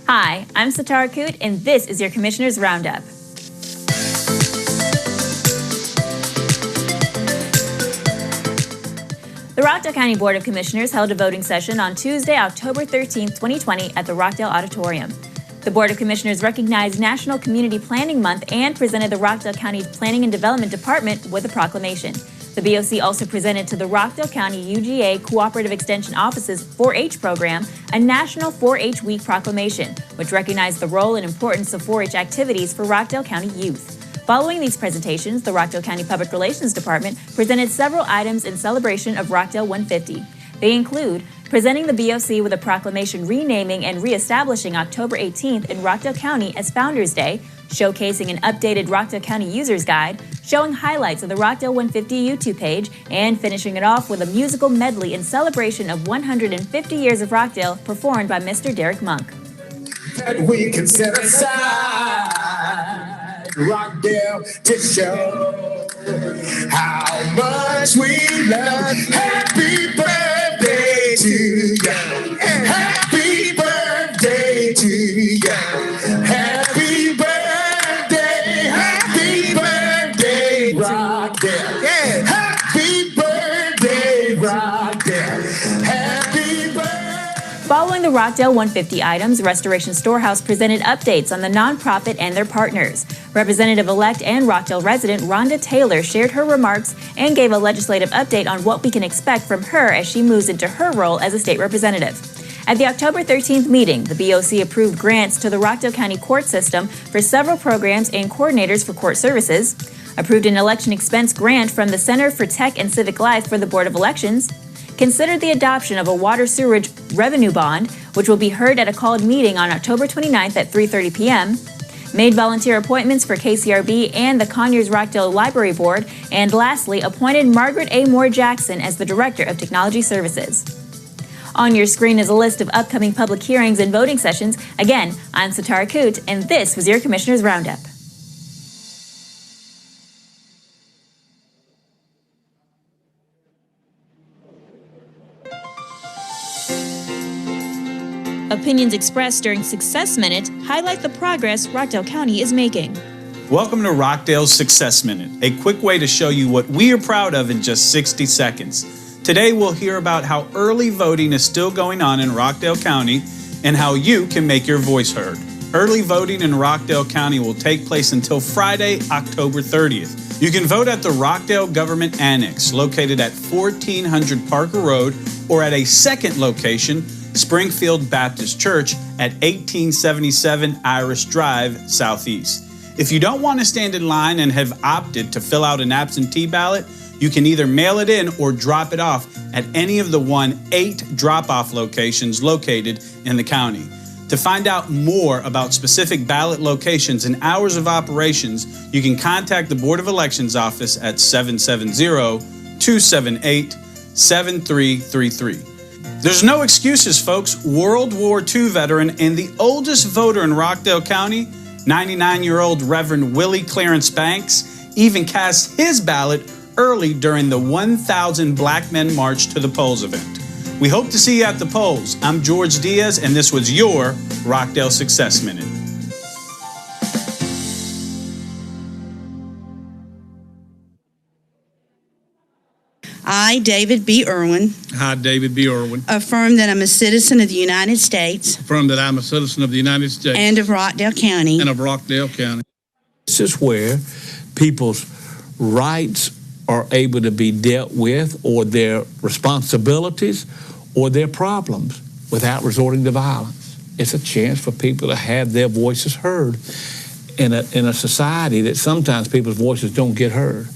Hi, I'm Satara Koot, and this is your Commissioner's Roundup. The Rockdale County Board of Commissioners held a voting session on Tuesday, October 13, 2020 at the Rockdale Auditorium. The Board of Commissioners recognized National Community Planning Month and presented the Rockdale County Planning and Development Department with a proclamation. The BOC also presented to the Rockdale County UGA Cooperative Extension Office's 4-H program a National 4-H Week proclamation, which recognized the role and importance of 4-H activities for Rockdale County youth. Following these presentations, the Rockdale County Public Relations Department presented several items in celebration of Rockdale 150. They include presenting the BOC with a proclamation renaming and reestablishing October 18th in Rockdale County as Founders Day, showcasing an updated Rockdale County User's Guide, showing highlights of the Rockdale 150 YouTube page, and finishing it off with a musical medley in celebration of 150 years of Rockdale performed by Mr. Derek Monk. That we can set aside Rockdale to show how much we love. Happy birthday to you. Happy birthday to you. Happy birthday, Rockdale. Yeah. Happy birthday, Rockdale. Happy birthday. Following the Rockdale 150 items, Restoration Storehouse presented updates on the nonprofit and their partners. Representative-elect and Rockdale resident Rhonda Taylor shared her remarks and gave a legislative update on what we can expect from her as she moves into her role as a state representative. At the October 13th meeting, the BOC approved grants to the Rockdale County court system for several programs and coordinators for court services, approved an election expense grant from the Center for Tech and Civic Life for the Board of Elections, considered the adoption of a water sewerage revenue bond, which will be heard at a called meeting on October 29th at 3:30 p.m., made volunteer appointments for KCRB and the Conyers-Rockdale Library Board, and lastly, appointed Margaret A. Moore Jackson as the Director of Technology Services. On your screen is a list of upcoming public hearings and voting sessions. Again, I'm Satara Koot, and this was your Commissioner's Roundup. Opinions expressed during Success Minute highlight the progress Rockdale County is making. Welcome to Rockdale's Success Minute, a quick way to show you what we are proud of in just 60 seconds. Today we'll hear about how early voting is still going on in Rockdale County and how you can make your voice heard. Early voting in Rockdale County will take place until Friday, October 30th. You can vote at the Rockdale Government Annex, located at 1400 Parker Road, or at a second location, Springfield Baptist Church at 1877 Irish Drive, Southeast. If you don't want to stand in line and have opted to fill out an absentee ballot, you can either mail it in or drop it off at any of the 8 drop-off locations located in the county. To find out more about specific ballot locations and hours of operations, you can contact the Board of Elections office at 770-278-7333. There's no excuses, folks. World War II veteran and the oldest voter in Rockdale County, 99-year-old Reverend Willie Clarence Banks, even cast his ballot early during the 1,000 Black Men March to the Polls event. We hope to see you at the polls. I'm George Diaz, and this was your Rockdale Success Minute. I, David B. Irwin, I, David B. Irwin, affirm that I'm a citizen of the United States affirm that I'm a citizen of the United States and of Rockdale County. and of Rockdale County. This is where people's rights are able to be dealt with, or their responsibilities, or their problems, without resorting to violence. It's a chance for people to have their voices heard in a society that sometimes people's voices don't get heard.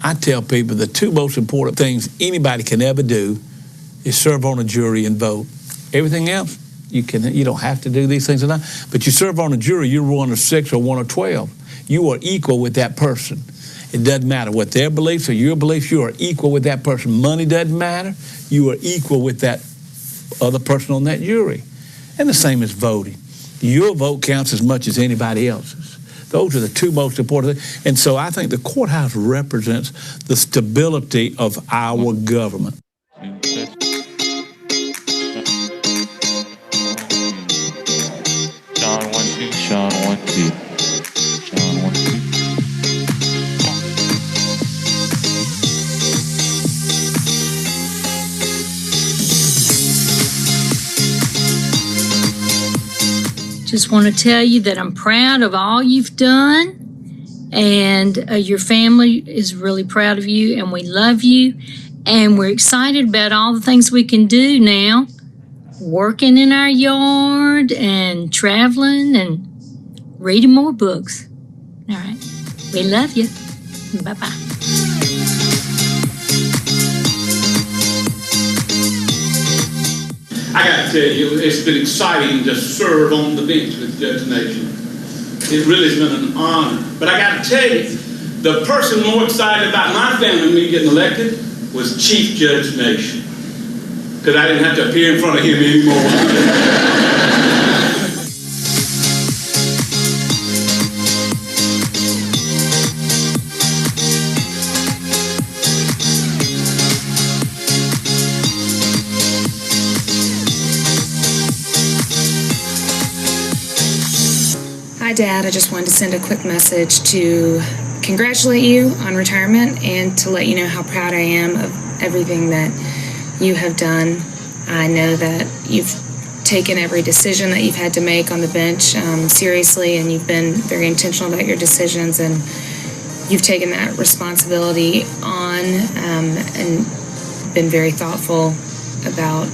I tell people the two most important things anybody can ever do is serve on a jury and vote. Everything else, you don't have to do these things or not. But you serve on a jury, you're one of 6 or 1 of 12. You are equal with that person. It doesn't matter what their beliefs or your beliefs, you are equal with that person. Money doesn't matter. You are equal with that other person on that jury. And the same as voting. Your vote counts as much as anybody else's. Those are the two most important things. And so I think the courthouse represents the stability of our government. Sean 1 2, Sean 1 2, Sean 1 2. Just want to tell you that I'm proud of all you've done, and your family is really proud of you, and we love you, and we're excited about all the things we can do now, working in our yard and traveling and reading more books. All right. We love you. Bye-bye. I got to tell you, it's been exciting to serve on the bench with Judge Nation. It really has been an honor. But I got to tell you, the person more excited about my family and me getting elected was Chief Judge Nation. Because I didn't have to appear in front of him anymore. Hi, Dad. I just wanted to send a quick message to congratulate you on retirement and to let you know how proud I am of everything that you have done. I know that you've taken every decision that you've had to make on the bench seriously, and you've been very intentional about your decisions, and you've taken that responsibility on and been very thoughtful about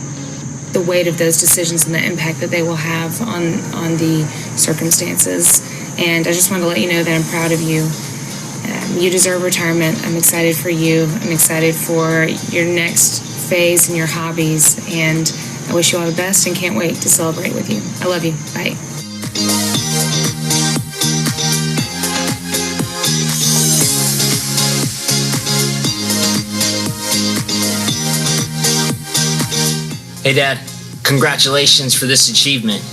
the weight of those decisions and the impact that they will have on the circumstances. And I just wanted to let you know that I'm proud of you. You deserve retirement. I'm excited for you. I'm excited for your next phase and your hobbies. And I wish you all the best and can't wait to celebrate with you. I love you. Bye. Hey Dad, congratulations for this achievement.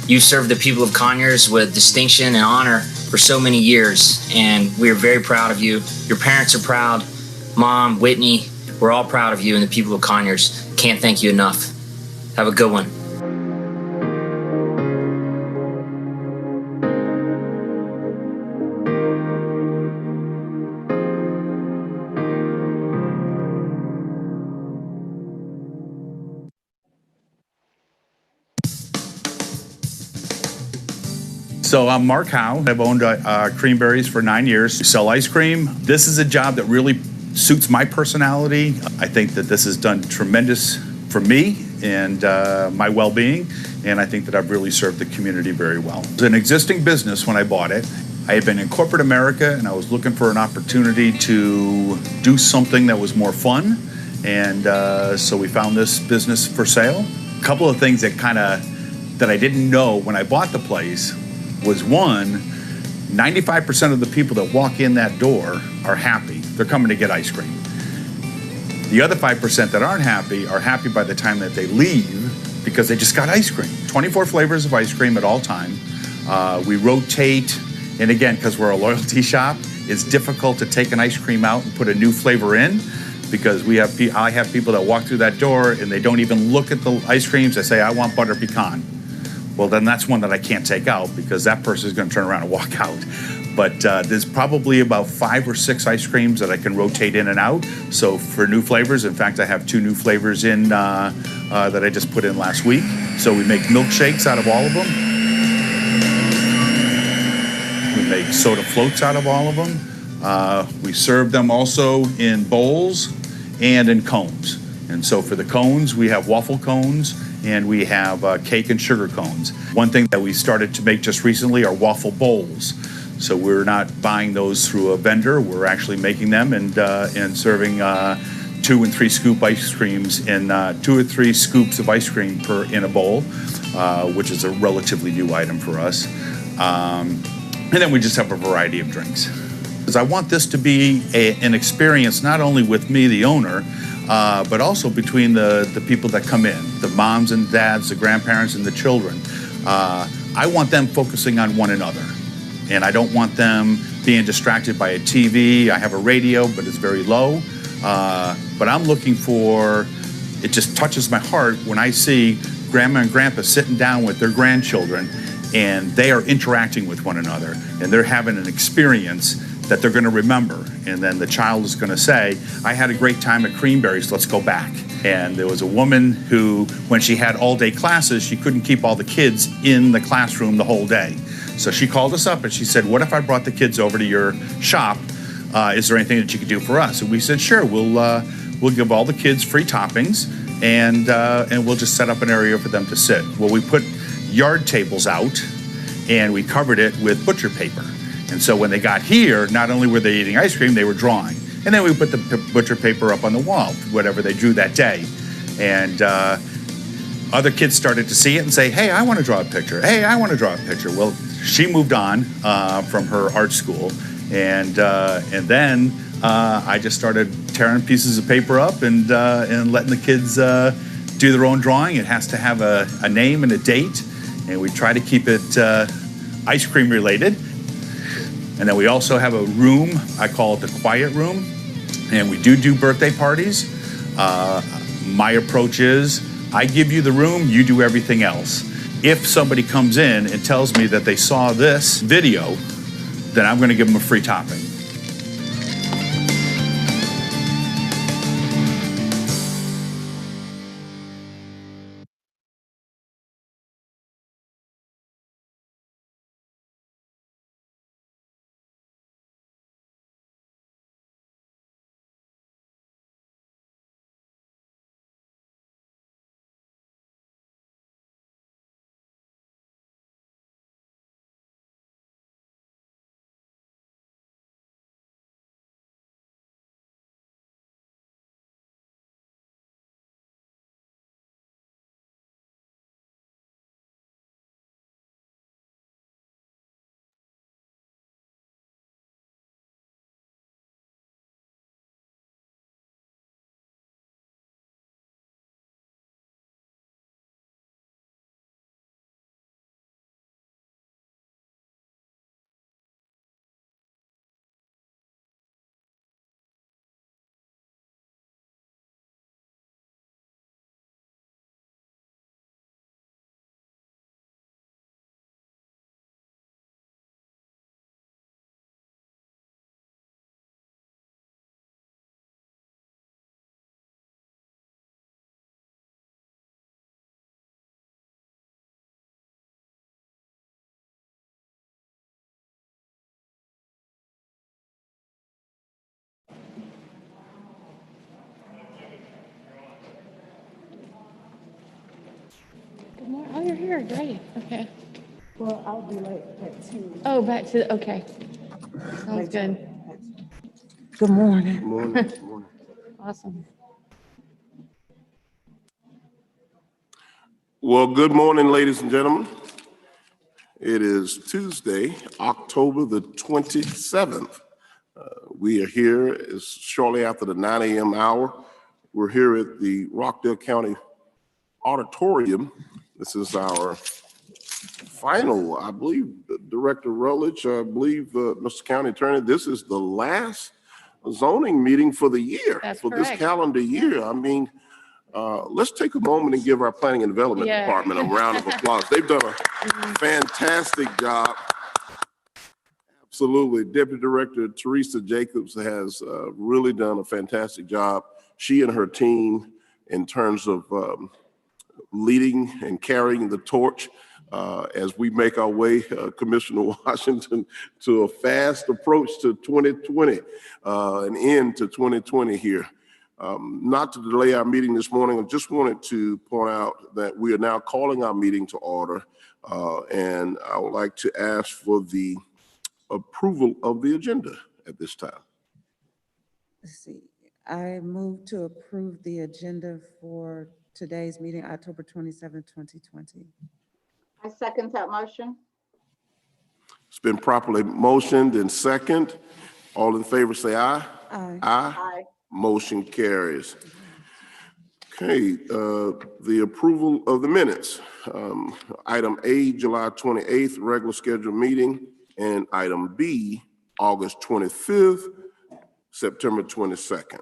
You've served the people of Conyers with distinction and honor for so many years, and we're very proud of you. Your parents are proud. Mom, Whitney, we're all proud of you and the people of Conyers. Can't thank you enough. Have a good one. So I'm Mark Howe. I've owned Creamberries for 9 years. Sell ice cream. This is a job that really suits my personality. I think that this has done tremendous for me and my well-being, and I think that I've really served the community very well. It was an existing business when I bought it. I had been in corporate America, and I was looking for an opportunity to do something that was more fun, and so we found this business for sale. A couple of things that I didn't know when I bought the place was, one, 95% of the people that walk in that door are happy. They're coming to get ice cream. The other 5% that aren't happy are happy by the time that they leave because they just got ice cream. 24 flavors of ice cream at all time. We rotate, and again, because we're a loyalty shop, it's difficult to take an ice cream out and put a new flavor in because I have people that walk through that door and they don't even look at the ice creams. They say, I want butter pecan. Well, then that's one that I can't take out because that person is going to turn around and walk out. But there's probably about 5 or 6 ice creams that I can rotate in and out. So for new flavors, in fact, I have 2 new flavors in that I just put in last week. So we make milkshakes out of all of them. We make soda floats out of all of them. We serve them also in bowls and in cones. And so for the cones, we have waffle cones and we have cake and sugar cones. One thing that we started to make just recently are waffle bowls. So we're not buying those through a vendor. We're actually making them and serving 2 and 3 scoop ice creams in 2 or 3 scoops of ice cream in a bowl, which is a relatively new item for us. And then we just have a variety of drinks. Because I want this to be an experience not only with me, the owner, but also between the people that come in, the moms and dads, the grandparents and the children. I want them focusing on one another. And I don't want them being distracted by a TV. I have a radio, but it's very low. But I'm looking for, it just touches my heart when I see grandma and grandpa sitting down with their grandchildren and they are interacting with one another and they're having an experience that they're gonna remember. And then the child is gonna say, I had a great time at Creamberries, let's go back. And there was a woman who, when she had all-day classes, she couldn't keep all the kids in the classroom the whole day. So she called us up and she said, what if I brought the kids over to your shop? Is there anything that you could do for us? And we said, sure, we'll give all the kids free toppings and we'll just set up an area for them to sit. Well, we put yard tables out and we covered it with butcher paper. And so when they got here, not only were they eating ice cream, they were drawing. And then we put the butcher paper up on the wall, whatever they drew that day. And other kids started to see it and say, hey, I want to draw a picture. Hey, I want to draw a picture. Well, she moved on from her art school. And then I just started tearing pieces of paper up and letting the kids do their own drawing. It has to have a name and a date. And we try to keep it ice cream related. And then we also have a room, I call it the quiet room. And we do birthday parties. My approach is, I give you the room, you do everything else. If somebody comes in and tells me that they saw this video, then I'm gonna give them a free topping. Oh, you're here, great, okay. Well, I'll be late at 2. Oh, back to, okay. Sounds good. Good morning. Good morning. Good morning. Awesome. Well, good morning, ladies and gentlemen. It is Tuesday, October the 27th. We are here, it's shortly after the 9 a.m. hour. We're here at the Rockdale County Auditorium. This is our final, I believe, Director Rutledge, I believe, Mr. County Attorney, this is the last zoning meeting for the year. That's for correct. This calendar year. I mean, let's take a moment and give our Planning and Development Department a round of applause. They've done a fantastic job. Absolutely. Deputy Director Teresa Jacobs has really done a fantastic job. She and her team in terms of leading and carrying the torch as we make our way, Commissioner Washington, to a fast approach to 2020, an end to 2020 here. Not to delay our meeting this morning, I just wanted to point out that we are now calling our meeting to order, and I would like to ask for the approval of the agenda at this time. Let's see. I move to approve the agenda for today's meeting, October 27, 2020. I second that motion. It's been properly motioned and second. All in favor say aye. Aye. Aye. Motion carries. Okay, the approval of the minutes. Item A, July 28th, regular scheduled meeting, and item B, August 25th, September 22nd,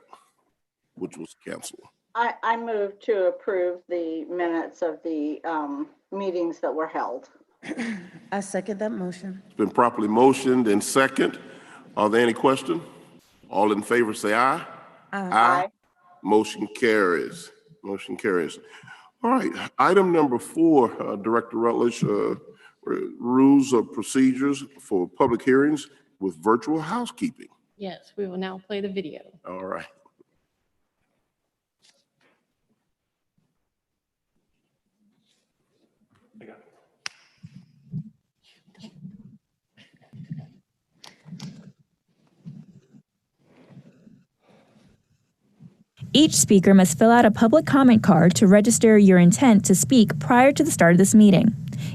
which was canceled. I move to approve the minutes of the meetings that were held. I second that motion. It's been properly motioned and second. Are there any questions? All in favor say aye. Aye. Motion carries. Motion carries. All right, item number 4, Director Rutledge, rules of procedures for public hearings with virtual housekeeping. Yes, we will now play the video. All right. Each speaker must fill out a public comment card to register your intent to speak prior to the start of this meeting.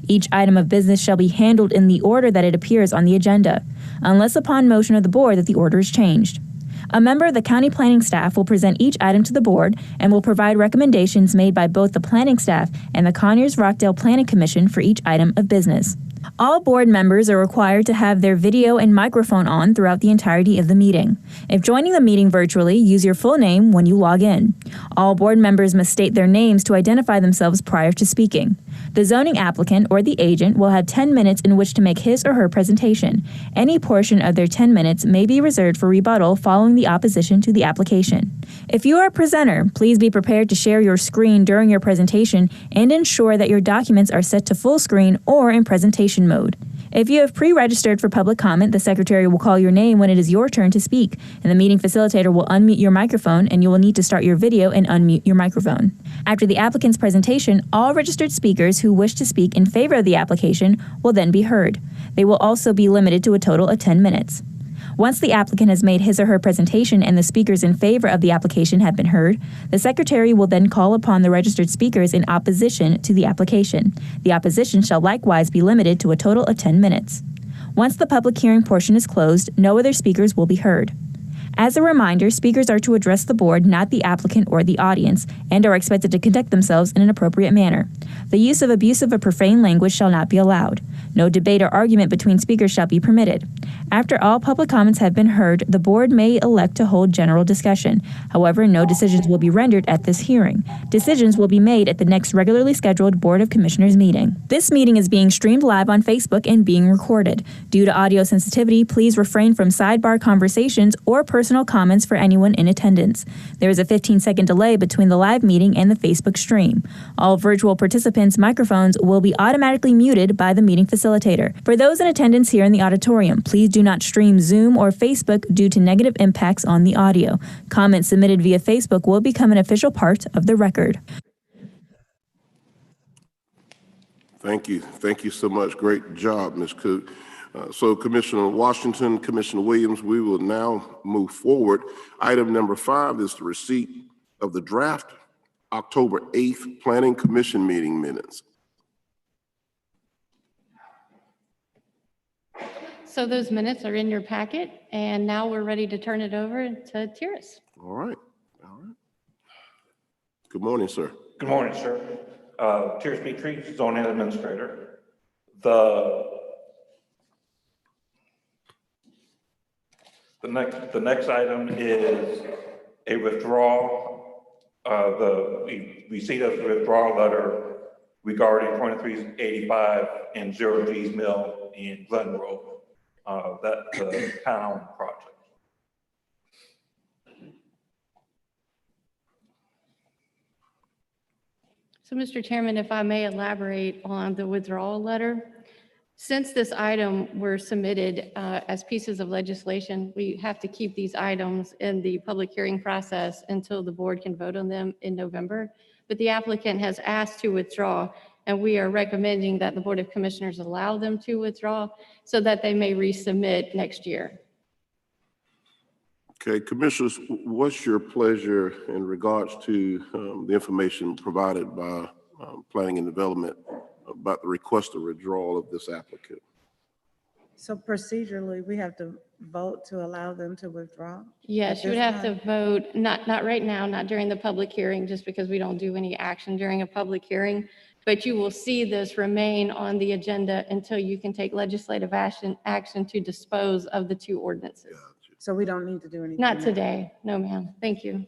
Each item of business shall be handled in the order that it appears on the agenda, unless upon motion of the board that the order is changed. A member of the county planning staff will present each item to the board and will provide recommendations made by both the planning staff and the Conyers-Rockdale Planning Commission for each item of business. All board members are required to have their video and microphone on throughout the entirety of the meeting. If joining the meeting virtually, use your full name when you log in. All board members must state their names to identify themselves prior to speaking. The zoning applicant or the agent will have 10 minutes in which to make his or her presentation. Any portion of their 10 minutes may be reserved for rebuttal following the opposition to the application. If you are a presenter, please be prepared to share your screen during your presentation and ensure that your documents are set to full screen or in presentation mode. If you have pre-registered for public comment, the secretary will call your name when it is your turn to speak, and the meeting facilitator will unmute your microphone, and you will need to start your video and unmute your microphone. After the applicant's presentation, all registered speakers who wish to speak in favor of the application will then be heard. They will also be limited to a total of 10 minutes. Once the applicant has made his or her presentation and the speakers in favor of the application have been heard, the secretary will then call upon the registered speakers in opposition to the application. The opposition shall likewise be limited to a total of 10 minutes. Once the public hearing portion is closed, no other speakers will be heard. As a reminder, speakers are to address the board, not the applicant or the audience, and are expected to conduct themselves in an appropriate manner. The use of abusive or profane language shall not be allowed. No debate or argument between speakers shall be permitted. After all public comments have been heard, the board may elect to hold general discussion. However, no decisions will be rendered at this hearing. Decisions will be made at the next regularly scheduled Board of Commissioners meeting. This meeting is being streamed live on Facebook and being recorded. Due to audio sensitivity, please refrain from sidebar conversations or personal comments for anyone in attendance. There is a 15-second delay between the live meeting and the Facebook stream. All virtual participants' microphones will be automatically muted by the meeting facilitator. For those in attendance here in the auditorium, please do not stream Zoom or Facebook due to negative impacts on the audio. Comments submitted via Facebook will become an official part of the record. Thank you. Thank you so much. Great job, Ms. Cook. So Commissioner Washington, Commissioner Williams, we will now move forward. Item number 5 is the receipt of the draft October 8th Planning Commission meeting minutes. So those minutes are in your packet, and now we're ready to turn it over to Tiras. All right. All right. Good morning, sir. Good morning, sir. Tiras Petrie, Zoning Administrator. The next item is a withdrawal. We received a withdrawal letter regarding 2385 and 0 G's Mill in Glen Road. the town project. So, Mr. Chairman, if I may elaborate on the withdrawal letter. Since this item were submitted as pieces of legislation, we have to keep these items in the public hearing process until the board can vote on them in November. But the applicant has asked to withdraw, and we are recommending that the Board of Commissioners allow them to withdraw so that they may resubmit next year. Okay, Commissioners, what's your pleasure in regards to the information provided by Planning and Development about the request of withdrawal of this applicant? So procedurally, we have to vote to allow them to withdraw? Yes, you would have to vote, not right now, not during the public hearing, just because we don't do any action during a public hearing. But you will see this remain on the agenda until you can take legislative action to dispose of the two ordinances. So we don't need to do anything? Not today, no ma'am, thank you.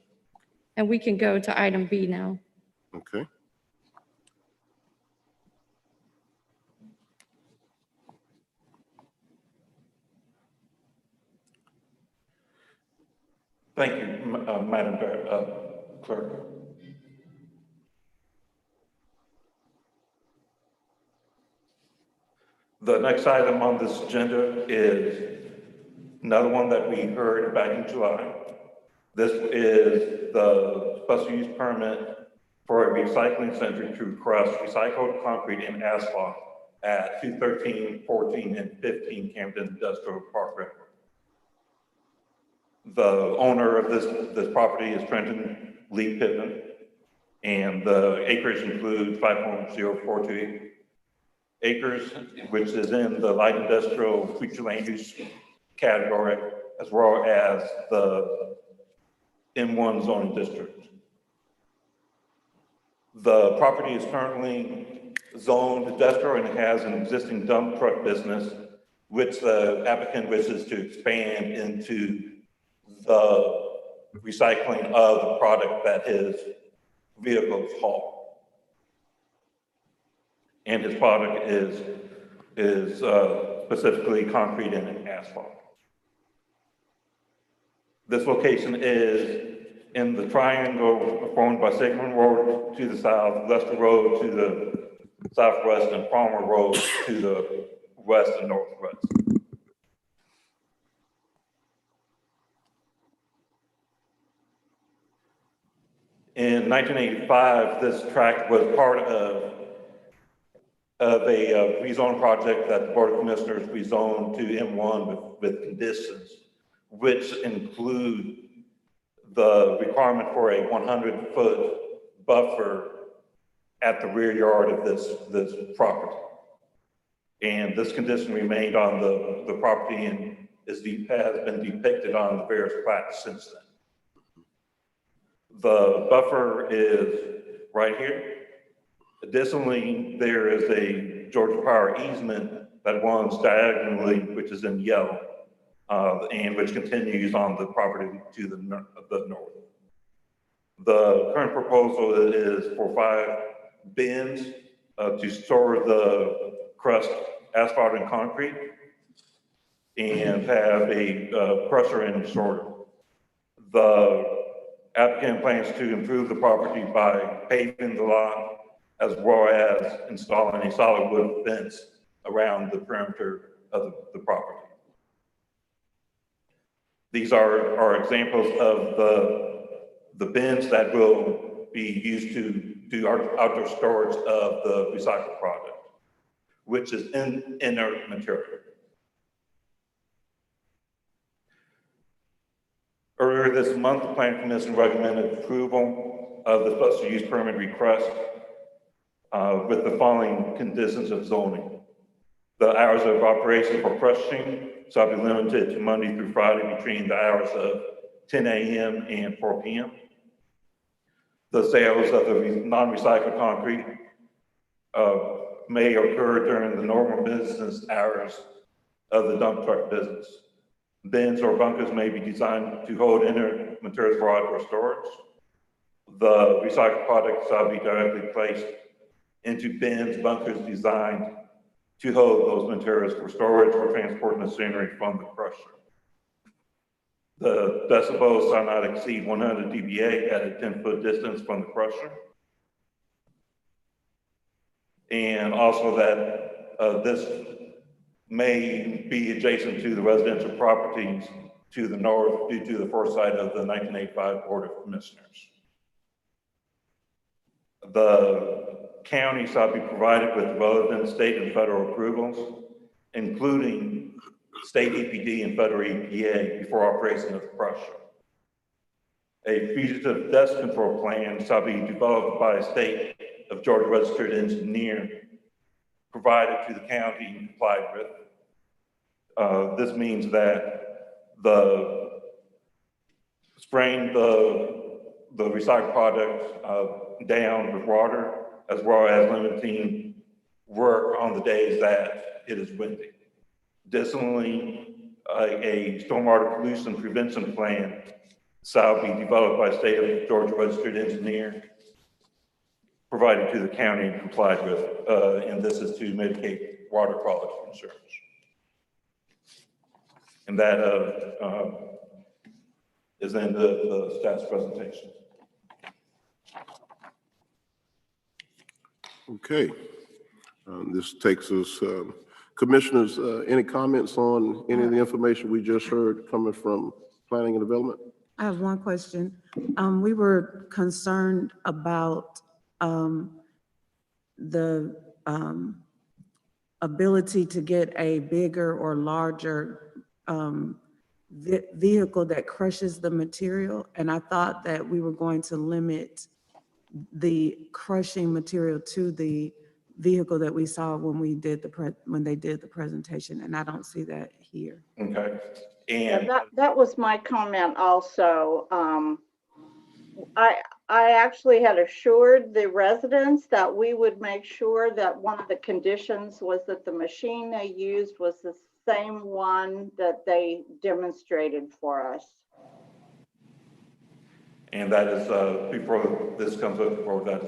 And we can go to item B now. Okay. Thank you, Madam Clerk. The next item on this agenda is another one that we heard back in July. This is the special use permit for a recycling center to crush recycled concrete and asphalt at 213, 14, and 15 Camden Industrial Park Road. The owner of this property is Trenton Lee Pittman, and the acreage includes 5.042 acres, which is in the light industrial future land use category, as well as the M1 zoning district. The property is currently zoned industrial and has an existing dump truck business, which the applicant wishes to expand into the recycling of the product that his vehicles haul. And his product is specifically concrete and asphalt. This location is in the triangle formed by Sigmund Road to the south, Lester Road to the southwest, and Palmer Road to the west and northwest. In 1985, this tract was part of a rezone project that the Board of Commissioners rezoned to M1 with conditions, which include the requirement for a 100-foot buffer at the rear yard of this property. And this condition remained on the property and has been depicted on the various plats since then. The buffer is right here. Additionally, there is a Georgia Power easement that runs diagonally, which is in yellow, and which continues on the property to the north. The current proposal is for 5 bins to store the crushed asphalt and concrete and have a crusher and sorter. The applicant plans to improve the property by paving the lot as well as installing a solid wood fence around the perimeter of the property. These are examples of the bins that will be used to do outdoor storage of the recycled product, which is inert material. Earlier this month, the Planning Commission recommended approval of the special use permit request with the following conditions of zoning. The hours of operation for crushing shall be limited to Monday through Friday between the hours of 10 a.m. and 4 p.m. The sales of the non-recycled concrete may occur during the normal business hours of the dump truck business. Bins or bunkers may be designed to hold inert materials for outdoor storage. The recycled product shall be directly placed into bins, bunkers designed to hold those materials for storage or transport machinery from the crusher. The decibels shall not exceed 100 dBA at a 10-foot distance from the crusher. And also that this may be adjacent to the residential properties to the north due to the foresight of the 1985 Board of Commissioners. The county shall be provided with relevant state and federal approvals, including state EPD and federal EPA before operation of the crusher. A fugitive dust control plan shall be developed by a state of Georgia registered engineer, provided to the county and complied with. This means that the spraying the recycled product down with water, as well as limiting work on the days that it is windy. Additionally, a stormwater pollution prevention plan shall be developed by state of Georgia registered engineer, provided to the county and complied with, and this is to mitigate water quality concerns. And that is in the staff's presentation. Okay. This takes us, commissioners, any comments on any of the information we just heard coming from planning and development? I have one question. We were concerned about the ability to get a bigger or larger vehicle that crushes the material. And I thought that we were going to limit the crushing material to the vehicle that we saw when we did when they did the presentation, and I don't see that here. Okay. And that was my comment also. I actually had assured the residents that we would make sure that one of the conditions was that the machine they used was the same one that they demonstrated for us. And that is, before this comes up, before that,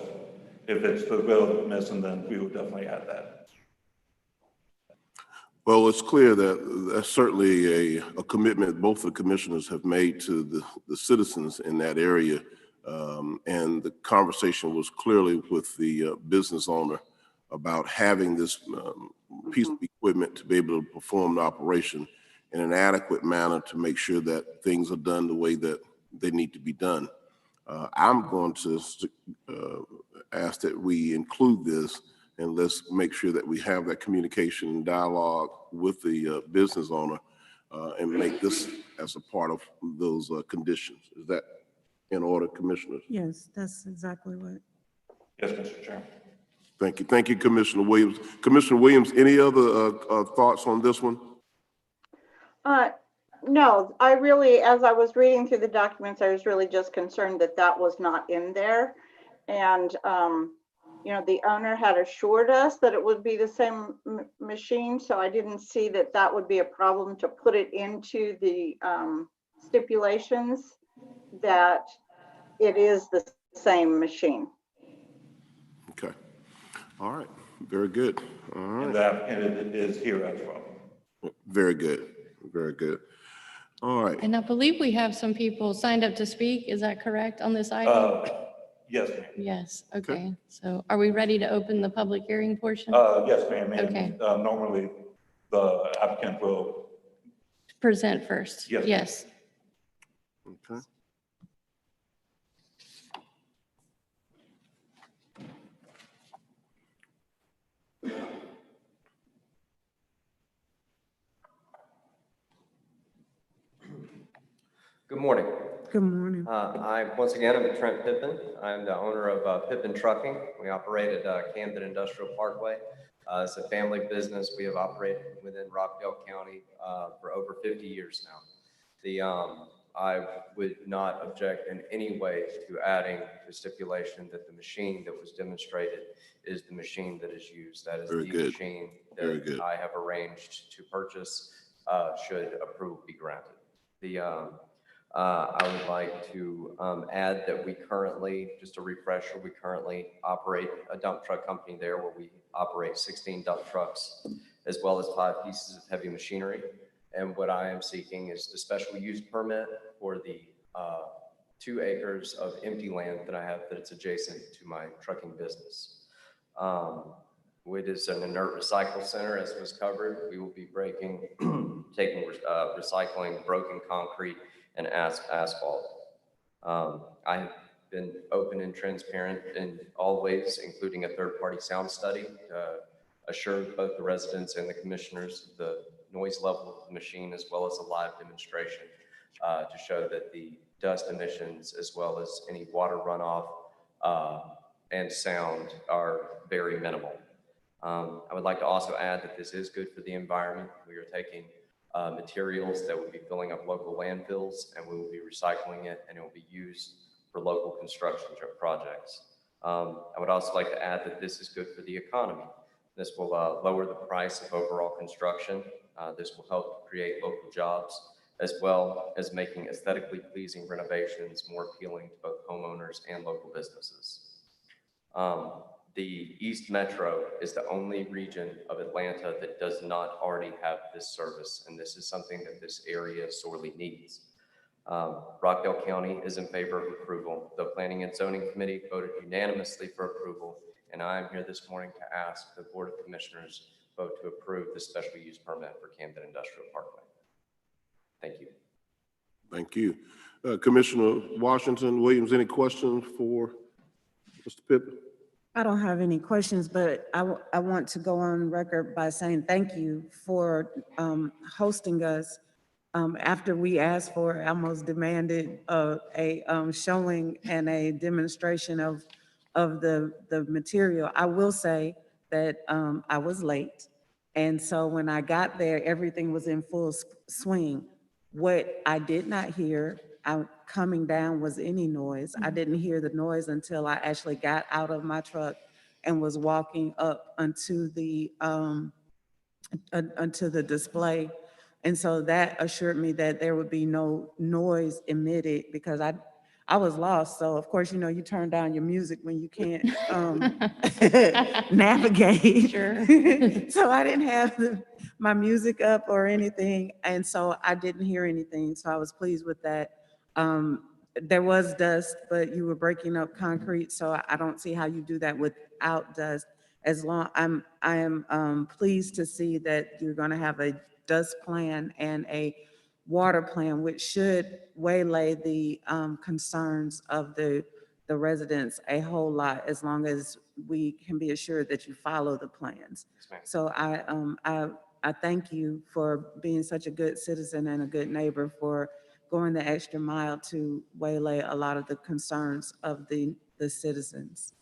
if it's the will of the commission, then we will definitely add that. Well, it's clear that that's certainly a commitment both the commissioners have made to the citizens in that area. And the conversation was clearly with the business owner about having this piece of equipment to be able to perform the operation in an adequate manner to make sure that things are done the way that they need to be done. I'm going to ask that we include this, and let's make sure that we have that communication and dialogue with the business owner and make this as a part of those conditions. Is that in order, commissioners? Yes, that's exactly what. Yes, Mr. Chairman. Thank you. Thank you, Commissioner Williams. Commissioner Williams, any other thoughts on this one? No, I really, as I was reading through the documents, I was really just concerned that that was not in there. And, you know, the owner had assured us that it would be the same machine. So I didn't see that that would be a problem to put it into the stipulations that it is the same machine. Okay. All right. Very good. All right. And the applicant is here as well. Very good. Very good. All right. And I believe we have some people signed up to speak. Is that correct on this item? Yes, ma'am. Yes. Okay. So are we ready to open the public hearing portion? Yes, ma'am. Okay. Normally the applicant will Present first. Yes. Yes. Okay. Good morning. Good morning. Once again, I'm Trent Pippin. I'm the owner of Pippin Trucking. We operate at Camden Industrial Parkway. It's a family business. We have operated within Rockdale County for over 50 years now. I would not object in any way to adding the stipulation that the machine that was demonstrated is the machine that is used. That is the machine that I have arranged to purchase should approval be granted. I would like to add that we currently, just a refresher, we currently operate a dump truck company there where we operate 16 dump trucks as well as 5 pieces of heavy machinery. And what I am seeking is the special use permit for the 2 acres of empty land that I have that's adjacent to my trucking business. It is an inert recycle center, as was covered. We will be taking recycling broken concrete and asphalt. I have been open and transparent in all ways, including a third-party sound study to assure both the residents and the commissioners of the noise level of the machine, as well as a live demonstration to show that the dust emissions, as well as any water runoff and sound, are very minimal. I would like to also add that this is good for the environment. We are taking materials that would be filling up local landfills, and we will be recycling it, and it will be used for local construction projects. I would also like to add that this is good for the economy. This will lower the price of overall construction. This will help create local jobs, as well as making aesthetically pleasing renovations more appealing to both homeowners and local businesses. The East Metro is the only region of Atlanta that does not already have this service, and this is something that this area sorely needs. Rockdale County is in favor of approval. The Planning and Zoning Committee voted unanimously for approval, and I am here this morning to ask the Board of Commissioners vote to approve the special use permit for Camden Industrial Parkway. Thank you. Thank you. Commissioner Washington, Williams, any questions for Mr. Pippen? I don't have any questions, but I want to go on record by saying thank you for hosting us after we asked for, almost demanded a showing and a demonstration of the material. I will say that I was late, and so when I got there, everything was in full swing. What I did not hear coming down was any noise. I didn't hear the noise until I actually got out of my truck and was walking up onto the display. And so that assured me that there would be no noise emitted, because I was lost. So of course, you turn down your music when you can't navigate. Sure. So I didn't have my music up or anything. And so I didn't hear anything. So I was pleased with that. There was dust, but you were breaking up concrete. So I don't see how you do that without dust. I am pleased to see that you're going to have a dust plan and a water plan, which should waylay the concerns of the residents a whole lot, as long as we can be assured that you follow the plans. So I thank you for being such a good citizen and a good neighbor, for going the extra mile to waylay a lot of the concerns of the citizens.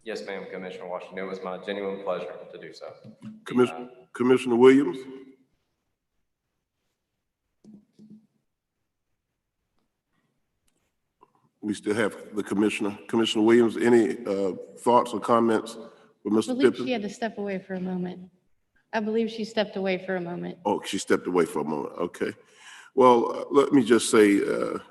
Yes, ma'am, Commissioner Washington. It was my genuine pleasure to do so. Commissioner Williams? We still have the commissioner. Commissioner Williams, any thoughts or comments for Mr. I believe Pippen? she had to step away for a moment. I believe she stepped away for a moment. Oh, she stepped away for a moment. Okay. Well, let me just say,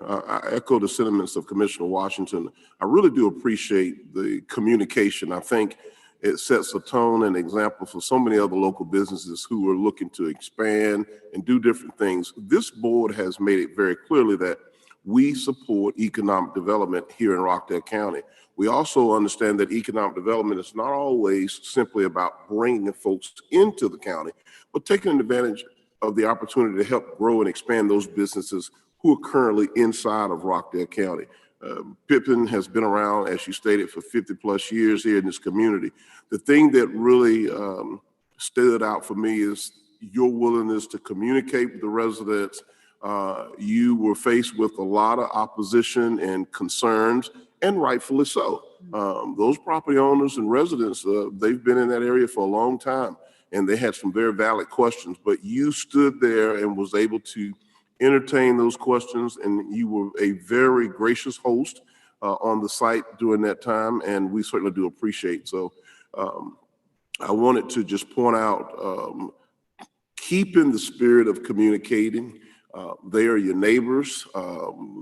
I echo the sentiments of Commissioner Washington. I really do appreciate the communication. I think it sets a tone and example for so many other local businesses who are looking to expand and do different things. This board has made it very clearly that we support economic development here in Rockdale County. We also understand that economic development is not always simply about bringing folks into the county, but taking advantage of the opportunity to help grow and expand those businesses who are currently inside of Rockdale County. Pippen has been around, as you stated, for 50 plus years here in this community. The thing that really stood out for me is your willingness to communicate with the residents. You were faced with a lot of opposition and concerns, and rightfully so. Those property owners and residents, they've been in that area for a long time, and they had some very valid questions, but you stood there and was able to entertain those questions, and you were a very gracious host on the site during that time, and we certainly do appreciate. So I wanted to just point out, keep in the spirit of communicating. They are your neighbors.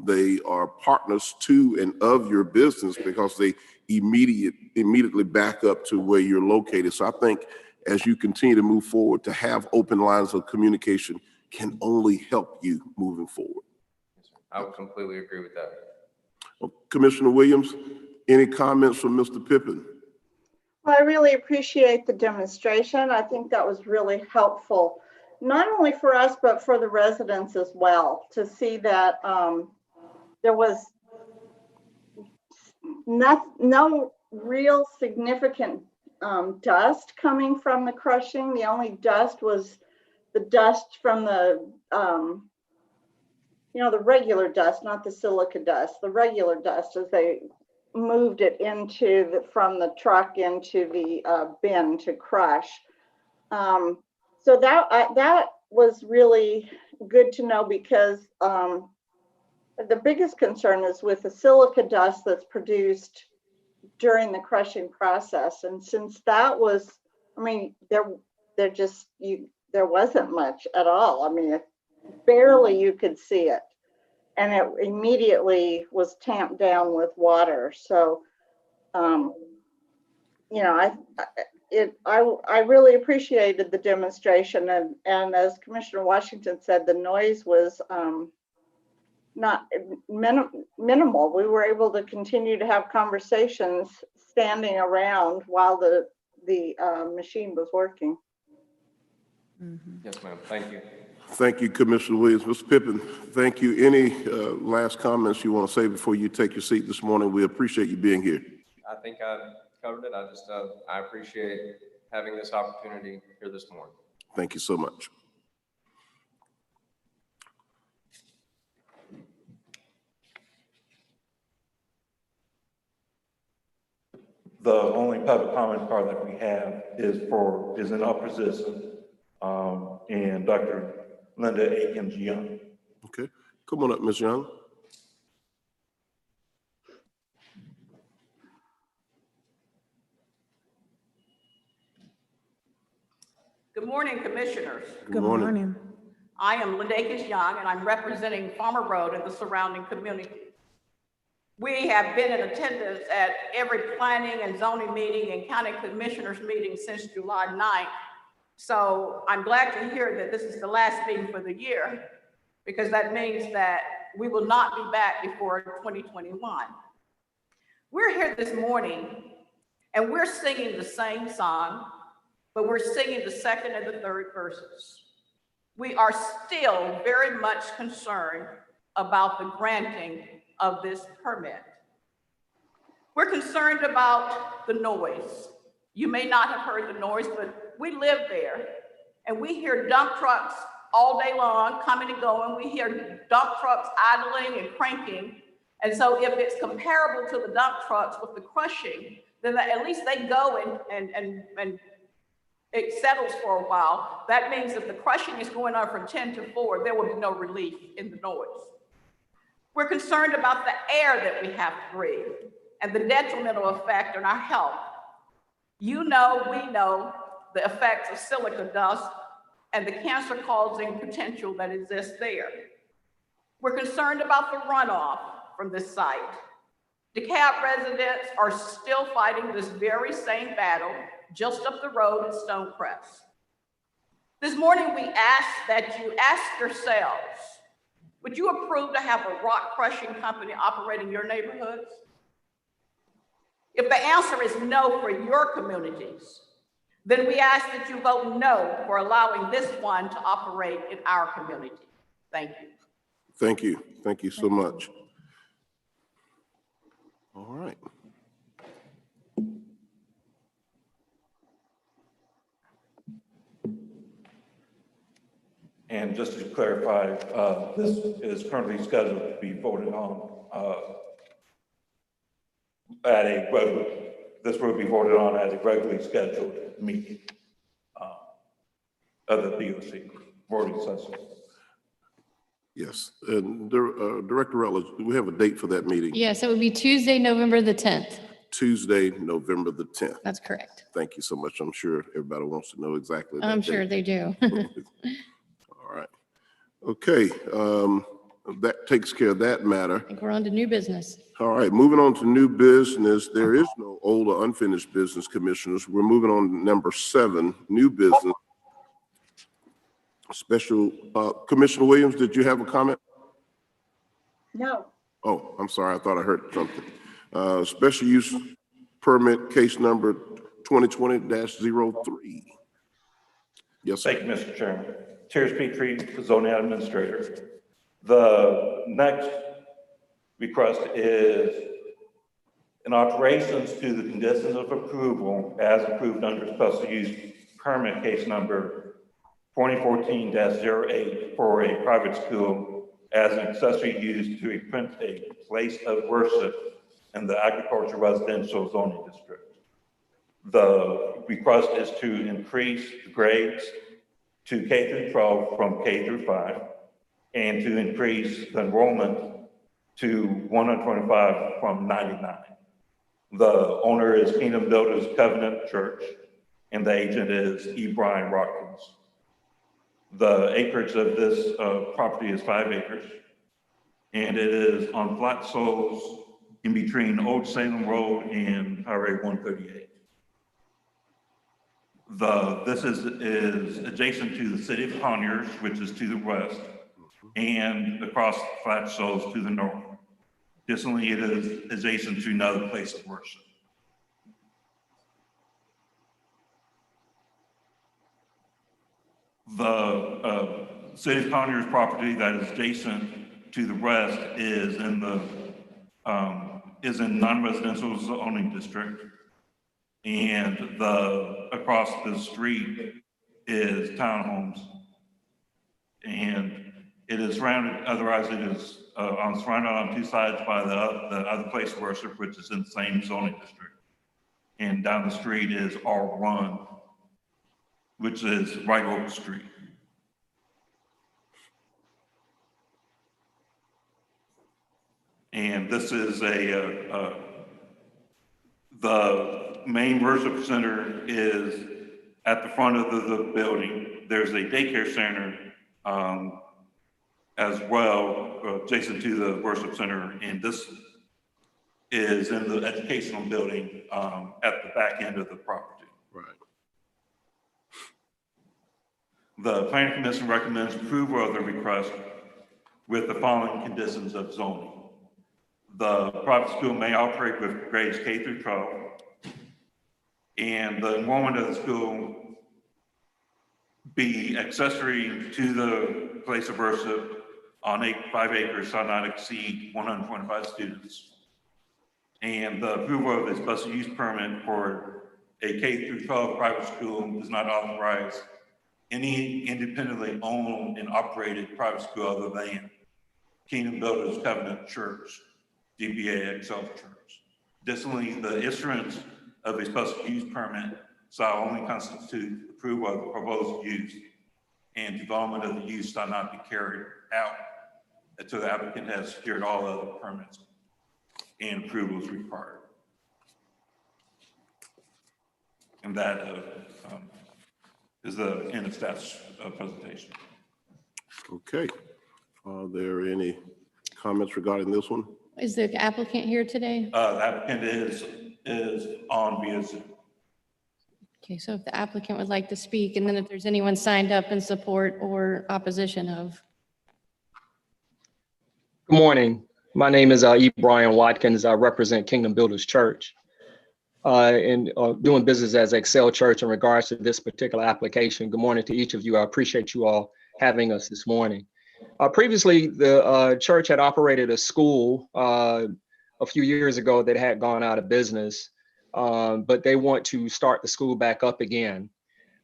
They are partners to and of your business, because they immediately back up to where you're located. So I think as you continue to move forward. To have open lines of communication can only help you moving forward. I would completely agree with that. Well, Commissioner Williams, any comments from Mr. Pippin? Well, I really appreciate the demonstration. I think that was really helpful, not only for us, but for the residents as well, to see that there was no real significant dust coming from the crushing. The only dust was the dust from the, the regular dust, not the silica dust, the regular dust as they moved it from the truck into the bin to crush. So that was really good to know, because the biggest concern is with the silica dust that's produced during the crushing process. And since that was, there wasn't much at all. I mean, barely you could see it. And it immediately was tamped down with water. So, I really appreciated the demonstration. And as Commissioner Washington said, the noise was not minimal. We were able to continue to have conversations standing around while the machine was working. Yes, ma'am. Thank you. Thank you, Commissioner Williams. Mr. Pippin, thank you. Any last comments you want to say before you take your seat this morning? We appreciate you being here. I think I've covered it. I appreciate having this opportunity here this morning. Thank you so much. The only public comment card that we have is in opposition, and Dr. Linda Akins Young. Okay, come on up, Ms. Young. Good morning, commissioners. Good morning. I am Linda Akins Young, and I'm representing Farmer Road and the surrounding community. We have been in attendance at every planning and zoning meeting and county commissioners meeting since July 9th. So I'm glad to hear that this is the last meeting for the year, because that means that we will not be back before 2021. We're here this morning and we're singing the same song, but we're singing the second and the third verses. We are still very much concerned about the granting of this permit. We're concerned about the noise. You may not have heard the noise, but we live there and we hear dump trucks all day long coming and going. We hear dump trucks idling and cranking. And so if it's comparable to the dump trucks with the crushing, then at least they go and it settles for a while. That means if the crushing is going on from 10 to 4, there will be no relief in the noise. We're concerned about the air that we have to breathe and the detrimental effect on our health. You know, we know the effects of silica dust and the cancer-causing potential that exists there. We're concerned about the runoff from this site. DeKalb residents are still fighting this very same battle just up the road at Stonecrest. This morning, we ask that you ask yourselves, would you approve to have a rock crushing company operate in your neighborhoods? If the answer is no for your communities, then we ask that you vote no for allowing this one to operate in our community. Thank you. Thank you. Thank you so much. All right. And just to clarify, this is currently scheduled to be voted on at a regular, this will be voted on at a regularly scheduled meeting of the DOC voting session. Yes, and Director Rutledge, do we have a date for that meeting? Yes, it would be Tuesday, November the 10th. Tuesday, November the 10th. That's correct. Thank you so much. I'm sure everybody wants to know exactly that I'm date. sure they do. All right. Okay, that takes care of that matter. I think we're on to new business. All right, moving on to new business. There is no old or unfinished business, commissioners. We're moving on to number 7, new business. Special, Commissioner Williams, did you have a comment? No. Oh, I'm sorry, I thought I heard something. Special use permit case number 2020-03. Yes, sir. Thank you, Mr. Chairman. Terry Petrie, zoning administrator. The next request is in alterations to the conditions of approval as approved under special use permit case number 2014-08 for a private school as an accessory use to a place of worship in the agricultural residential zoning district. The request is to increase the grades to K through 12 from K through 5 and to increase the enrollment to 125 from 99. The owner is Kingdom Builders Covenant Church and the agent is E. Brian Rockdale. The acreage of this property is 5 acres and it is on flat soils in between Old Salem Road and Highway 138. This is adjacent to the city of Conyers, which is to the west, and across flat soils to the north. Additionally, it is adjacent to another place of worship. The city of Conyers property that is adjacent to the west is in the non-residential zoning district. And across the street is townhomes, and it is surrounded. Otherwise, it is surrounded on 2 sides by the other place of worship, which is in the same zoning district. And down the street is R1, which is right over the street. And this is the main worship center is at the front of the building. There's a daycare center as well, adjacent to the worship center. And this is in the educational building at the back end of the property. Right. The Planning Commission recommends approval of the request with the following conditions of zoning. The private school may operate with grades K through 12, and the enrollment of the school be accessory to the place of worship on 5 acres shall not exceed 125 students. And the approval of a special use permit for a K through 12 private school does not authorize any independently owned and operated private school other than Kingdom Builders Covenant Church, DBA Excel Church. Additionally, the issuance of a special use permit shall only constitute approval of the proposed use, and development of the use shall not be carried out until the applicant has secured all other permits and approvals required. And that is the end of staff's presentation. Okay. Are there any comments regarding this one? Is the applicant here today? The applicant is on via Zoom. Okay, so if the applicant would like to speak, and then if there's anyone signed up in support or opposition of. Good morning. My name is E. Brian Watkins. I represent Kingdom Builders Church and doing business as Excel Church in regards to this particular application. Good morning to each of you. I appreciate you all having us this morning. Previously, the church had operated a school a few years ago that had gone out of business, but they want to start the school back up again.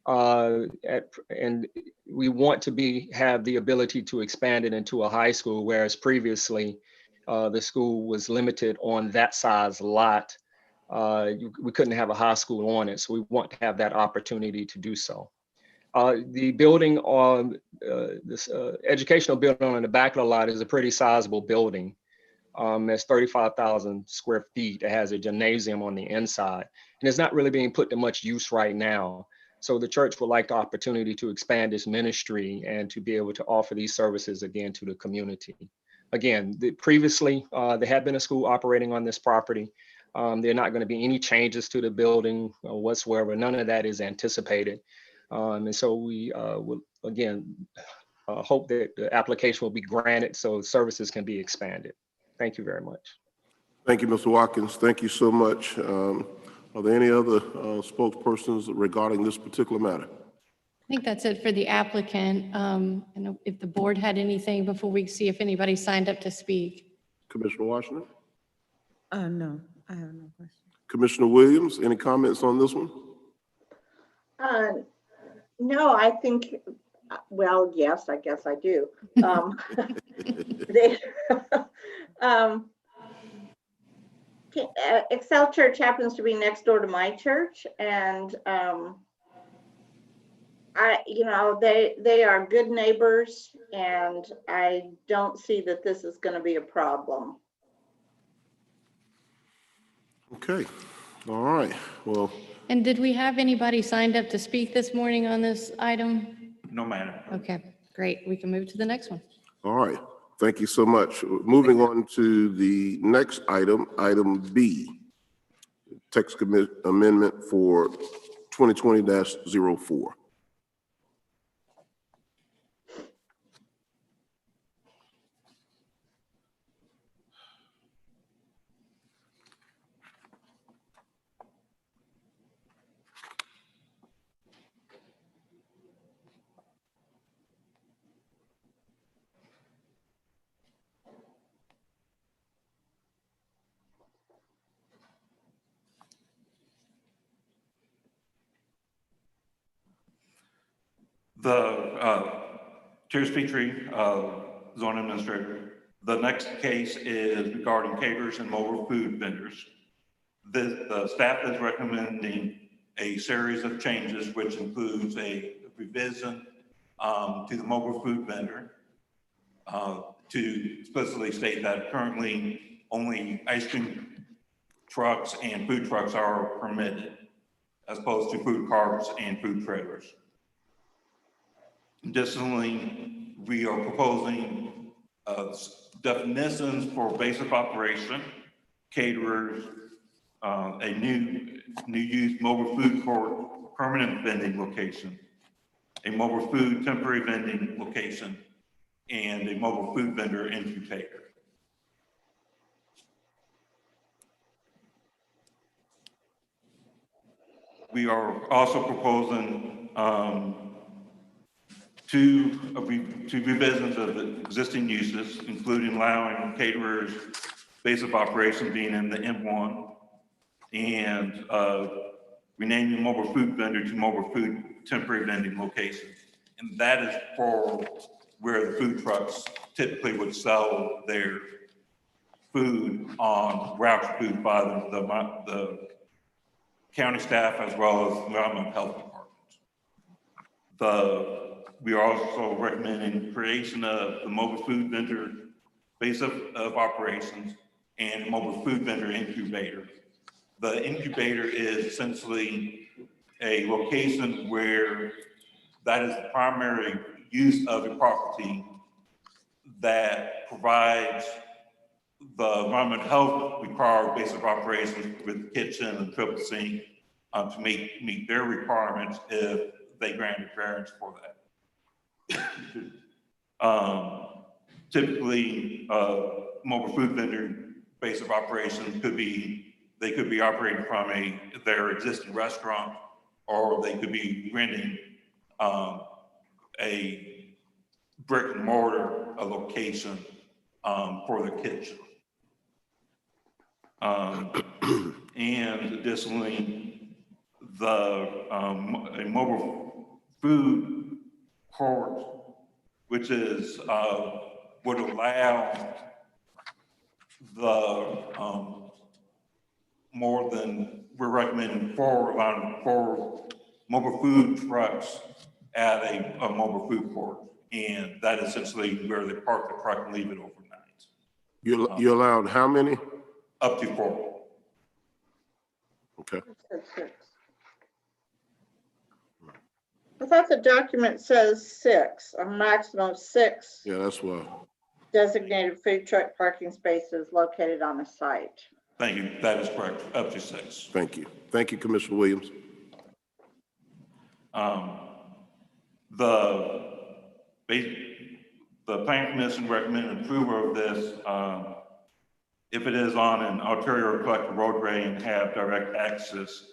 And we want to have the ability to expand it into a high school, whereas previously the school was limited on that size lot. We couldn't have a high school on it, so we want to have that opportunity to do so. The building on this educational building on the back of the lot is a pretty sizable building. It's 35,000 square feet. It has a gymnasium on the inside, and it's not really being put to much use right now. So the church would like the opportunity to expand its ministry and to be able to offer these services again to the community. Again, previously there had been a school operating on this property. There are not going to be any changes to the building whatsoever. None of that is anticipated. And so we will, again, hope that the application will be granted so services can be expanded. Thank you very much. Thank you, Mr. Watkins. Thank you so much. Are there any other spokespersons regarding this particular matter? I think that's it for the applicant. And if the board had anything before we see if anybody signed up to speak. Commissioner Washington? No, I have no question. Commissioner Williams, any comments on this one? No, I think, well, yes, I guess I do. Excel Church happens to be next door to my church, and they are good neighbors, and I don't see that this is going to be a problem. Okay, all right, well. And did we have anybody signed up to speak this morning on this item? No, ma'am. Okay, great. We can move to the next one. All right, thank you so much. Moving on to the next item, item B, text amendment for 2020-04. Chair Petrie, Zone Administrator. The next case is regarding caterers and mobile food vendors. The staff is recommending a series of changes, which includes a revision to the mobile food vendor to explicitly state that currently only ice cream trucks and food trucks are permitted, as opposed to food carts and food trailers. Additionally, we are proposing definitions for basic operation, caterers, a new use mobile food court permanent vending location, a mobile food temporary vending location, and a mobile food vendor incubator. We are also proposing two revisions of the existing uses, including allowing caterers base of operation being in the M1 and renaming mobile food vendor to mobile food temporary vending location. And that is for where the food trucks typically would sell their food on route food by the county staff as well as the environmental health department. We are also recommending creation of the mobile food vendor base of operations and mobile food vendor incubator. The incubator is essentially a location where that is the primary use of a property that provides the environmental health required base of operations with kitchen and triple sink to meet their requirements if they granted variance for that. Typically, mobile food vendor base of operations could be operating from their existing restaurant, or they could be renting a brick and mortar location for the kitchen. And additionally, a mobile food court, which is would allow the more than we're recommending allowing four mobile food trucks at a mobile food court, and that is essentially where they park the truck and leave it overnight. You allowed how many? Up to 4. Okay. I thought the document says 6, a maximum of 6. Yeah, that's what. Designated food truck parking spaces located on the site. Thank you. That is correct. Up to 6. Thank you. Thank you, Commissioner Williams. The Planning Commission recommended approval of this if it is on an arterial collector roadway and have direct access,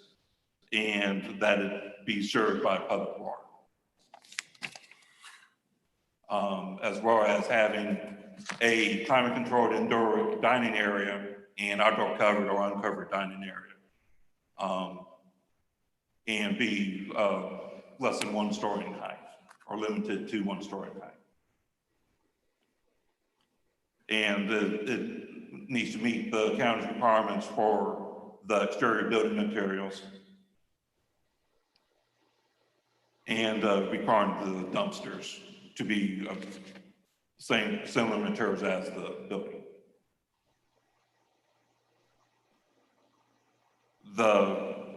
and that it be served by public water. As well as having a climate-controlled indoor dining area and outdoor covered or uncovered dining area, and be less than 1 story in height or limited to 1 story in height. And it needs to meet the county's requirements for the exterior building materials and requiring the dumpsters to be similar materials as the building.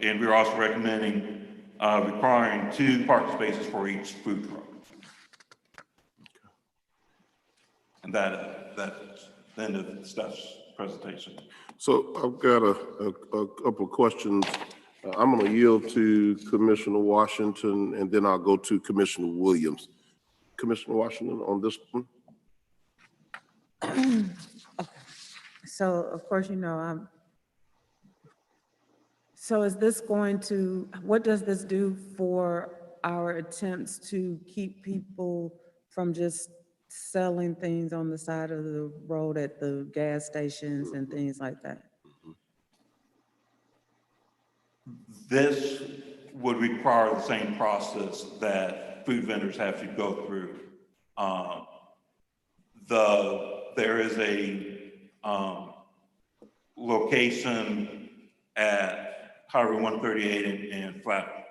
And we're also recommending requiring 2 parking spaces for each food truck. And that's the end of the staff's presentation. So I've got a couple of questions. I'm going to yield to Commissioner Washington, and then I'll go to Commissioner Williams. Commissioner Washington on this one. Okay. So of course, so is this going to, what does this do for our attempts to keep people from just selling things on the side of the road at the gas stations and things like that? This would require the same process that food vendors have to go through. There is a location at Highway 138 and Flat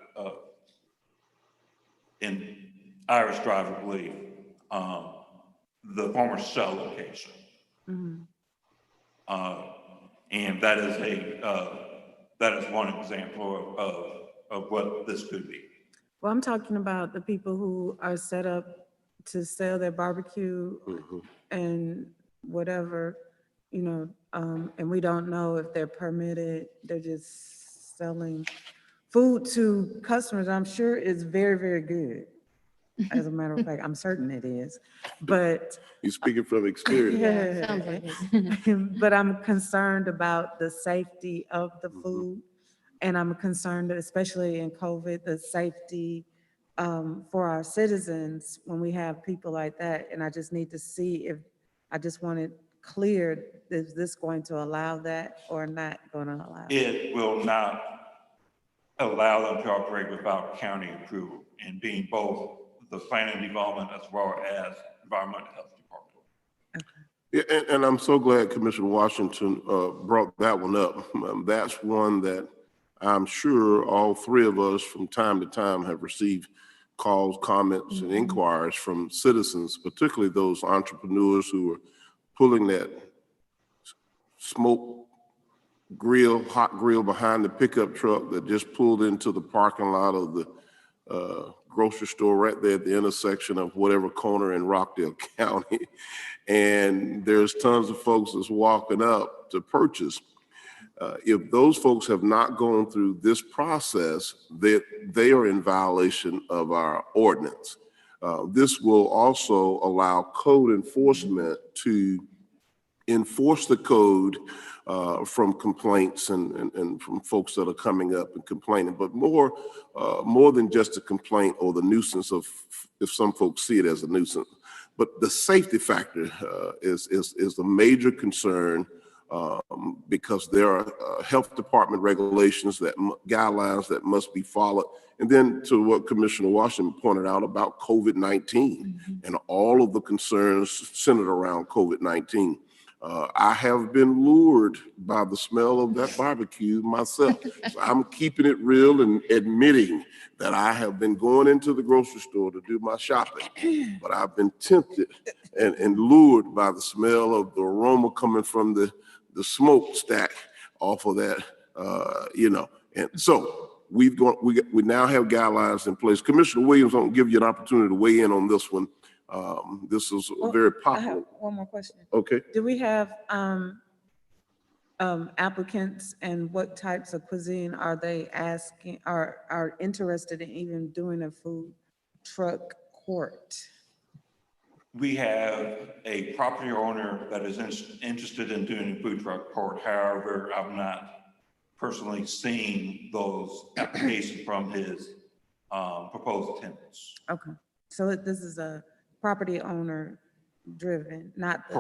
in Irish Drive, I believe, the former Shell location. Mm-hmm. And that is one example of what this could be. Well, I'm talking about the people who are set up to sell their barbecue and whatever, and we don't know if they're permitted. They're just selling food to customers. I'm sure it's very, very good. As a matter of fact, I'm certain it is, but. You're speaking from experience. Yeah, sounds like it. But I'm concerned about the safety of the food. And I'm concerned, especially in COVID, the safety for our citizens when we have people like that. And I just need to see if, I just want it clear, is this going to allow that or not going to allow it? It will not allow them to operate without county approval and being both the planning and development as well as environmental health department. Yeah, and I'm so glad Commissioner Washington brought that one up. That's one that I'm sure all 3 of us from time to time have received calls, comments, and inquiries from citizens, particularly those entrepreneurs who are pulling that smoke grill, hot grill behind the pickup truck that just pulled into the parking lot of the grocery store right there at the intersection of whatever corner in Rockdale County. And there's tons of folks that's walking up to purchase. If those folks have not gone through this process, they are in violation of our ordinance. This will also allow code enforcement to enforce the code from complaints and from folks that are coming up and complaining, but more than just a complaint or the nuisance of, if some folks see it as a nuisance, but the safety factor is a major concern. Because there are health department regulations, guidelines that must be followed. And then to what Commissioner Washington pointed out about COVID-19 and all of the concerns centered around COVID-19. I have been lured by the smell of that barbecue myself. So I'm keeping it real and admitting that I have been going into the grocery store to do my shopping, but I've been tempted and lured by the smell of the aroma coming from the smokestack off of that, and so we now have guidelines in place. Commissioner Williams, I'll give you an opportunity to weigh in on this one. This is very popular. I have one more question. Okay. Do we have applicants and what types of cuisine are they asking, are interested in even doing a food truck court? We have a property owner that is interested in doing a food truck court. However, I've not personally seen those applications from his proposed tenants. Okay, so this is a property owner driven, not the,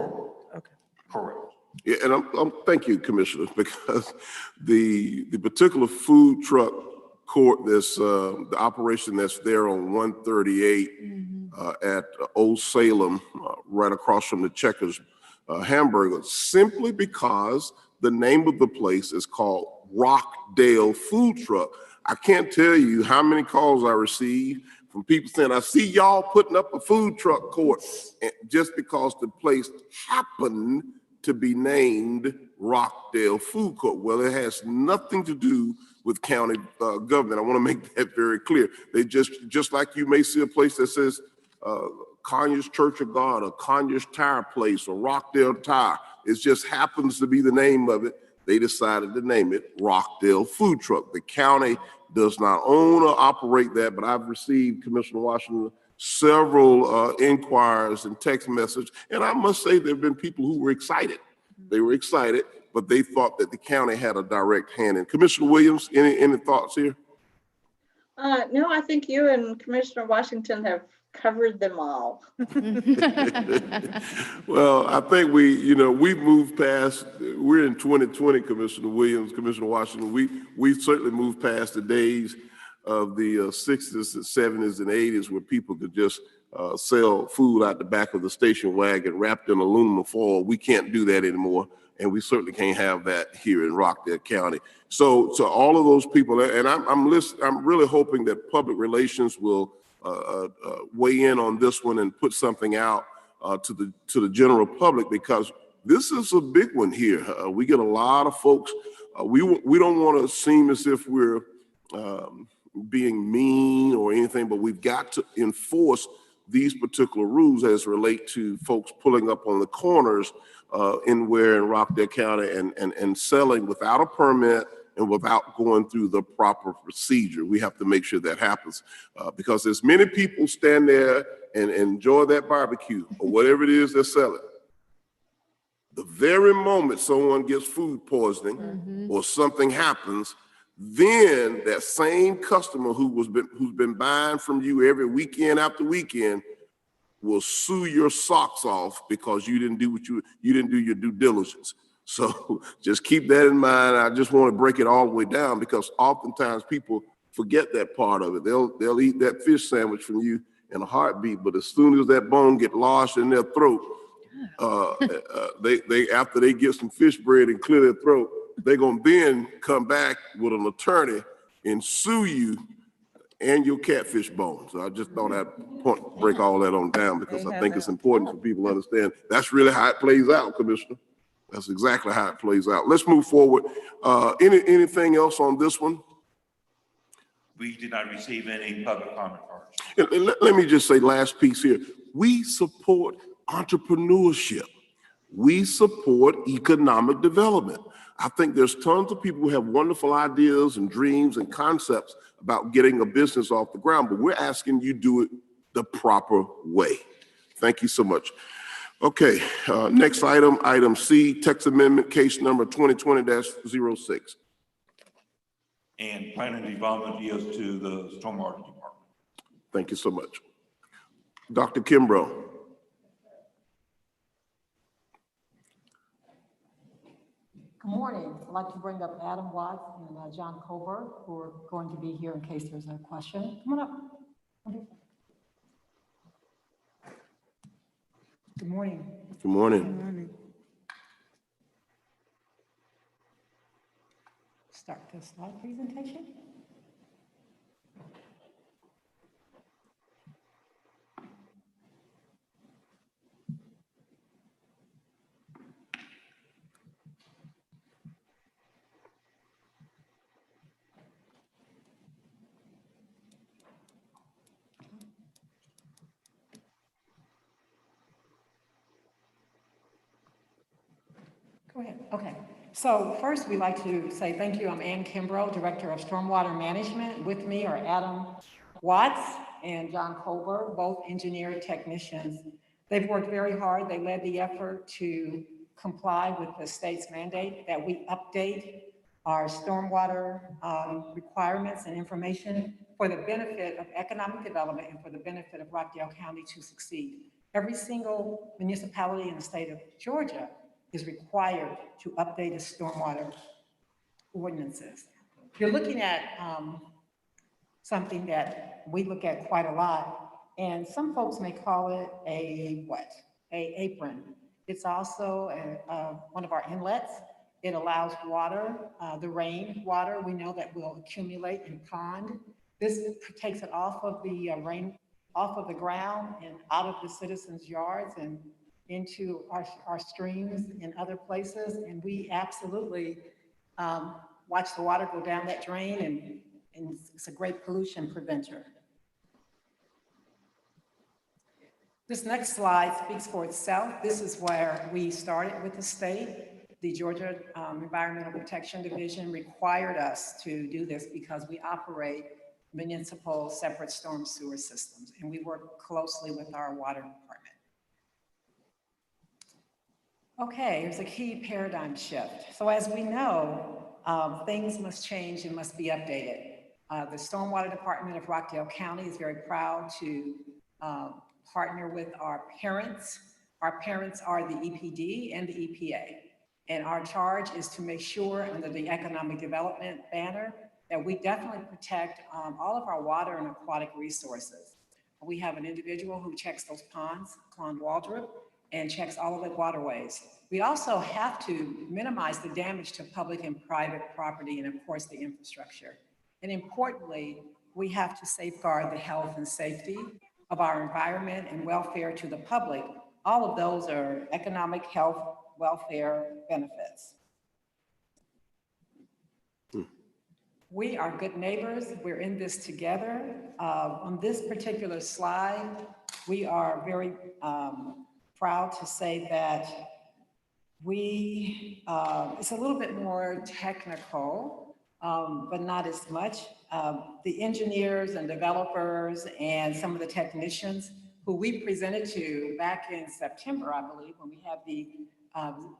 okay. Correct. Yeah, and thank you, Commissioner, because the particular food truck court, that's the operation that's there on 138 at Old Salem, right across from the Checkers hamburger, simply because the name of the place is called Rockdale Food Truck. I can't tell you how many calls I received from people saying, I see y'all putting up a food truck court, just because the place happened to be named Rockdale Food Court. Well, it has nothing to do with county government. I want to make that very clear. They just like you may see a place that says Conyers Church of God or Conyers Tire Place or Rockdale Tire. It just happens to be the name of it. They decided to name it Rockdale Food Truck. The county does not own or operate that, but I've received, Commissioner Washington, several inquiries and text messages, and I must say there have been people who were excited. They were excited, but they thought that the county had a direct hand in. Commissioner Williams, any thoughts here? No, I think you and Commissioner Washington have covered them all. Well, I think we've moved past, we're in 2020, Commissioner Williams, Commissioner Washington. We've certainly moved past the days of the 60s and 70s and 80s where people could just sell food out the back of the station wagon wrapped in aluminum foil. We can't do that anymore, and we certainly can't have that here in Rockdale County. So all of those people, and I'm really hoping that public relations will weigh in on this one and put something out to the general public, because this is a big one here. We get a lot of folks. We don't want to seem as if we're being mean or anything, but we've got to enforce these particular rules as relate to folks pulling up on the corners in Rockdale County and selling without a permit and without going through the proper procedure. We have to make sure that happens because as many people stand there and enjoy that barbecue or whatever it is they're selling, the very moment someone gets food poisoning or something happens, then that same customer who's been buying from you every weekend after weekend will sue your socks off because you didn't do your due diligence. So just keep that in mind. I just want to break it all the way down because oftentimes people forget that part of it. They'll eat that fish sandwich from you in a heartbeat, but as soon as that bone get lodged in their throat, they after they get some fish bread and clear their throat, they're gonna then come back with an attorney and sue you and your catfish bones. So I just thought I'd break all that on down because I think it's important for people to understand that's really how it plays out, Commissioner. That's exactly how it plays out. Let's move forward. Anything else on this one? We did not receive any public comment cards. And let me just say last piece here. We support entrepreneurship. We support economic development. I think there's tons of people who have wonderful ideas and dreams and concepts about getting a business off the ground, but we're asking you do it the proper way. Thank you so much. Okay, next item, item C, text amendment case number 2020-06. And planning and development deals to the stormwater department. Thank you so much. Dr. Kimbrough. Good morning. I'd like to bring up Adam Watts and John Colbert, who are going to be here in case there's a question. Come on up. Good morning. Good morning. Good morning. Start the slide presentation. Go ahead. Okay. So first, we'd like to say thank you. I'm Ann Kimbrough, Director of Stormwater Management. With me are Adam Watts and John Colbert, both engineer technicians. They've worked very hard. They led the effort to comply with the state's mandate that we update our stormwater requirements and information for the benefit of economic development and for the benefit of Rockdale County to succeed. Every single municipality in the state of Georgia is required to update its stormwater ordinances. You're looking at something that we look at quite a lot, and some folks may call it a what? A apron. It's also one of our inlets. It allows water, the rain water, we know that will accumulate in pond. This takes it off of the rain, off of the ground and out of the citizens' yards and into our streams and other places. And we absolutely watch the water go down that drain, and it's a great pollution preventer. This next slide speaks for itself. This is where we started with the state. The Georgia Environmental Protection Division required us to do this because we operate municipal separate storm sewer systems, and we work closely with our water department. Okay, here's a key paradigm shift. So as we know, things must change and must be updated. The Stormwater Department of Rockdale County is very proud to partner with our parents. Our parents are the EPD and the EPA. And our charge is to make sure under the economic development banner that we definitely protect all of our water and aquatic resources. We have an individual who checks those ponds, Claude Waldrop, and checks all of the waterways. We also have to minimize the damage to public and private property and of course the infrastructure. And importantly, we have to safeguard the health and safety of our environment and welfare to the public. All of those are economic, health, welfare benefits. We are good neighbors. We're in this together. On this particular slide, we are very proud to say that it's a little bit more technical, but not as much. The engineers and developers and some of the technicians who we presented to back in September, I believe, when we had the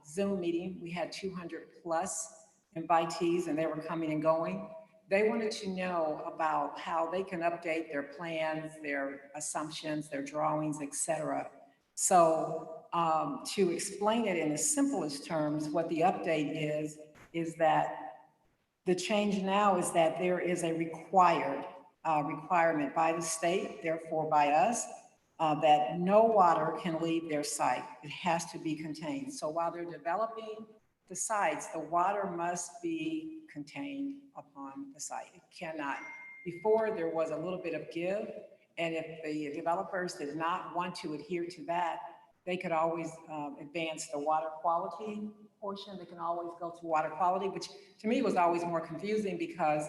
Zoom meeting, we had 200 plus invitees and they were coming and going. They wanted to know about how they can update their plans, their assumptions, their drawings, et cetera. So to explain it in the simplest terms, what the update is that the change now is that there is a requirement by the state, therefore by us, that no water can leave their site. It has to be contained. So while they're developing the sites, the water must be contained upon the site. It cannot. Before, there was a little bit of give, and if the developers did not want to adhere to that, they could always advance the water quality portion. They can always go to water quality, which to me was always more confusing because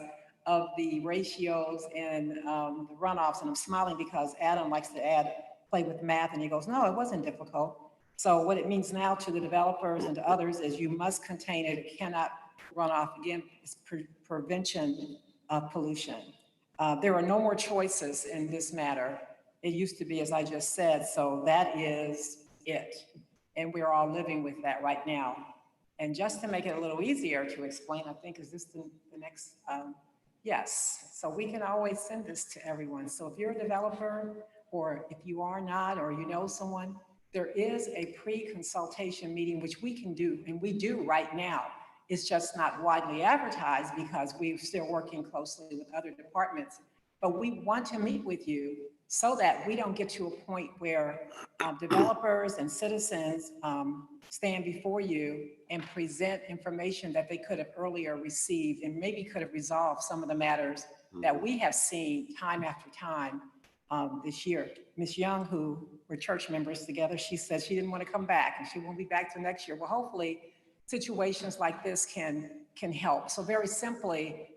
of the ratios and the runoffs. And I'm smiling because Adam likes to play with math, and he goes, no, it wasn't difficult. So what it means now to the developers and to others is you must contain it. It cannot run off. Again, it's prevention of pollution. There are no more choices in this matter. It used to be, as I just said, so that is it. And we're all living with that right now. And just to make it a little easier to explain, I think, is this the next? Yes, so we can always send this to everyone. So if you're a developer, or if you are not, or you know someone, there is a pre-consultation meeting, which we can do, and we do right now. It's just not widely advertised because we're still working closely with other departments. But we want to meet with you so that we don't get to a point where developers and citizens stand before you and present information that they could have earlier received and maybe could have resolved some of the matters that we have seen time after time this year. Ms. Young, who were church members together, she said she didn't want to come back and she won't be back till next year. Well, hopefully situations like this can help. So very simply,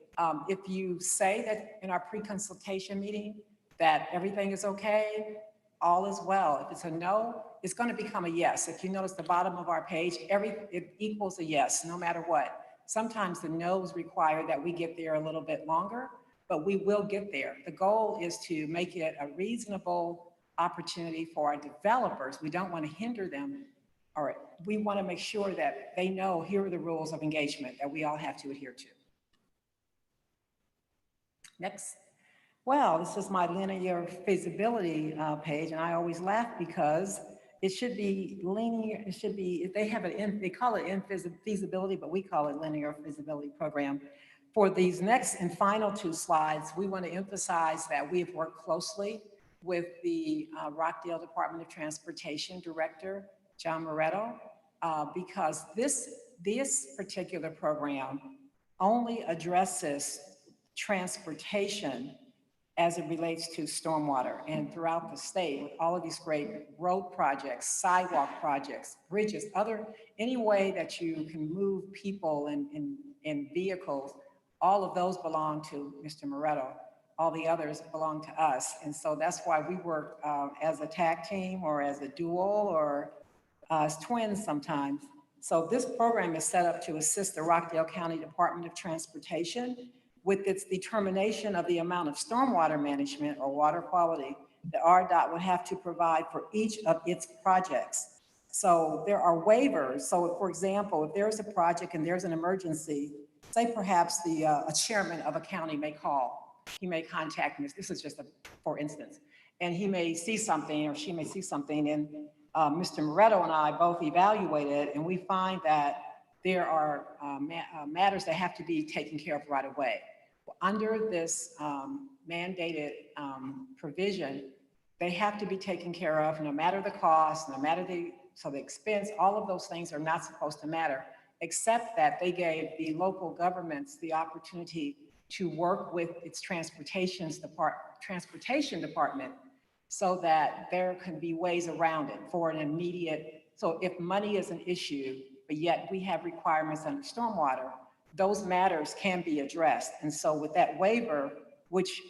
if you say that in our pre-consultation meeting that everything is okay, all is well. If it's a no, it's going to become a yes. If you notice the bottom of our page, it equals a yes, no matter what. Sometimes the no's require that we get there a little bit longer, but we will get there. The goal is to make it a reasonable opportunity for our developers. We don't want to hinder them, or we want to make sure that they know here are the rules of engagement that we all have to adhere to. Next. Well, this is my linear feasibility page, and I always laugh because it should be linear. It should be, they have they call it feasibility, but we call it linear feasibility program. For these next and final two slides, we want to emphasize that we have worked closely with the Rockdale Department of Transportation Director, John Moretto, because this particular program only addresses transportation as it relates to stormwater. And throughout the state, with all of these great road projects, sidewalk projects, bridges, any way that you can move people and vehicles, all of those belong to Mr. Moretto. All the others belong to us. And so that's why we work as a tag team or as a duo or as twins sometimes. So this program is set up to assist the Rockdale County Department of Transportation with its determination of the amount of stormwater management or water quality that RDOT would have to provide for each of its projects. So there are waivers. So for example, if there's a project and there's an emergency, say perhaps a chairman of a county may call, he may contact me, this is just for instance, and he may see something or she may see something, and Mr. Moretto and I both evaluate it, and we find that there are matters that have to be taken care of right away. Under this mandated provision, they have to be taken care of no matter the cost, no matter the expense, all of those things are not supposed to matter, except that they gave the local governments the opportunity to work with its transportation department so that there can be ways around it for an immediate, so if money is an issue, but yet we have requirements under stormwater, those matters can be addressed. And so with that waiver, which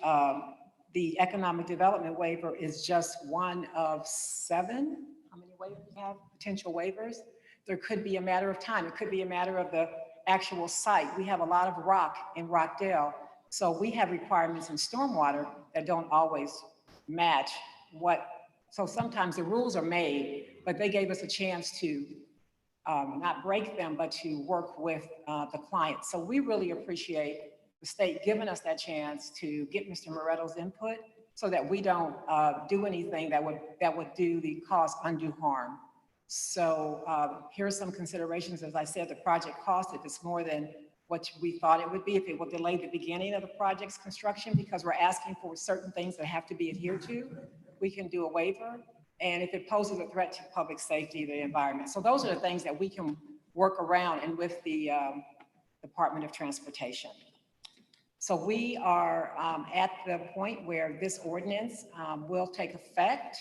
the economic development waiver is just one of 7, how many waivers we have, potential waivers? There could be a matter of time. It could be a matter of the actual site. We have a lot of rock in Rockdale. So we have requirements in stormwater that don't always match so sometimes the rules are made, but they gave us a chance to not break them, but to work with the client. So we really appreciate the state giving us that chance to get Mr. Moretto's input so that we don't do anything that would do the cause undue harm. So here are some considerations. As I said, the project cost, if it's more than what we thought it would be, if it will delay the beginning of the project's construction because we're asking for certain things that have to be adhered to, we can do a waiver. And if it poses a threat to public safety, the environment. So those are the things that we can work around and with the Department of Transportation. So we are at the point where this ordinance will take effect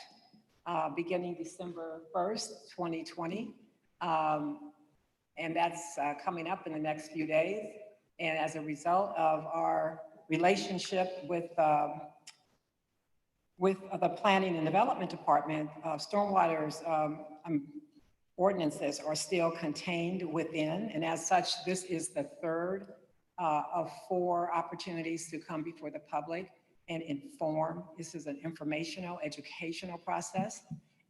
beginning December 1st, 2020. And that's coming up in the next few days. And as a result of our relationship with the Planning and Development Department, stormwater's ordinances are still contained within. And as such, this is the third of 4 opportunities to come before the public and inform. This is an informational, educational process.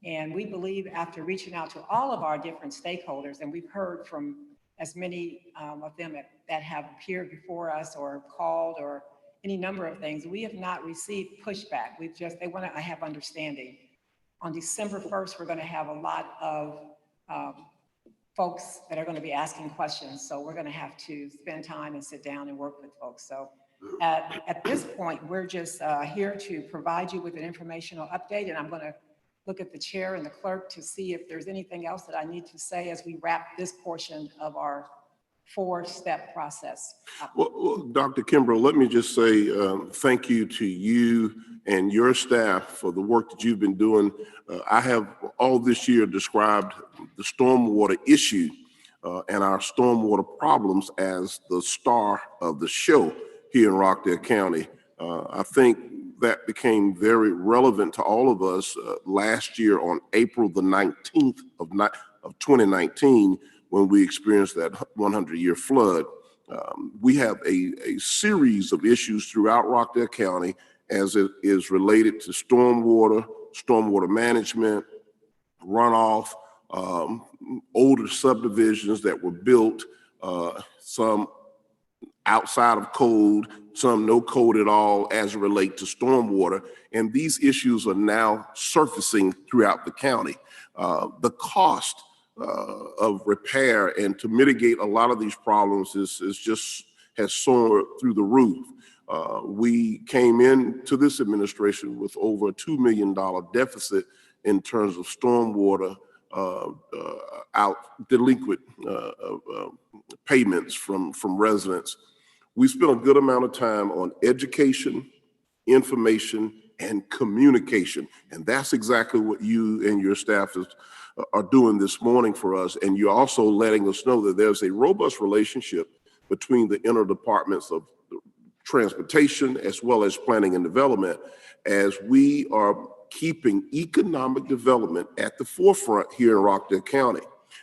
And we believe after reaching out to all of our different stakeholders, and we've heard from as many of them that have appeared before us or called or any number of things, we have not received pushback. They want to have understanding. On December 1st, we're going to have a lot of folks that are going to be asking questions. So we're going to have to spend time and sit down and work with folks. So at this point, we're just here to provide you with an informational update, and I'm going to look at the chair and the clerk to see if there's anything else that I need to say as we wrap this portion of our 4-step process. Well, Dr. Kimbrough, let me just say thank you to you and your staff for the work that you've been doing. I have all this year described the stormwater issue and our stormwater problems as the star of the show here in Rockdale County. I think that became very relevant to all of us last year on April the 19th of 2019, when we experienced that 100-year flood. We have a series of issues throughout Rockdale County as it is related to stormwater management, runoff, older subdivisions that were built, some outside of code, some no code at all as it relates to stormwater. And these issues are now surfacing throughout the county. The cost of repair and to mitigate a lot of these problems has soared through the roof. We came into this administration with over a $2 million deficit in terms of stormwater delinquent payments from residents. We spent a good amount of time on education, information, and communication. And that's exactly what you and your staff are doing this morning for us. And you're also letting us know that there's a robust relationship between the interdepartments of transportation as well as planning and development, as we are keeping economic development at the forefront here in Rockdale County.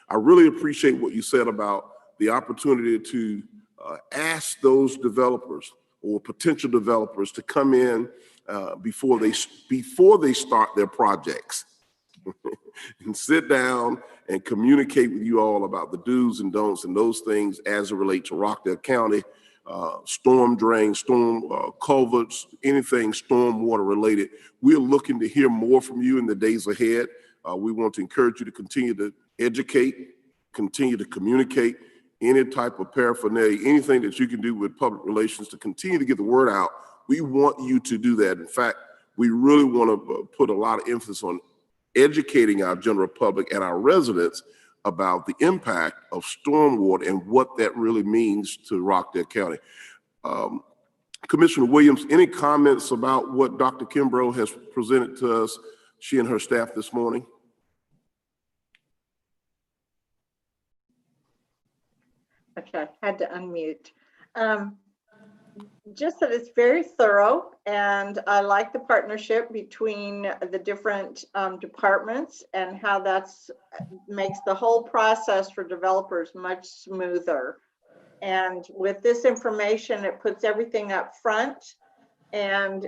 I really appreciate what you said about the opportunity to ask those developers or potential developers to come in before they start their projects and sit down and communicate with you all about the do's and don'ts and those things as it relate to Rockdale County, storm drains, storm culverts, anything storm water related. We're looking to hear more from you in the days ahead. We want to encourage you to continue to educate, continue to communicate, any type of paraphernalia, anything that you can do with public relations to continue to get the word out. We want you to do that. In fact, we really want to put a lot of emphasis on educating our general public and our residents about the impact of stormwater and what that really means to Rockdale County. Commissioner Williams, any comments about what Dr. Kimbrough has presented to us, she and her staff this morning? Okay, had to unmute. Just that it's very thorough, and I like the partnership between the different departments and how that's makes the whole process for developers much smoother. And with this information, it puts everything up front, and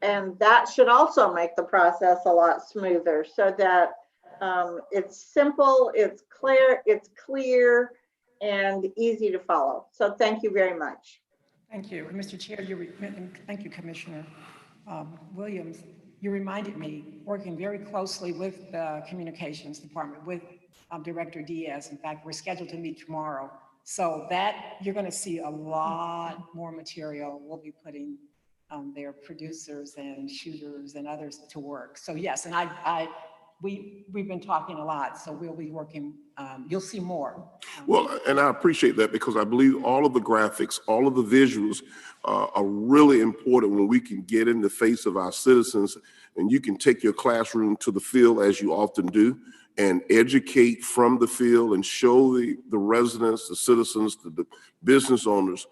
that should also make the process a lot smoother, so that it's simple, it's clear, and easy to follow. So thank you very much. Thank you. Mr. Chair, thank you, Commissioner Williams. You reminded me, working very closely with the Communications Department, with Director Diaz. In fact, we're scheduled to meet tomorrow. So that you're going to see a lot more material. We'll be putting their producers and shooters and others to work. So yes, and we've been talking a lot, so we'll be working, you'll see more. Well, and I appreciate that, because I believe all of the graphics, all of the visuals are really important when we can get in the face of our citizens, and you can take your classroom to the field, as you often do, and educate from the field and show the residents, the citizens, the business owners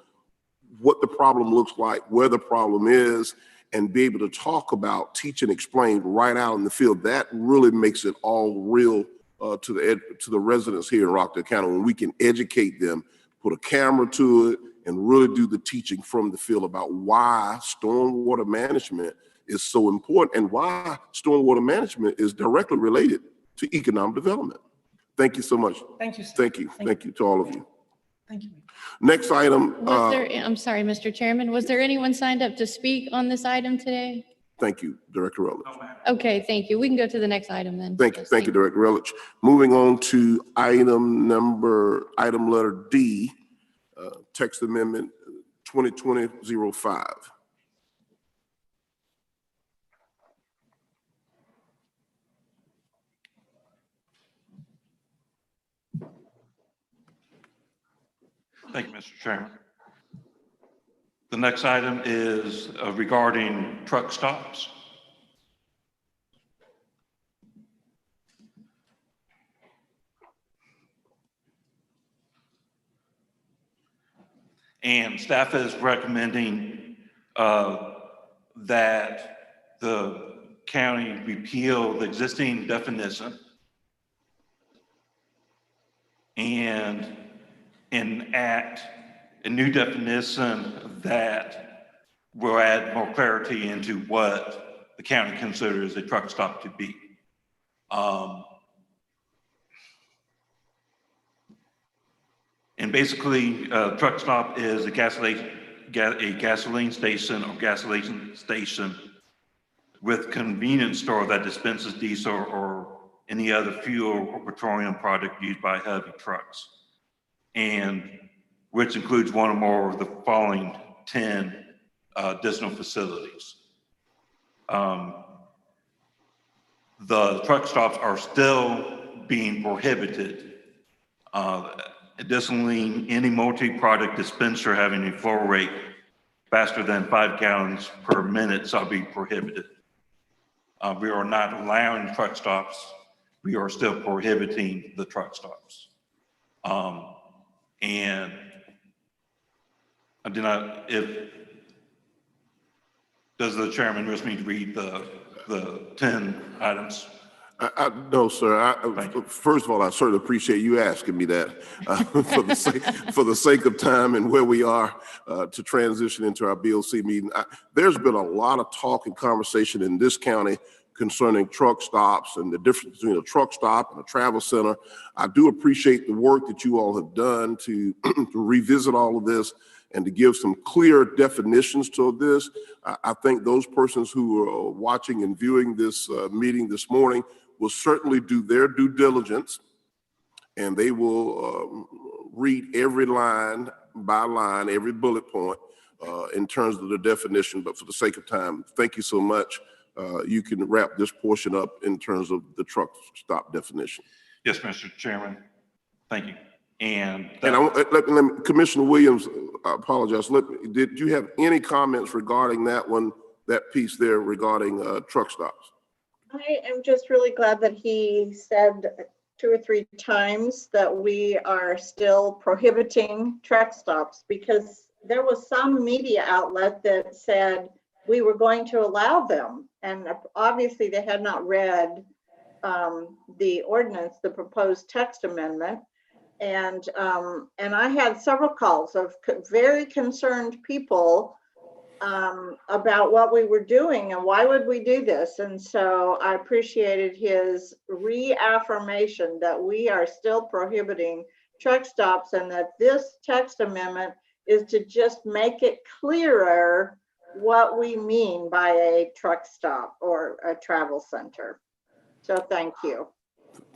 what the problem looks like, where the problem is, and be able to talk about, teach and explain right out in the field. That really makes it all real to the residents here in Rockdale County, when we can educate them, put a camera to it, and really do the teaching from the field about why stormwater management is so important and why stormwater management is directly related to economic development. Thank you so much. Thank you, sir. Thank you. Thank you to all of you. Thank you. Next item. I'm sorry, Mr. Chairman, was there anyone signed up to speak on this item today? Thank you, Director Rutledge. Okay, thank you. We can go to the next item then. Thank you, Director Rutledge. Moving on to item letter D, text amendment 2020-05. Thank you, Mr. Chairman. The next item is regarding truck stops. And staff is recommending that the county repeal the existing definition and enact a new definition that will add more clarity into what the county considers a truck stop to be. And basically, truck stop is a gasoline station or gasoline station with convenience store that dispenses diesel or any other fuel or petroleum product used by heavy trucks, and which includes one or more of the following 10 additional facilities. The truck stops are still being prohibited. Additionally, any multi-product dispenser having a flow rate faster than 5 gallons per minute shall be prohibited. We are not allowing truck stops. We are still prohibiting the truck stops. And I did not, does the chairman wish me to read the 10 items? No, sir. First of all, I certainly appreciate you asking me that for the sake of time and where we are to transition into our BOC meeting. There's been a lot of talk and conversation in this county concerning truck stops and the difference between a truck stop and a travel center. I do appreciate the work that you all have done to revisit all of this and to give some clear definitions to this. I think those persons who are watching and viewing this meeting this morning will certainly do their due diligence, and they will read every line by line, every bullet point in terms of the definition. But for the sake of time, thank you so much. You can wrap this portion up in terms of the truck stop definition. Yes, Mr. Chairman. Thank you. And let me, Commissioner Williams, I apologize. Did you have any comments regarding that one, that piece there regarding truck stops? I am just really glad that he said 2 or 3 times that we are still prohibiting truck stops, because there was some media outlet that said we were going to allow them. And obviously they had not read the ordinance, the proposed text amendment. And I had several calls of very concerned people about what we were doing and why would we do this. And so I appreciated his reaffirmation that we are still prohibiting truck stops, and that this text amendment is to just make it clearer what we mean by a truck stop or a travel center. So thank you.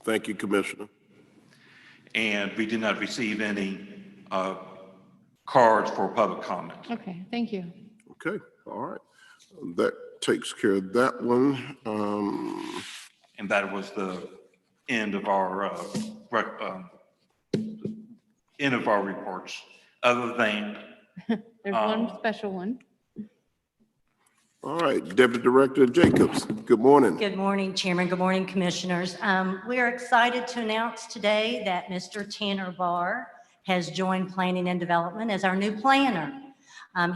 Thank you, Commissioner. And we did not receive any cards for public comment. Okay, thank you. Okay, all right. That takes care of that one. And that was the end of our reports. Other than there's one special one. All right, Deputy Director Jacobs, good morning. Good morning, Chairman. Good morning, Commissioners. We are excited to announce today that Mr. Tanner Barr has joined Planning and Development as our new planner.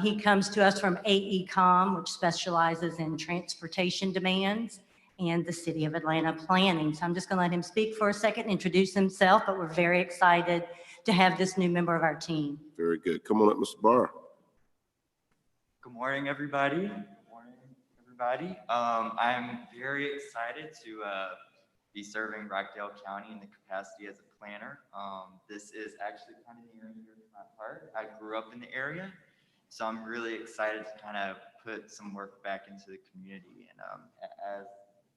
He comes to us from AECOM, which specializes in transportation demands, and the City of Atlanta planning. So I'm just going to let him speak for a second, introduce himself, but we're very excited to have this new member of our team. Very good. Come on up, Mr. Barr. Good morning, everybody. I'm very excited to be serving Rockdale County in the capacity as a planner. This is actually kind of near and dear to my heart. I grew up in the area, so I'm really excited to kind of put some work back into the community. And as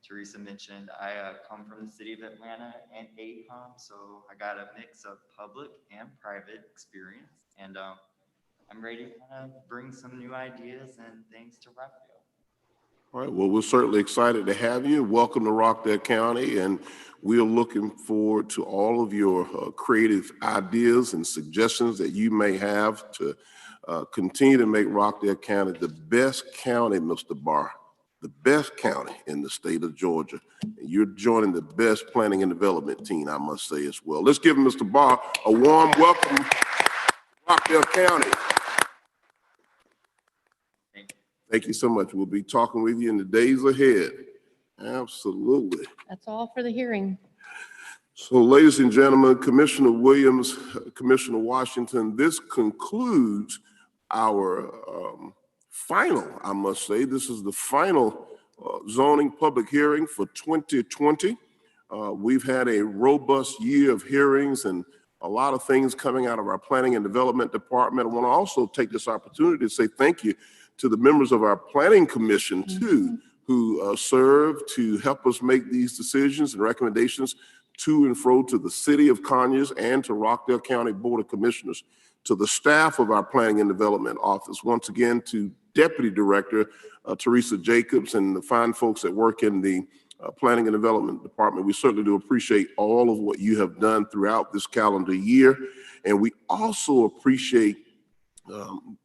Teresa mentioned, I come from the city of Atlanta and AECOM, so I got a mix of public and private experience, and I'm ready to kind of bring some new ideas and things to Rockdale. All right, well, we're certainly excited to have you. Welcome to Rockdale County, and we are looking forward to all of your creative ideas and suggestions that you may have to continue to make Rockdale County the best county, Mr. Barr, the best county in the state of Georgia. And you're joining the best planning and development team, I must say as well. Let's give Mr. Barr a warm welcome to Rockdale County. Thank you so much. We'll be talking with you in the days ahead. Absolutely. That's all for the hearing. So, ladies and gentlemen, Commissioner Williams, Commissioner Washington, this concludes our final, I must say, this is the final zoning public hearing for 2020. We've had a robust year of hearings and a lot of things coming out of our Planning and Development Department. I want to also take this opportunity to say thank you to the members of our Planning Commission, too, who serve to help us make these decisions and recommendations to and fro to the City of Conyers and to Rockdale County Board of Commissioners, to the staff of our Planning and Development Office, once again to Deputy Director Teresa Jacobs and the fine folks that work in the Planning and Development Department. We certainly do appreciate all of what you have done throughout this calendar year. And we also appreciate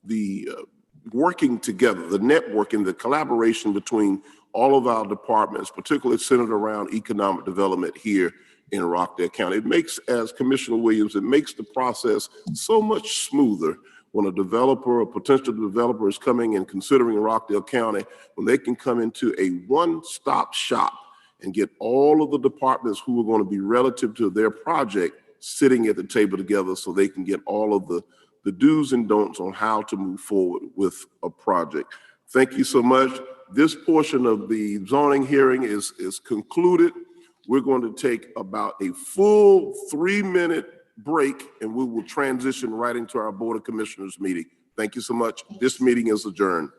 the working together, the networking, the collaboration between all of our departments, particularly centered around economic development here in Rockdale County. It makes, as Commissioner Williams, it makes the process so much smoother when a developer, a potential developer is coming and considering Rockdale County, when they can come into a one-stop shop and get all of the departments who are going to be relative to their project sitting at the table together so they can get all of the do's and don'ts on how to move forward with a project. Thank you so much. This portion of the zoning hearing is concluded. We're going to take about a full 3-minute break and we will transition right into our Board of Commissioners meeting. Thank you so much. This meeting is adjourned.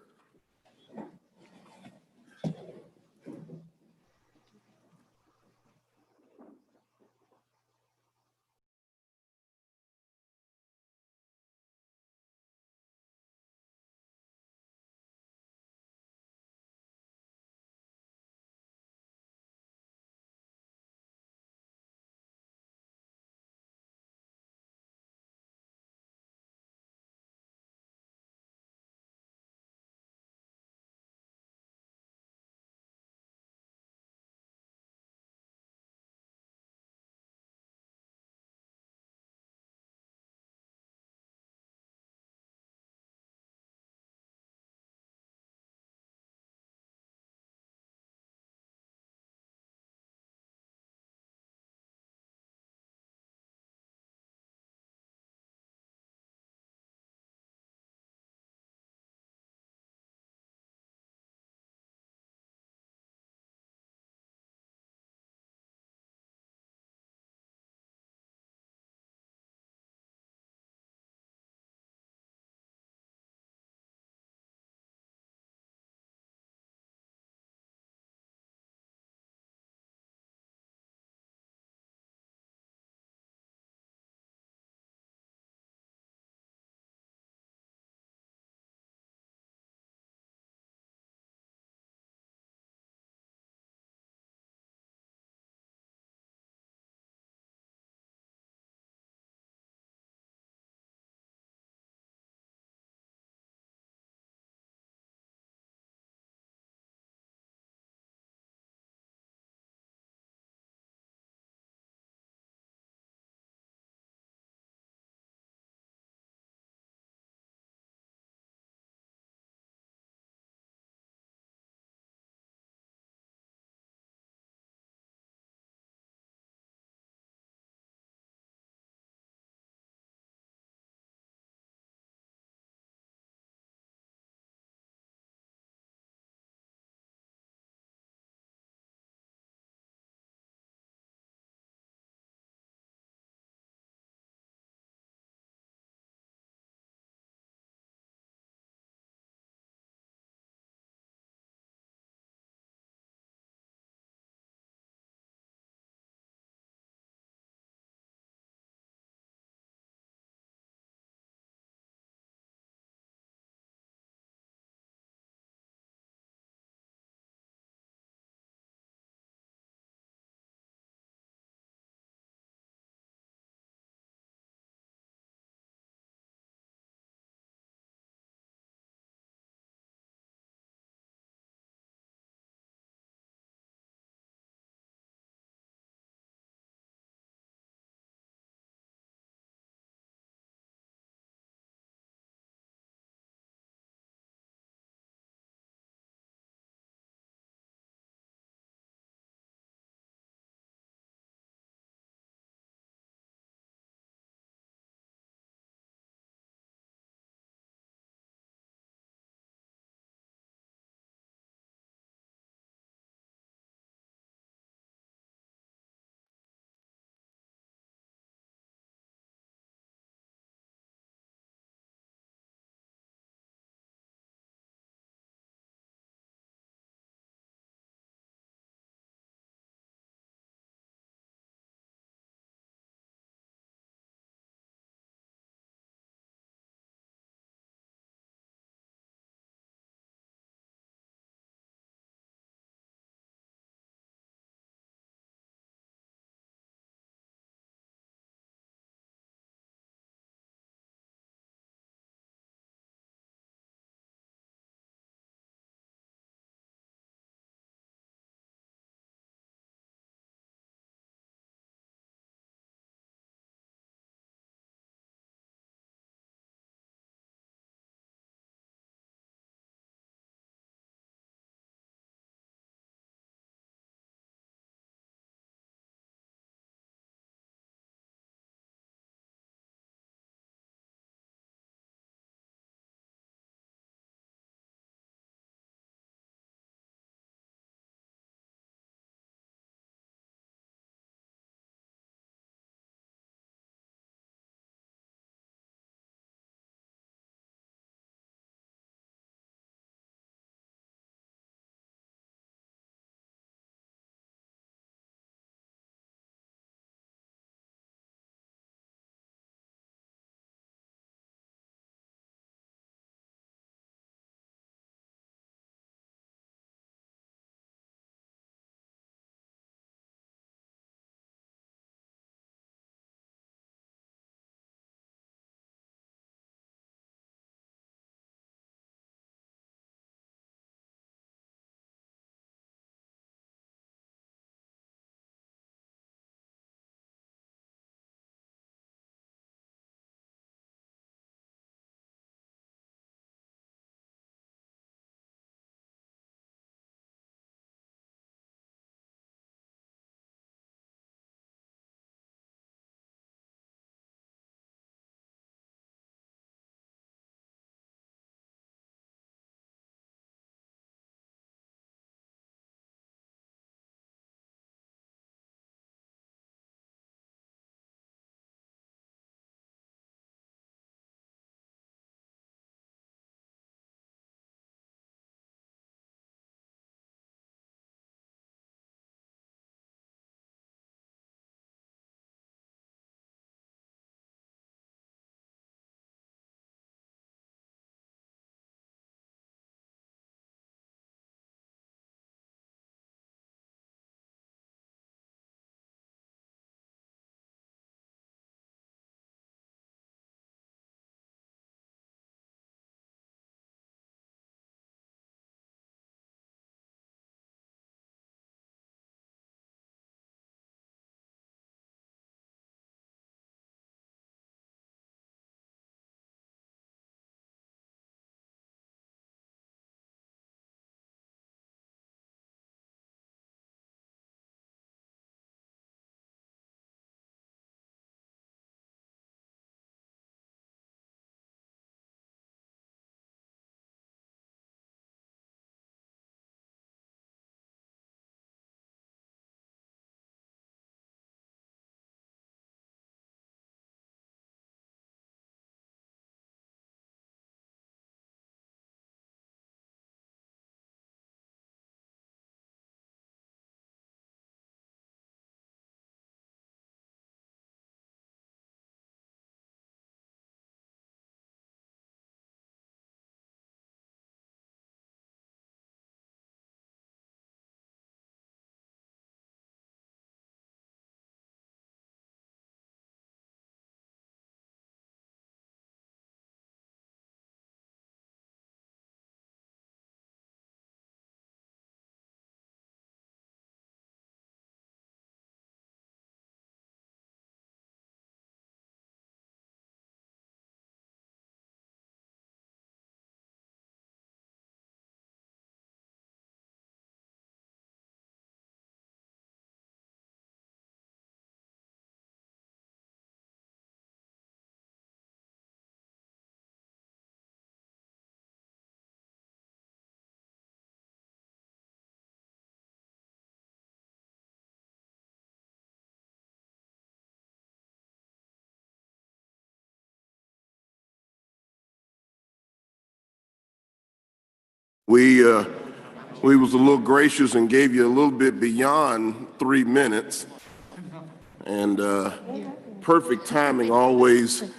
We was a little gracious and gave you a little bit beyond 3 minutes, and perfect timing always.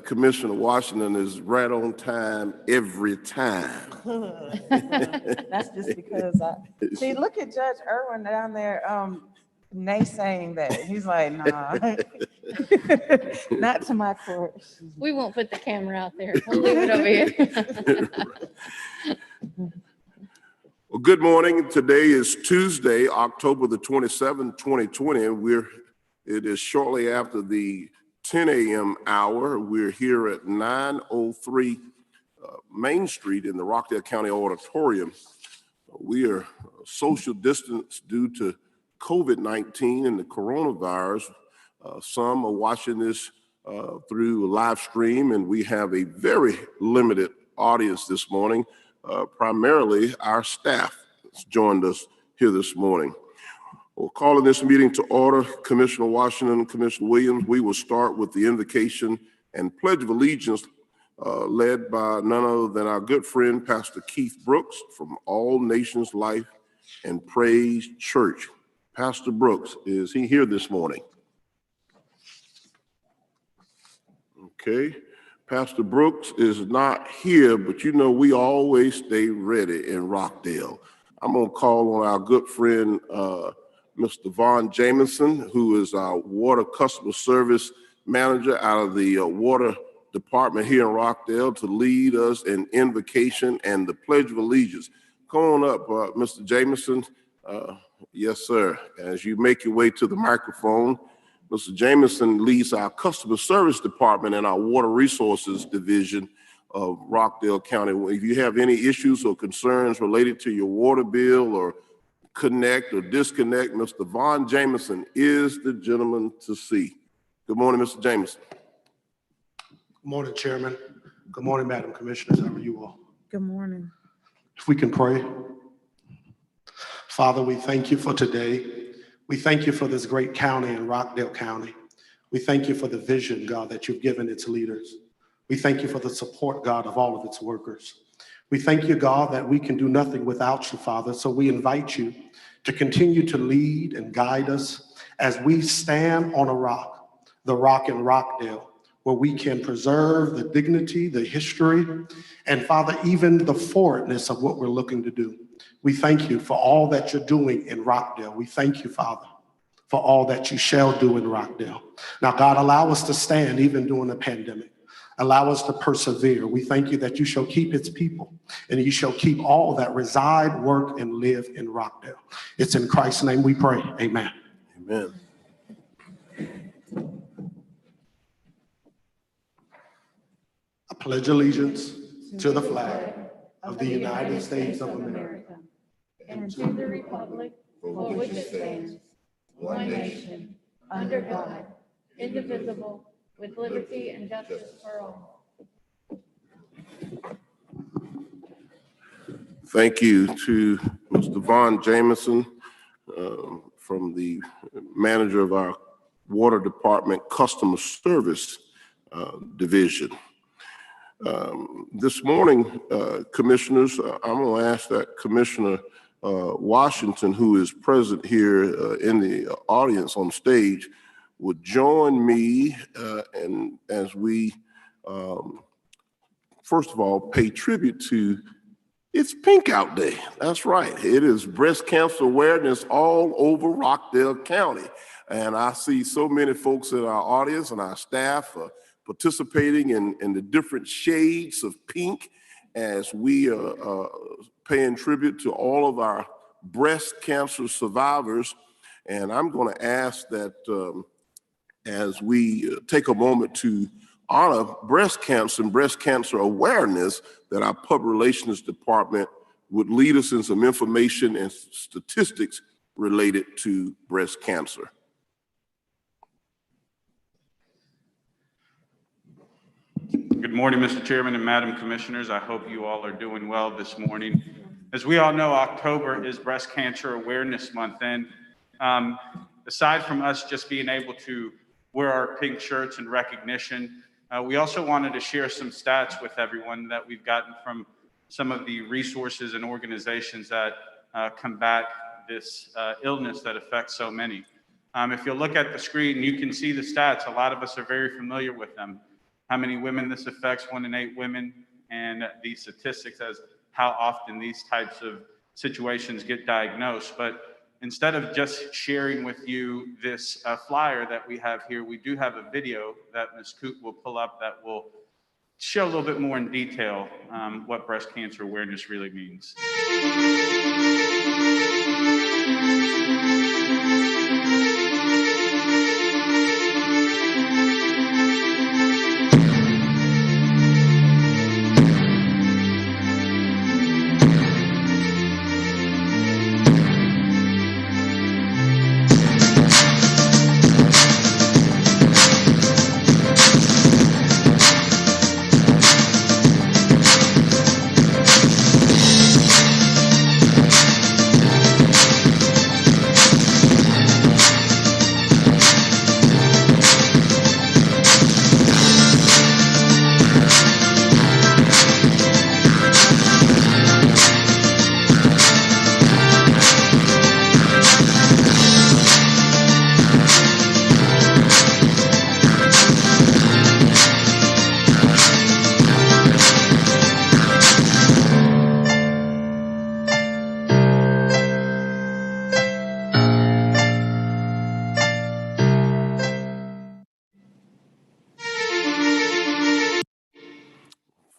Commissioner Washington is right on time every time. That's just because see, look at Judge Irwin down there, naysaying that. He's like, nah, not to my court. We won't put the camera out there. We'll leave it over here. Well, good morning. Today is Tuesday, October the 27th, 2020. It is shortly after the 10 a.m. hour. We're here at 903 Main Street in the Rockdale County Auditorium. We are social distanced due to COVID-19 and the coronavirus. Some are watching this through a live stream, and we have a very limited audience this morning. Primarily our staff has joined us here this morning. We're calling this meeting to order. Commissioner Washington and Commissioner Williams, we will start with the invocation and Pledge of Allegiance led by none other than our good friend, Pastor Keith Brooks from All Nations Life and Praise Church. Pastor Brooks, is he here this morning? Okay. Pastor Brooks is not here, but you know we always stay ready in Rockdale. I'm going to call on our good friend, Mr. Vaughn Jamison, who is our water customer service manager out of the water department here in Rockdale, to lead us in invocation and the Pledge of Allegiance. Come on up, Mr. Jamison. Yes, sir. As you make your way to the microphone, Mr. Jamison leads our customer service department and our water resources division of Rockdale County. If you have any issues or concerns related to your water bill or connect or disconnect, Mr. Vaughn Jamison is the gentleman to see. Good morning, Mr. Jamison. Good morning, Chairman. Good morning, Madam Commissioners. How are you all? Good morning. If we can pray. Father, we thank you for today. We thank you for this great county in Rockdale County. We thank you for the vision, God, that you've given its leaders. We thank you for the support, God, of all of its workers. We thank you, God, that we can do nothing without you, Father. So we invite you to continue to lead and guide us as we stand on a rock, the rock in Rockdale, where we can preserve the dignity, the history, and Father, even the forwardness of what we're looking to do. We thank you for all that you're doing in Rockdale. We thank you, Father, for all that you shall do in Rockdale. Now, God, allow us to stand even during the pandemic. Allow us to persevere. We thank you that you shall keep its people and you shall keep all that reside, work, and live in Rockdale. It's in Christ's name we pray. Amen. Amen. I pledge allegiance to the flag of the United States of America and to the republic for which it stands, one nation, under God, indivisible, with liberty and justice for all. Thank you to Mr. Vaughn Jamison from the manager of our water department customer service division. This morning, commissioners, I'm going to ask that Commissioner Washington, who is present here in the audience on stage, would join me and as we, first of all, pay tribute to It's Pink Out Day. That's right. It is breast cancer awareness all over Rockdale County. And I see so many folks in our audience and our staff participating in the different shades of pink as we are paying tribute to all of our breast cancer survivors. And I'm going to ask that as we take a moment to honor breast cancer and breast cancer awareness, that our public relations department would lead us in some information and statistics related to breast cancer. Good morning, Mr. Chairman and Madam Commissioners. I hope you all are doing well this morning. As we all know, October is Breast Cancer Awareness Month, and aside from us just being able to wear our pink shirts in recognition, we also wanted to share some stats with everyone that we've gotten from some of the resources and organizations that combat this illness that affects so many. If you look at the screen, you can see the stats. A lot of us are very familiar with them. How many women this affects, 1 in 8 women, and the statistics as how often these types of situations get diagnosed. But instead of just sharing with you this flyer that we have here, we do have a video that Ms. Coop will pull up that will show a little bit more in detail what breast cancer awareness really means.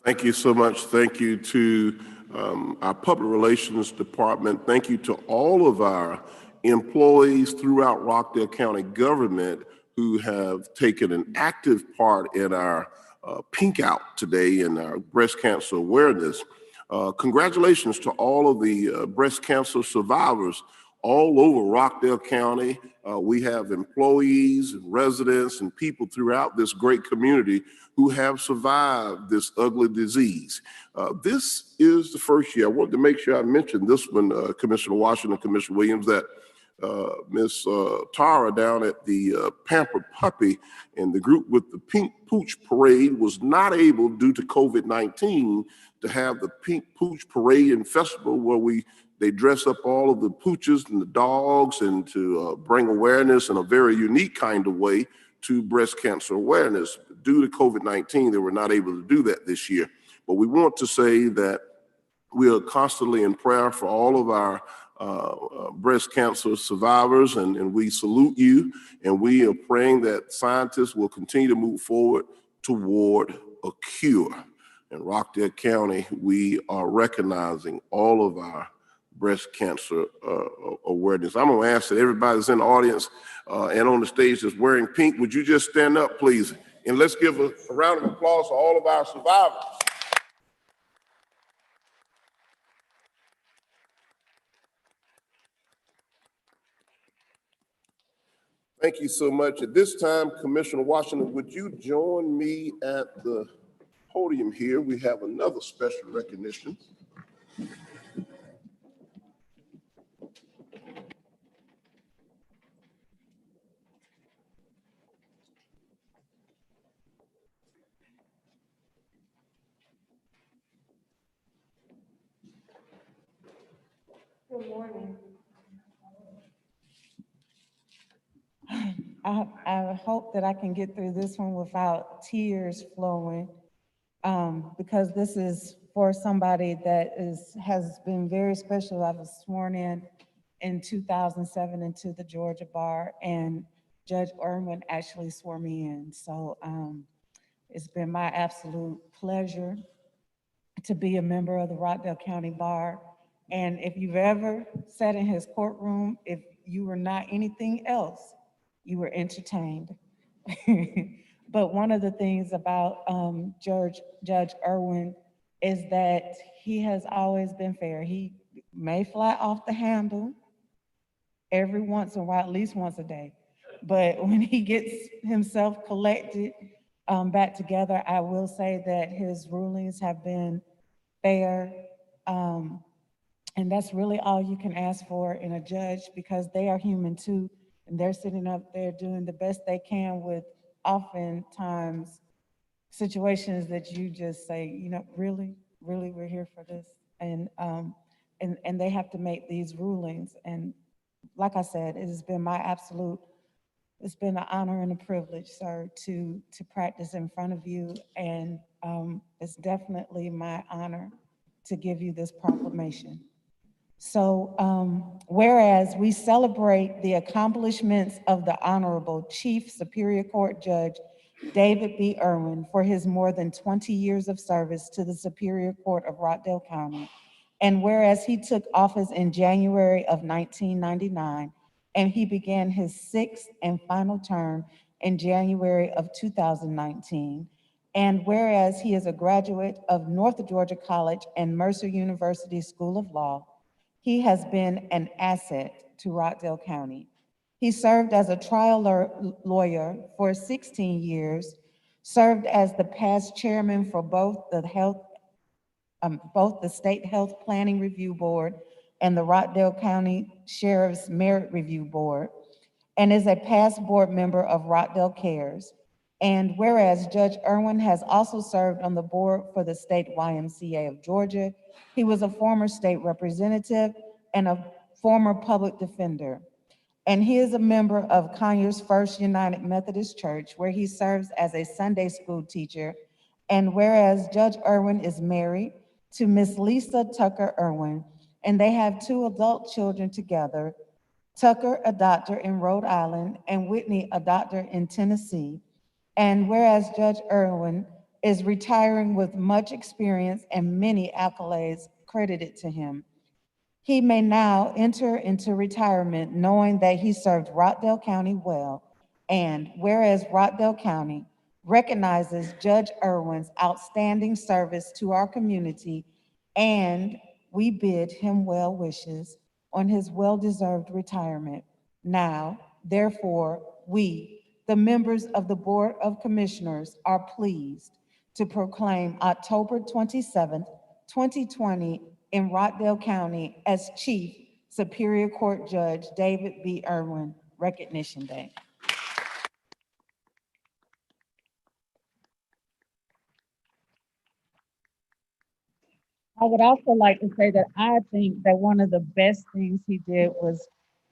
Thank you so much. Thank you to our public relations department. Thank you to all of our employees throughout Rockdale County government who have taken an active part in our Pink Out today in our breast cancer awareness. Congratulations to all of the breast cancer survivors all over Rockdale County. We have employees and residents and people throughout this great community who have survived this ugly disease. This is the first year. I wanted to make sure I mentioned this one, Commissioner Washington, Commissioner Williams, that Miss Tara down at the Pampered Puppy and the group with the Pink Pooch Parade was not able, due to COVID-19, to have the Pink Pooch Parade and Festival where they dress up all of the pooches and the dogs and to bring awareness in a very unique kind of way to breast cancer awareness. Due to COVID-19, they were not able to do that this year. But we want to say that we are constantly in prayer for all of our breast cancer survivors, and we salute you, and we are praying that scientists will continue to move forward toward a cure. In Rockdale County, we are recognizing all of our breast cancer awareness. I'm going to ask that everybody that's in the audience and on the stage that's wearing pink, would you just stand up, please? And let's give a round of applause to all of our survivors. Thank you so much. At this time, Commissioner Washington, would you join me at the podium here? We have another special recognition. Good morning. I hope that I can get through this one without tears flowing, because this is for somebody that has been very special. I was sworn in 2007 into the Georgia Bar, and Judge Irwin actually swore me in. So it's been my absolute pleasure to be a member of the Rockdale County Bar. And if you've ever sat in his courtroom, if you were not anything else, you were entertained. But one of the things about Judge Irwin is that he has always been fair. He may fly off the handle every once in a while, at least once a day. But when he gets himself collected back together, I will say that his rulings have been fair. And that's really all you can ask for in a judge, because they are human too. And they're sitting up there doing the best they can with oftentimes situations that you just say, you know, really? really we're here for this. And they have to make these rulings. And like I said, it has been my absolute, it's been an honor and a privilege, sir, to practice in front of you. And it's definitely my honor to give you this proclamation. So, whereas we celebrate the accomplishments of the Honorable Chief Superior Court Judge David B. Irwin for his more than 20 years of service to the Superior Court of Rockdale County, and whereas he took office in January of 1999, and he began his sixth and final term in January of 2019, and whereas he is a graduate of North Georgia College and Mercer University School of Law, he has been an asset to Rockdale County. He served as a trial lawyer for 16 years, served as the past chairman for both the State Health Planning Review Board and the Rockdale County Sheriff's Merit Review Board, and is a past board member of Rockdale Cares. And whereas Judge Irwin has also served on the board for the State YMCA of Georgia, he was a former state representative and a former public defender. And he is a member of Conyers First United Methodist Church, where he serves as a Sunday school teacher. And whereas Judge Irwin is married to Miss Lisa Tucker Irwin, and they have 2 adult children together, Tucker, a doctor in Rhode Island, and Whitney, a doctor in Tennessee. And whereas Judge Irwin is retiring with much experience and many accolades credited to him, he may now enter into retirement knowing that he served Rockdale County well. And whereas Rockdale County recognizes Judge Irwin's outstanding service to our community, and we bid him well wishes on his well-deserved retirement. Now, therefore, we, the members of the Board of Commissioners, are pleased to proclaim October 27th, 2020 in Rockdale County as Chief Superior Court Judge David B. Irwin Recognition Day. I would also like to say that I think that one of the best things he did was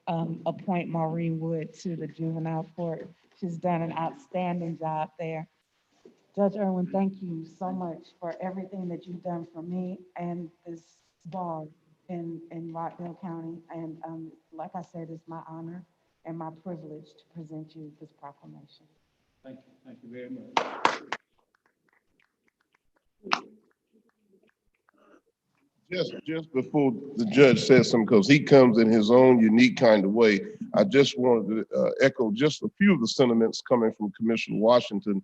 appoint Maureen Wood to the juvenile court. She's done an outstanding job there. Judge Irwin, thank you so much for everything that you've done for me and this bar in Rockdale County. And like I said, it's my honor and my privilege to present you this proclamation. Thank you. Thank you very much. Just before the judge says something, because he comes in his own unique kind of way, I just wanted to echo just a few of the sentiments coming from Commissioner Washington.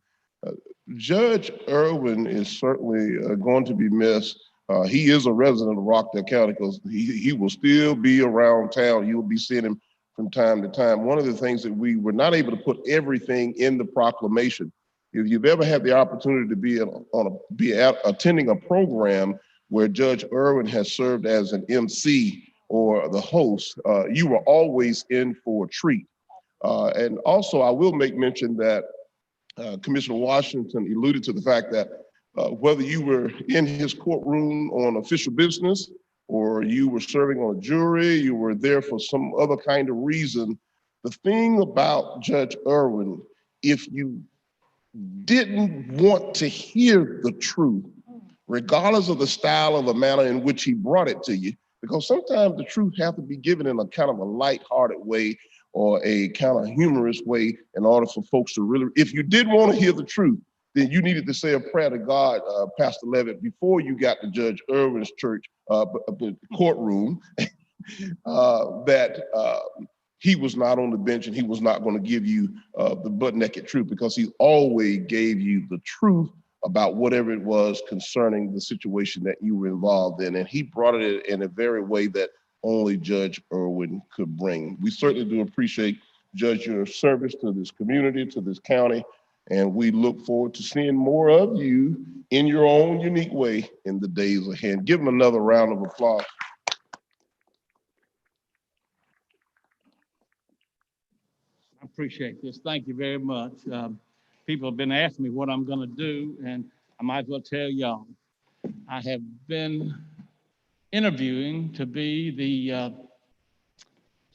Judge Irwin is certainly going to be missed. He is a resident of Rockdale County because he will still be around town. You'll be seeing him from time to time. One of the things that we were not able to put everything in the proclamation, if you've ever had the opportunity to be attending a program where Judge Irwin has served as an MC or the host, you were always in for a treat. And also, I will make mention that Commissioner Washington alluded to the fact that whether you were in his courtroom on official business or you were serving on a jury, you were there for some other kind of reason, the thing about Judge Irwin, if you didn't want to hear the truth, regardless of the style or the manner in which he brought it to you, because sometimes the truth has to be given in a kind of a lighthearted way or a kind of humorous way in order for folks to really, if you did want to hear the truth, then you needed to say a prayer to God, Pastor Levitt, before you got to Judge Irwin's church, courtroom, that he was not on the bench and he was not going to give you the butt-naked truth, because he always gave you the truth about whatever it was concerning the situation that you were involved in. And he brought it in a very way that only Judge Irwin could bring. We certainly do appreciate, Judge, your service to this community, to this county, and we look forward to seeing more of you in your own unique way in the days ahead. Give him another round of applause. I appreciate this. Thank you very much. People have been asking me what I'm going to do, and I might as well tell y'all. I have been interviewing to be the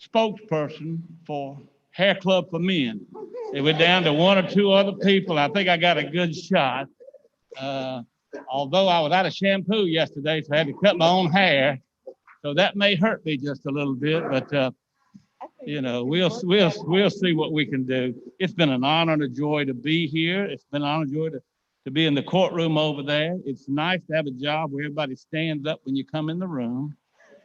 spokesperson for Hair Club for Men. It went down to one or two other people. I think I got a good shot. Although I was out of shampoo yesterday, so I had to cut my own hair. So that may hurt me just a little bit, but you know, we'll see what we can do. It's been an honor and a joy to be here. It's been an honor and joy to be in the courtroom over there. It's nice to have a job where everybody stands up when you come in the room.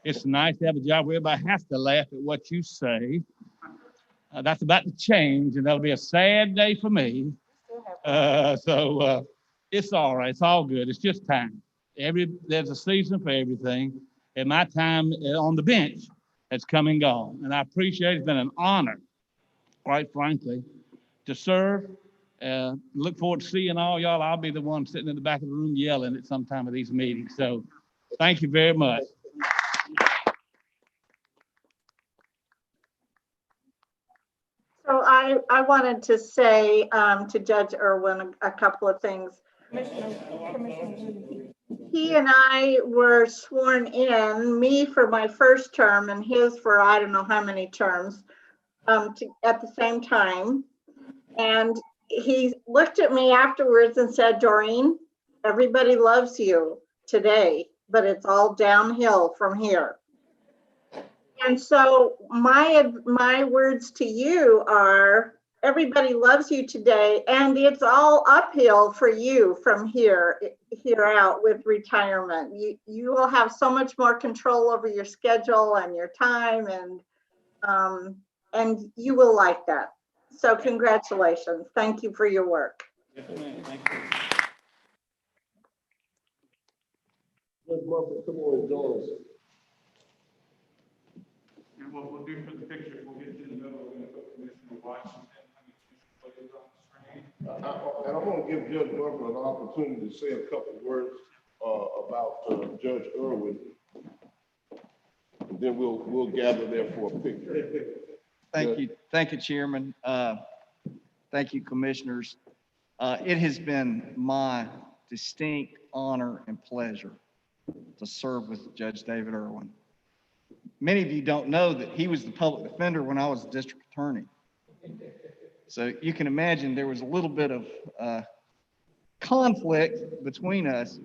It's nice to have a job where everybody has to laugh at what you say. That's about to change, and that'll be a sad day for me. So it's all right. It's all good. It's just time. There's a season for everything, and my time on the bench has come and gone. And I appreciate it. It's been an honor, quite frankly, to serve. Look forward to seeing all y'all. I'll be the one sitting in the back of the room yelling at some time of these meetings. So thank you very much. So I wanted to say to Judge Irwin a couple of things. He and I were sworn in, me for my first term and his for I don't know how many terms, at the same time. And he looked at me afterwards and said, Doreen, everybody loves you today, but it's all downhill from here. And so my words to you are, everybody loves you today, and it's all uphill for you from here out with retirement. You will have so much more control over your schedule and your time, and you will like that. So congratulations. Thank you for your work. Yes, ma'am. Thank you. Come on, join us. And what we'll do for the picture, we'll get you in the middle, we're going to put Commissioner Washington. And I'm going to give Judge Butler an opportunity to say a couple of words about Judge Irwin. And then we'll gather there for a picture. Thank you, Chairman. Thank you, Commissioners. It has been my distinct honor and pleasure to serve with Judge David Irwin. Many of you don't know that he was the public defender when I was the district attorney. So you can imagine there was a little bit of conflict between us,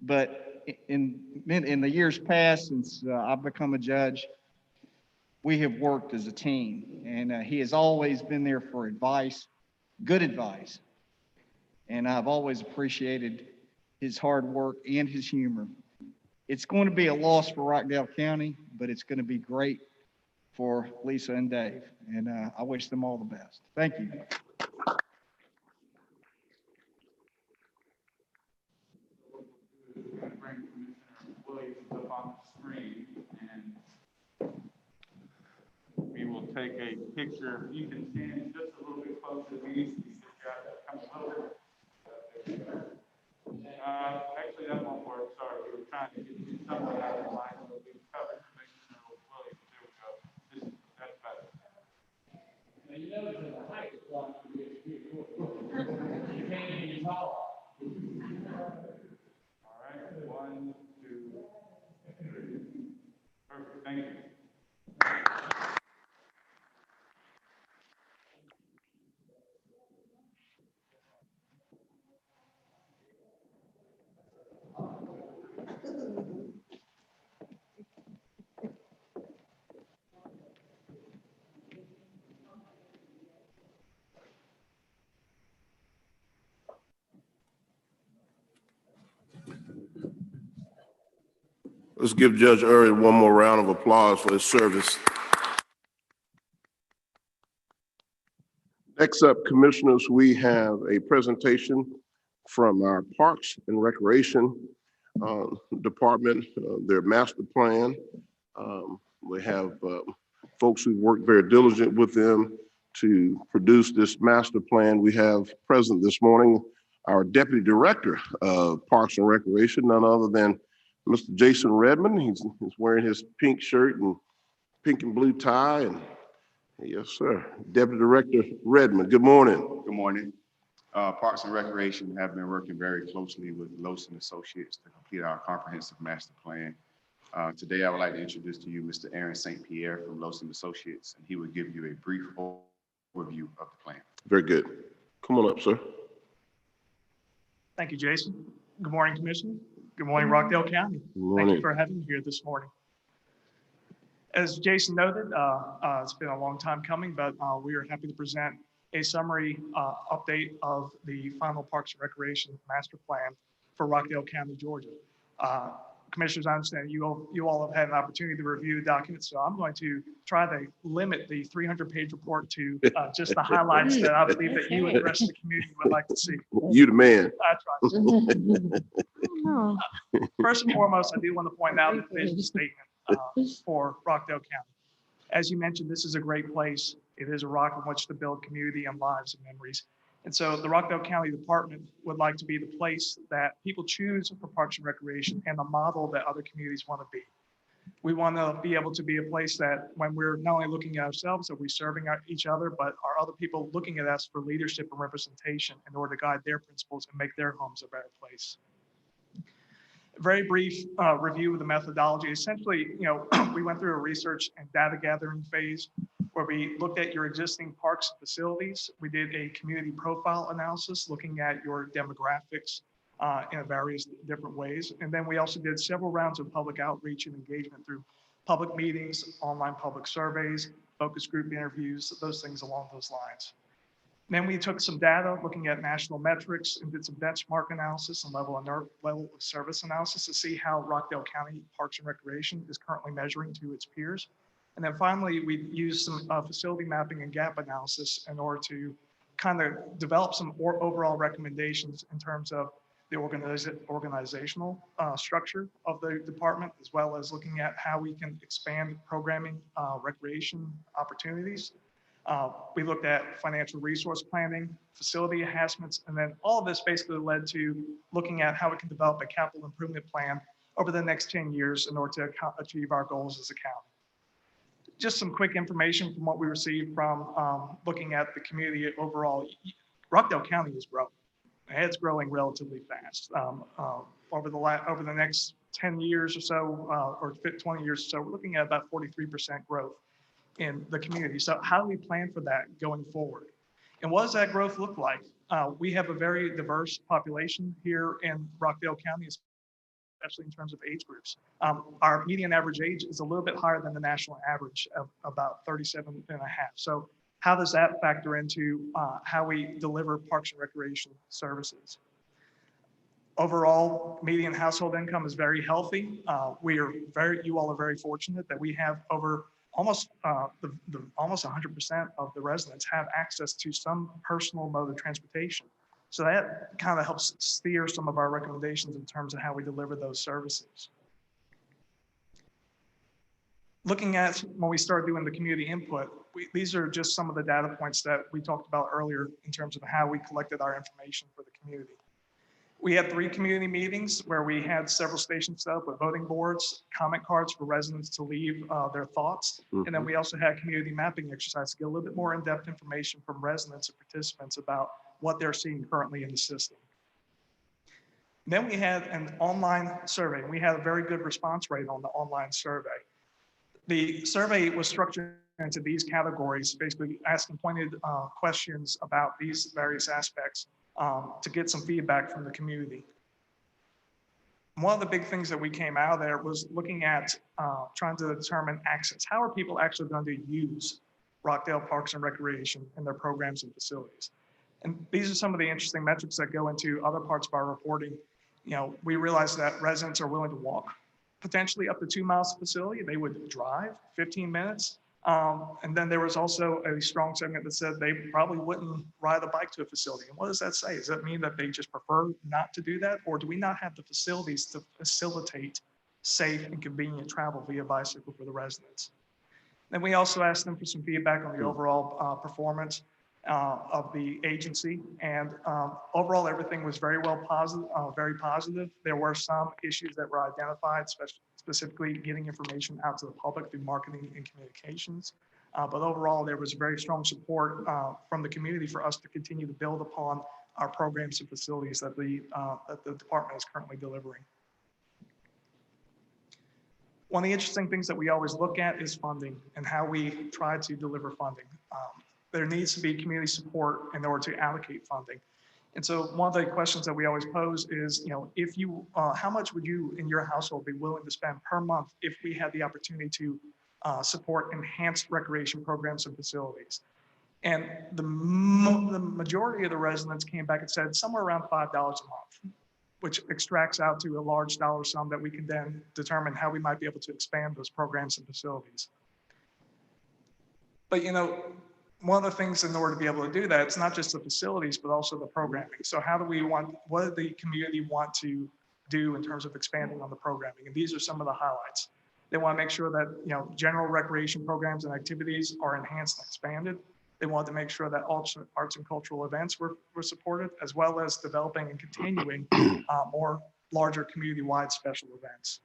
but in the years past, since I've become a judge, we have worked as a team, and he has always been there for advice, good advice. And I've always appreciated his hard work and his humor. It's going to be a loss for Rockdale County, but it's going to be great for Lisa and Dave. And I wish them all the best. Thank you. Bring Commissioner Williams up on the screen, and we will take a picture. You can stand just a little bit closer to me. Come over. Actually, that won't work. Sorry, we were trying to get you somewhere out of the line so we covered Commissioner Williams. There we go. That's better. Now, you know that the height is going to be you can't even be tall. All right, 1, 2, 3. Perfect. Thank you. Let's give Judge Irwin one more round of applause for his service. Next up, Commissioners, we have a presentation from our Parks and Recreation Department, their master plan. We have folks who worked very diligent with them to produce this master plan. We have present this morning our Deputy Director of Parks and Recreation, none other than Mr. Jason Redmond. He's wearing his pink shirt and pink and blue tie. And yes, sir. Deputy Director Redmond, good morning. Good morning. Parks and Recreation have been working very closely with Lowson Associates to complete our comprehensive master plan. Today, I would like to introduce to you Mr. Aaron St. Pierre from Lowson Associates, and he will give you a brief overview of the plan. Very good. Come on up, sir. Thank you, Jason. Good morning, Commissioner. Good morning, Rockdale County. Good morning. Thank you for having me here this morning. As Jason noted, it's been a long time coming, but we are happy to present a summary update of the final Parks and Recreation Master Plan for Rockdale County, Georgia. Commissioners, I understand you all have had an opportunity to review the documents, so I'm going to try to limit the 300-page report to just the highlights that I believe that you and the rest of the community would like to see. You the man. I try. First and foremost, I do want to point out the vision statement for Rockdale County. As you mentioned, this is a great place. It is a rock on which to build community and lives and memories. And so the Rockdale County Department would like to be the place that people choose for Parks and Recreation and the model that other communities want to be. We want to be able to be a place that when we're not only looking at ourselves, are we serving each other, but are other people looking at us for leadership and representation in order to guide their principles and make their homes a better place. A very brief review of the methodology. Essentially, we went through a research and data gathering phase where we looked at your existing parks and facilities. We did a community profile analysis looking at your demographics in various different ways. And then we also did several rounds of public outreach and engagement through public meetings, online public surveys, focus group interviews, those things along those lines. Then we took some data looking at national metrics and did some benchmark analysis and level of service analysis to see how Rockdale County Parks and Recreation is currently measuring to its peers. And then finally, we used some facility mapping and gap analysis in order to kind of develop some overall recommendations in terms of the organizational structure of the department, as well as looking at how we can expand programming, recreation opportunities. We looked at financial resource planning, facility enhancements, and then all of this basically led to looking at how we can develop a capital improvement plan over the next 10 years in order to achieve our goals as a county. Just some quick information from what we received from looking at the community overall. Rockdale County is growing. It's growing relatively fast. Over the next 10 years or so, or 20 years or so, we're looking at about 43% growth in the community. So how do we plan for that going forward? And what does that growth look like? We have a very diverse population here in Rockdale County, especially in terms of age groups. Our median average age is a little bit higher than the national average of about 37 and a half. So how does that factor into how we deliver parks and recreation services? Overall, median household income is very healthy. You all are very fortunate that we have over almost 100% of the residents have access to some personal mode of transportation. So that kind of helps steer some of our recommendations in terms of how we deliver those services. Looking at when we start doing the community input, these are just some of the data points that we talked about earlier in terms of how we collected our information for the community. We had 3 community meetings where we had several stations set up with voting boards, comment cards for residents to leave their thoughts. And then we also had community mapping exercise to get a little bit more in-depth information from residents and participants about what they're seeing currently in the system. Then we had an online survey, and we had a very good response rate on the online survey. The survey was structured into these categories, basically asking pointed questions about these various aspects to get some feedback from the community. One of the big things that we came out of there was looking at trying to determine access. How are people actually going to use Rockdale Parks and Recreation in their programs and facilities? And these are some of the interesting metrics that go into other parts of our reporting. We realized that residents are willing to walk potentially up to 2 miles to the facility. They would drive 15 minutes. And then there was also a strong segment that said they probably wouldn't ride a bike to a facility. And what does that say? Does that mean that they just prefer not to do that? Or do we not have the facilities to facilitate safe and convenient travel via bicycle for the residents? Then we also asked them for some feedback on the overall performance of the agency. And overall, everything was very positive. There were some issues that were identified, specifically getting information out to the public through marketing and communications. But overall, there was very strong support from the community for us to continue to build upon our programs and facilities that the department is currently delivering. One of the interesting things that we always look at is funding and how we try to deliver funding. There needs to be community support in order to allocate funding. And so one of the questions that we always pose is, if you, how much would you in your household be willing to spend per month if we had the opportunity to support enhanced recreation programs and facilities? And the majority of the residents came back and said somewhere around $5 a month, which extracts out to a large dollar sum that we can then determine how we might be able to expand those programs and facilities. But one of the things in order to be able to do that, it's not just the facilities, but also the programming. So how do we what do the community want to do in terms of expanding on the programming? And these are some of the highlights. They want to make sure that, general recreation programs and activities are enhanced and expanded. They wanted to make sure that arts and cultural events were supported, as well as developing and continuing more larger community-wide special events.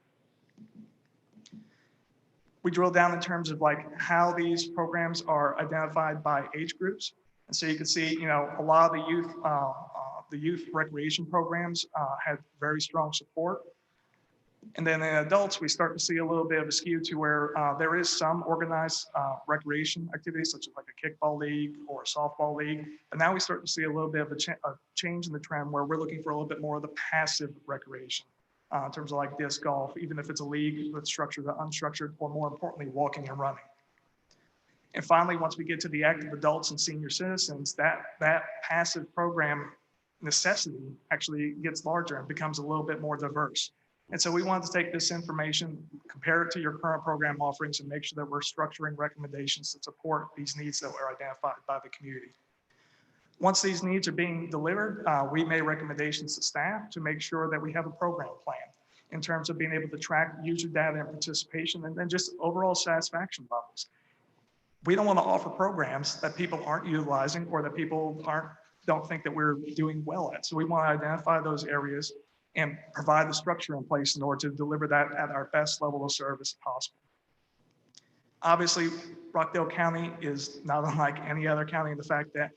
We drill down in terms of how these programs are identified by age groups. And so you can see, a lot of the youth recreation programs had very strong support. And then in adults, we start to see a little bit of a skew to where there is some organized recreation activities, such as like a kickball league or a softball league. But now we start to see a little bit of a change in the trend where we're looking for a little bit more of the passive recreation in terms of like disc golf, even if it's a league that's structured or unstructured, or more importantly, walking and running. And finally, once we get to the active adults and senior citizens, that passive program necessity actually gets larger and becomes a little bit more diverse. And so we wanted to take this information, compare it to your current program offerings, and make sure that we're structuring recommendations that support these needs that were identified by the community. Once these needs are being delivered, we made recommendations to staff to make sure that we have a program plan in terms of being able to track user data and participation, and then just overall satisfaction levels. We don't want to offer programs that people aren't utilizing or that people don't think that we're doing well at. So we want to identify those areas and provide the structure in place in order to deliver that at our best level of service possible. Obviously, Rockdale County is not unlike any other county in the fact that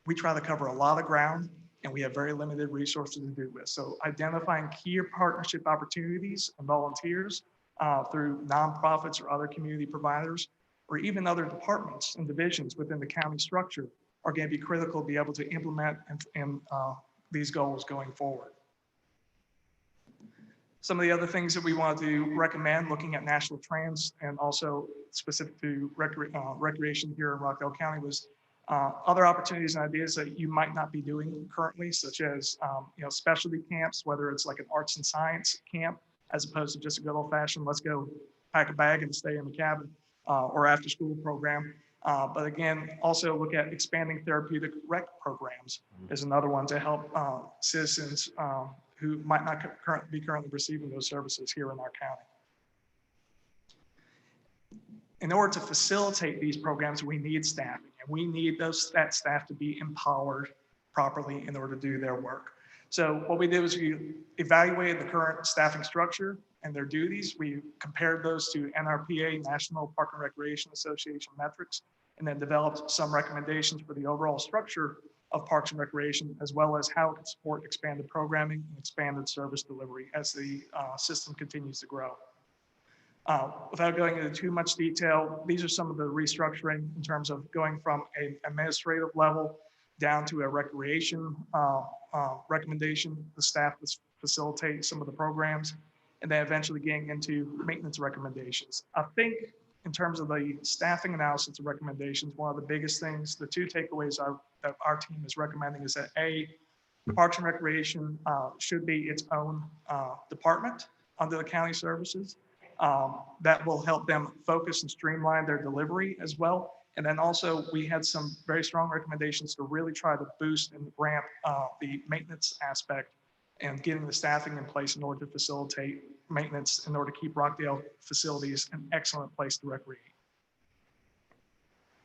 we try to cover a lot of ground and we have very limited resources to do with. So identifying key partnership opportunities and volunteers through nonprofits or other community providers, or even other departments and divisions within the county structure are going to be critical to be able to implement these goals going forward. Some of the other things that we want to recommend, looking at national trends and also specific to recreation here in Rockdale County, was other opportunities and ideas that you might not be doing currently, such as specialty camps, whether it's like an arts and science camp, as opposed to just a good old fashioned, let's go pack a bag and stay in the cabin, or after school program. But again, also look at expanding therapeutic rec programs is another one to help citizens who might not be currently receiving those services here in our county. In order to facilitate these programs, we need staffing, and we need that staff to be empowered properly in order to do their work. So what we did was we evaluated the current staffing structure and their duties. We compared those to NRPA, National Park and Recreation Association metrics, and then developed some recommendations for the overall structure of Parks and Recreation, as well as how it can support expanded programming and expanded service delivery as the system continues to grow. Without going into too much detail, these are some of the restructuring in terms of going from an administrative level down to a recreation recommendation, the staff to facilitate some of the programs, and then eventually getting into maintenance recommendations. I think in terms of the staffing analysis of recommendations, one of the biggest things, the two takeaways that our team is recommending is that A, Parks and Recreation should be its own department under the county services. That will help them focus and streamline their delivery as well. And then also we had some very strong recommendations to really try to boost and ramp the maintenance aspect and getting the staffing in place in order to facilitate maintenance in order to keep Rockdale facilities an excellent place to recreate.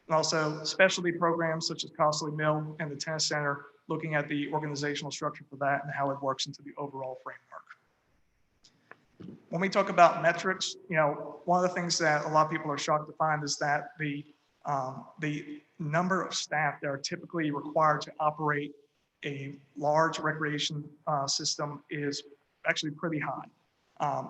And also specialty programs such as Costley Mill and the Tennis Center, looking at the organizational structure for that and how it works into the overall framework. When we talk about metrics, one of the things that a lot of people are shocked to find is that the number of staff that are typically required to operate a large recreation system is actually pretty high.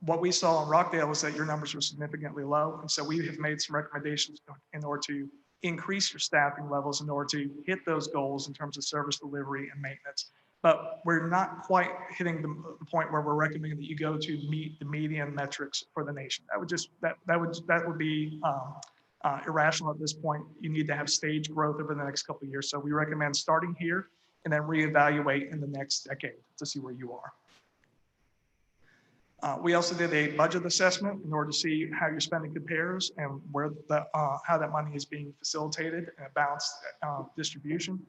What we saw in Rockdale was that your numbers were significantly low. And so we have made some recommendations in order to increase your staffing levels in order to hit those goals in terms of service delivery and maintenance. But we're not quite hitting the point where we're recommending that you go to meet the median metrics for the nation. That would be irrational at this point. You need to have stage growth over the next couple of years. So we recommend starting here and then reevaluate in the next decade to see where you are. We also did a budget assessment in order to see how your spending compares and where how that money is being facilitated and a balanced distribution.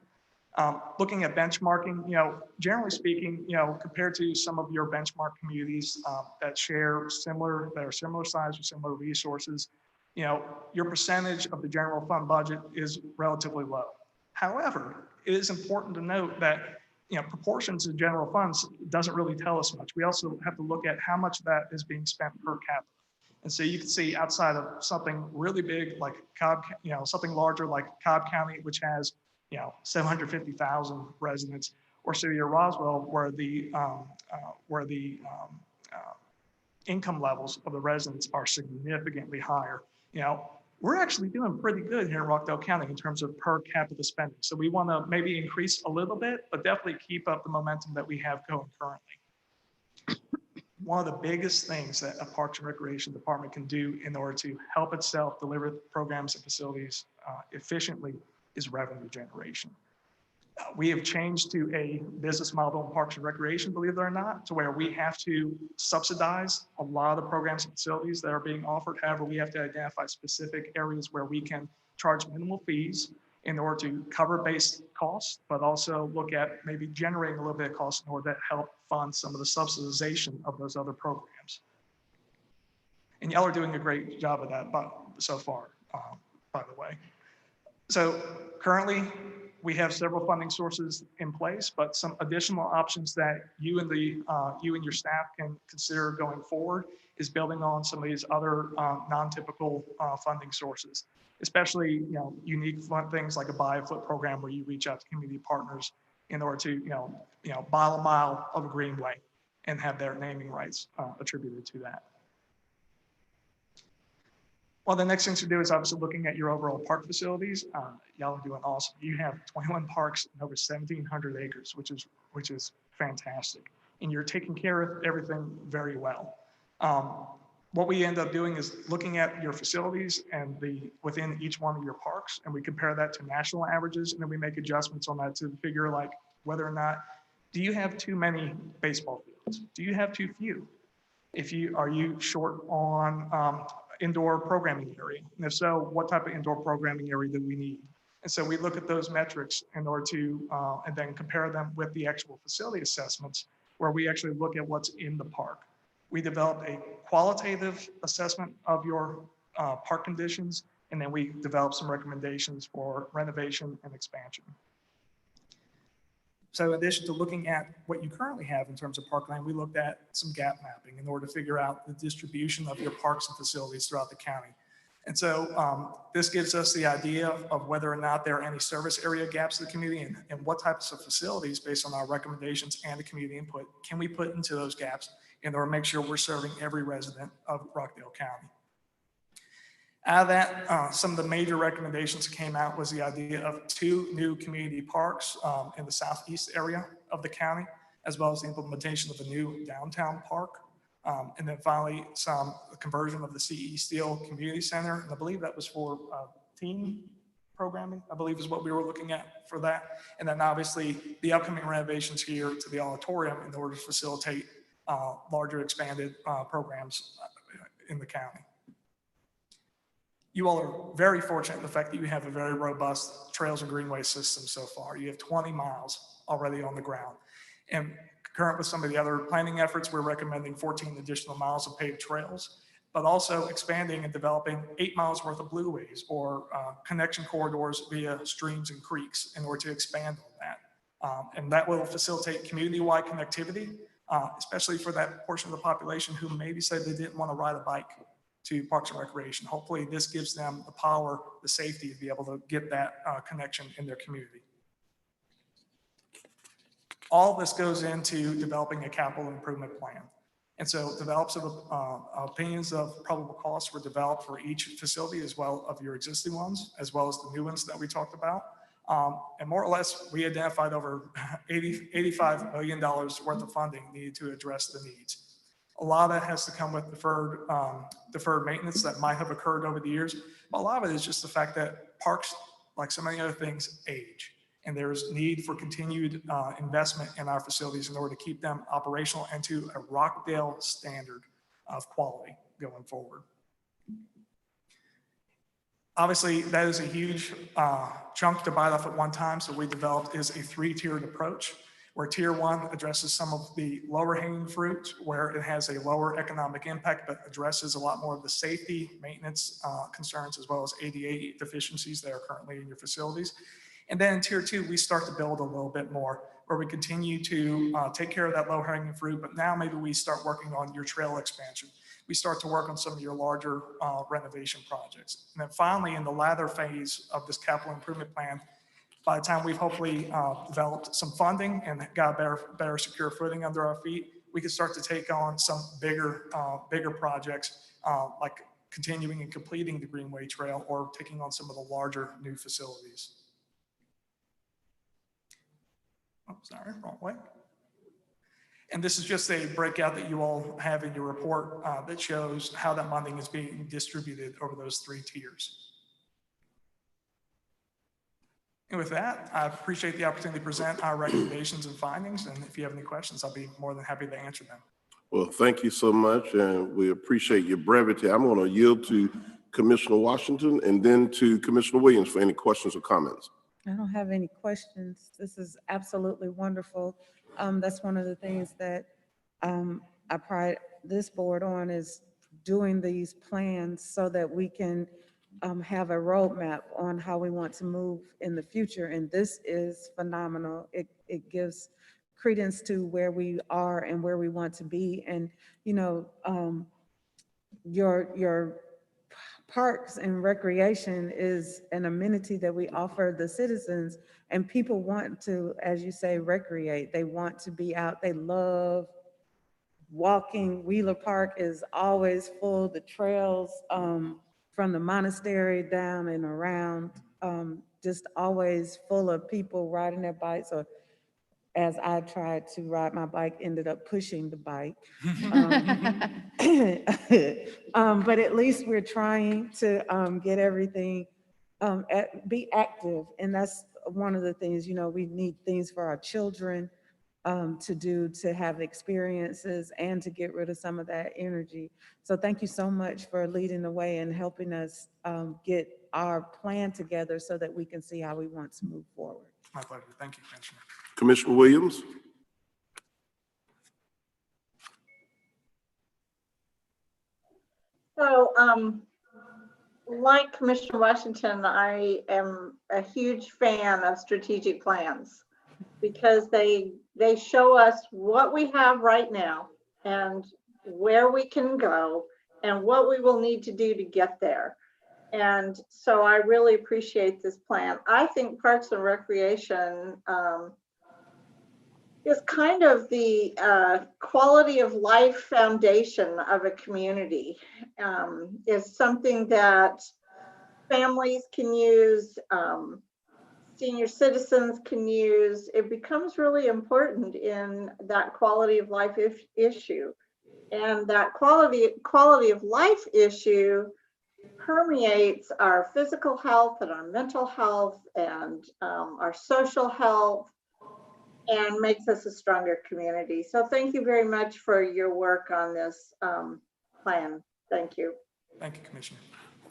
Looking at benchmarking, generally speaking, compared to some of your benchmark communities that are similar size or similar resources, your percentage of the general fund budget is relatively low. However, it is important to note that proportions of general funds doesn't really tell us much. We also have to look at how much of that is being spent per capita. And so you can see outside of something really big like Cobb, something larger like Cobb County, which has 750,000 residents, or City of Roswell, where the income levels of the residents are significantly higher. We're actually doing pretty good here in Rockdale County in terms of per capita spending. So we want to maybe increase a little bit, but definitely keep up the momentum that we have going currently. One of the biggest things that a Parks and Recreation Department can do in order to help itself deliver programs and facilities efficiently is revenue generation. We have changed to a business model in Parks and Recreation, believe it or not, to where we have to subsidize a lot of the programs and facilities that are being offered. However, we have to identify specific areas where we can charge minimal fees in order to cover base costs, but also look at maybe generating a little bit of cost in order to help fund some of the subsidization of those other programs. And y'all are doing a great job of that so far, by the way. So currently, we have several funding sources in place, but some additional options that you and your staff can consider going forward is building on some of these other non-typical funding sources, especially unique things like a buy a foot program where you reach out to community partners in order to buy a mile of a greenway and have their naming rights attributed to that. Well, the next thing to do is obviously looking at your overall park facilities. Y'all are doing awesome. You have 21 parks and over 1,700 acres, which is fantastic. And you're taking care of everything very well. What we end up doing is looking at your facilities and within each one of your parks, and we compare that to national averages, and then we make adjustments on that to figure like whether or not, do you have too many baseball fields? Do you have too few? Are you short on indoor programming area? And if so, what type of indoor programming area do we need? And so we look at those metrics in order to, and then compare them with the actual facility assessments where we actually look at what's in the park. We develop a qualitative assessment of your park conditions, and then we develop some recommendations for renovation and expansion. So in addition to looking at what you currently have in terms of parkland, we looked at some gap mapping in order to figure out the distribution of your parks and facilities throughout the county. And so this gives us the idea of whether or not there are any service area gaps in the community and what types of facilities based on our recommendations and the community input can we put into those gaps in order to make sure we're serving every resident of Rockdale County. Out of that, some of the major recommendations that came out was the idea of 2 new community parks in the southeast area of the county, as well as the implementation of a new downtown park. And then finally, some conversion of the CE Steel Community Center. And I believe that was for teen programming, I believe is what we were looking at for that. And then obviously the upcoming renovations here to the auditorium in order to facilitate larger expanded programs in the county. You all are very fortunate in the fact that you have a very robust trails and greenway system so far. You have 20 miles already on the ground. And concurrent with some of the other planning efforts, we're recommending 14 additional miles of paved trails, but also expanding and developing 8 miles worth of blueways or connection corridors via streams and creeks in order to expand on that. And that will facilitate community-wide connectivity, especially for that portion of the population who maybe said they didn't want to ride a bike to Parks and Recreation. Hopefully this gives them the power, the safety to be able to get that connection in their community. All this goes into developing a capital improvement plan. And so develops opinions of probable costs were developed for each facility as well of your existing ones, as well as the new ones that we talked about. And more or less, we identified over $85 million worth of funding needed to address the needs. A lot of that has to come with deferred maintenance that might have occurred over the years. But a lot of it is just the fact that parks, like so many other things, age. And there's need for continued investment in our facilities in order to keep them operational and to a Rockdale standard of quality going forward. Obviously, that is a huge chunk to bite off at one time, so we developed is a 3-tiered approach, where tier 1 addresses some of the lower hanging fruit, where it has a lower economic impact, but addresses a lot more of the safety, maintenance concerns, as well as ADA deficiencies that are currently in your facilities. And then in tier 2, we start to build a little bit more, where we continue to take care of that low hanging fruit, but now maybe we start working on your trail expansion. We start to work on some of your larger renovation projects. And then finally, in the latter phase of this capital improvement plan, by the time we've hopefully developed some funding and got a better secure footing under our feet, we can start to take on some bigger projects like continuing and completing the Greenway Trail or taking on some of the larger new facilities. Oh, sorry, wrong way. And this is just a breakout that you all have in your report that shows how that funding is being distributed over those 3 tiers. And with that, I appreciate the opportunity to present our recommendations and findings. And if you have any questions, I'll be more than happy to answer them. Well, thank you so much, and we appreciate your brevity. I'm going to yield to Commissioner Washington and then to Commissioner Williams for any questions or comments. I don't have any questions. This is absolutely wonderful. That's one of the things that I pride this board on, is doing these plans so that we can have a roadmap on how we want to move in the future. And this is phenomenal. It gives credence to where we are and where we want to be. And, you know, your parks and recreation is an amenity that we offer the citizens, and people want to, as you say, recreate. They want to be out. They love walking. Wheeler Park is always full. The trails from the monastery down and around, just always full of people riding their bikes, or as I tried to ride my bike, ended up pushing the bike. But at least we're trying to get everything, be active. And that's one of the things, you know, we need things for our children to do, to have experiences and to get rid of some of that energy. So thank you so much for leading the way and helping us get our plan together so that we can see how we want to move forward. My pleasure. Thank you, Commissioner. Commissioner Williams. So, like Commissioner Washington, I am a huge fan of strategic plans because they show us what we have right now and where we can go and what we will need to do to get there. And so I really appreciate this plan. I think Parks and Recreation is kind of the quality of life foundation of a community, is something that families can use, senior citizens can use. It becomes really important in that quality of life issue. And that quality of life issue permeates our physical health and our mental health and our social health, and makes us a stronger community. So thank you very much for your work on this plan. Thank you. Thank you, Commissioner.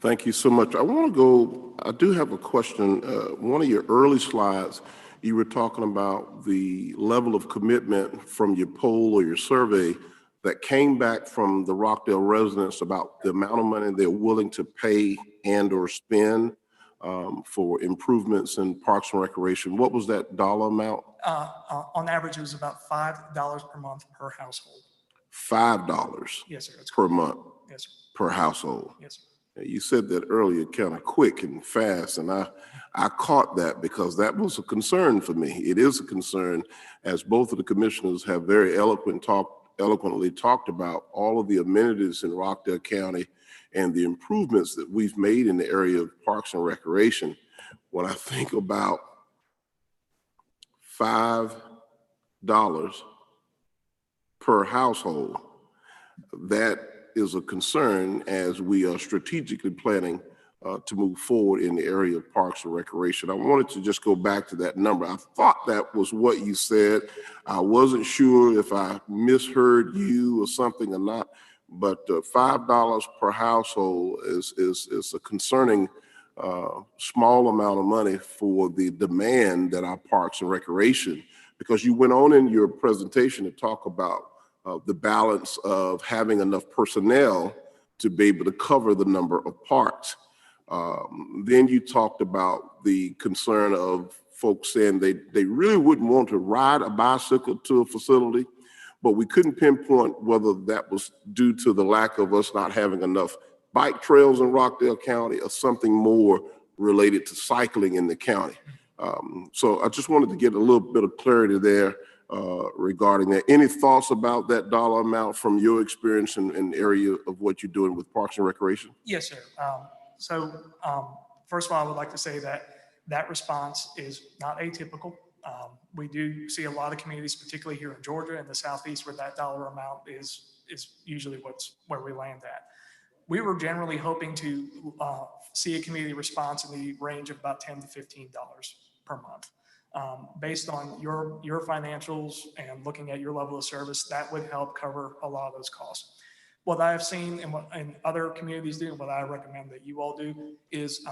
Thank you so much. I do have a question. One of your early slides, you were talking about the level of commitment from your poll or your survey that came back from the Rockdale residents about the amount of money they're willing to pay and or spend for improvements in parks and recreation. What was that dollar amount? On average, it was about $5 per month per household. $5 Yes, sir. per month Yes, sir. per household. Yes, sir. You said that earlier kind of quick and fast, and I caught that because that was a concern for me. It is a concern, as both of the commissioners have very eloquently talked about all of the amenities in Rockdale County and the improvements that we've made in the area of parks and recreation. When I think about $5 per household, that is a concern as we are strategically planning to move forward in the area of parks and recreation. I wanted to just go back to that number. I thought that was what you said. I wasn't sure if I misheard you or something or not, but $5 per household is a concerning small amount of money for the demand that our parks and recreation, because you went on in your presentation to talk about the balance of having enough personnel to be able to cover the number of parks. Then you talked about the concern of folks saying they really wouldn't want to ride a bicycle to a facility, but we couldn't pinpoint whether that was due to the lack of us not having enough bike trails in Rockdale County or something more related to cycling in the county. So I just wanted to get a little bit of clarity there regarding that. Any thoughts about that dollar amount from your experience in the area of what you're doing with Parks and Recreation? Yes, sir. First of all, I would like to say that response is not atypical. We do see a lot of communities, particularly here in Georgia and the Southeast, where that dollar amount is usually where we land at. We were generally hoping to see a community response in the range of about $10 to $15 per month. Based on your financials and looking at your level of service, that would help cover a lot of those costs. What I have seen and what other communities do, and what I recommend that you all do is,